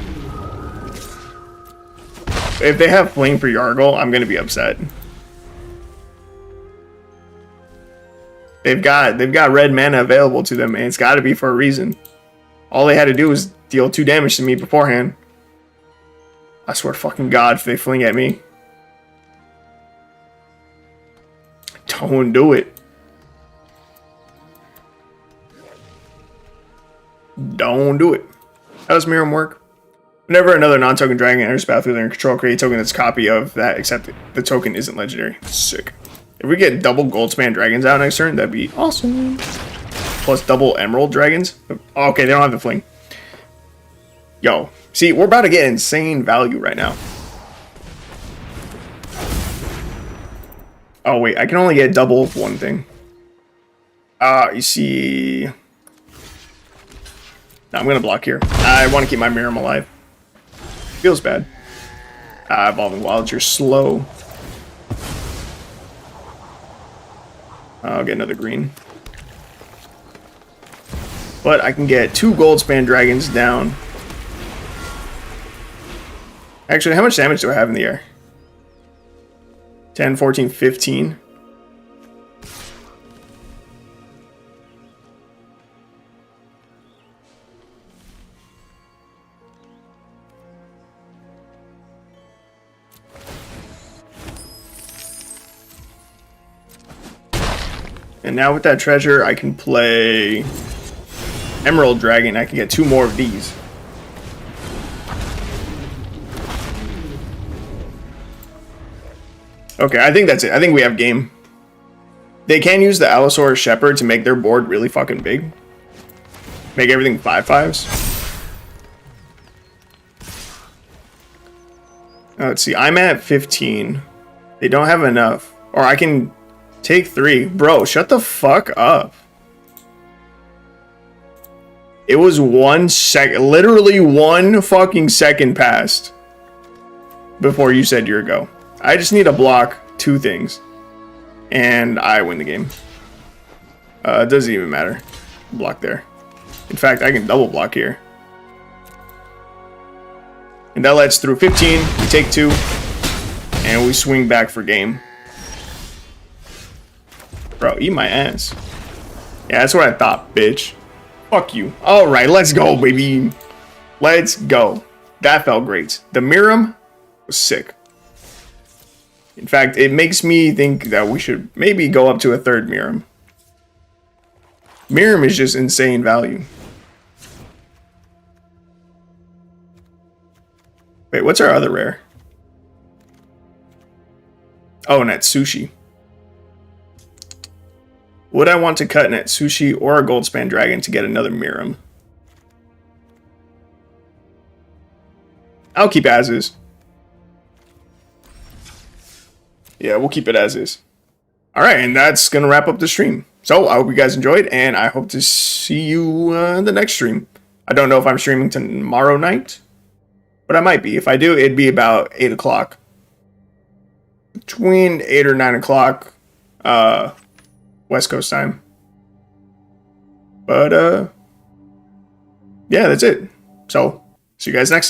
If they have Fling for Yargle, I'm gonna be upset. They've got red mana available to them, and it's gotta be for a reason. All they had to do was deal 2 damage to me beforehand. I swear to fucking God if they fling at me. Don't do it. Don't do it. How does Miram work? Whenever another non-token dragon enters the battlefield under control, create a token that's a copy of that, except the token isn't legendary. Sick. If we get double Goldspan dragons out next turn, that'd be awesome. plus double emerald dragons. Oh, okay, they don't have the fling. Yo, see, we're about to get insane value right now. Oh, wait, I can only get double of one thing. You see... No, I'm going to block here. I want to keep my Miram alive. Feels bad. Evolving Wilds, you're slow. I'll get another green. But I can get 2 gold span dragons down. Actually, how much damage do I have in the air? 10, 14, 15. And now with that treasure, I can play Emerald Dragon. I can get 2 more of these. Okay, I think that's it. I think we have game. They can use the Allosaurus Shepherd to make their board really fucking big. Make everything 5/5s. Let's see. I'm at 15. They don't have enough. Or I can take 3. Bro, shut the fuck up. It was 1 second. Literally 1 fucking second passed before you said your go. I just need to block 2 things. And I win the game. It doesn't even matter. Block there. In fact, I can double block here. And that lets through 15. We take 2. And we swing back for game. Bro, eat my ass. Yeah, that's what I thought, bitch. Fuck you. Alright, let's go, baby. Let's go. That felt great. The Miram was sick. In fact, it makes me think that we should maybe go up to a 3rd Miram. Miram is just insane value. Wait, what's our other rare? Oh, Natsushi. Would I want to cut Natsushi or a Goldspan Dragon to get another Miram? I'll keep as is. Yeah, we'll keep it as is. Alright, and that's going to wrap up the stream. So, I hope you guys enjoyed, and I hope to see you in the next stream. I don't know if I'm streaming tomorrow night, but I might be. If I do, it'd be about 8 o'clock. Between 8 or 9 o'clock West Coast time. But, yeah, that's it. So, see you guys next time.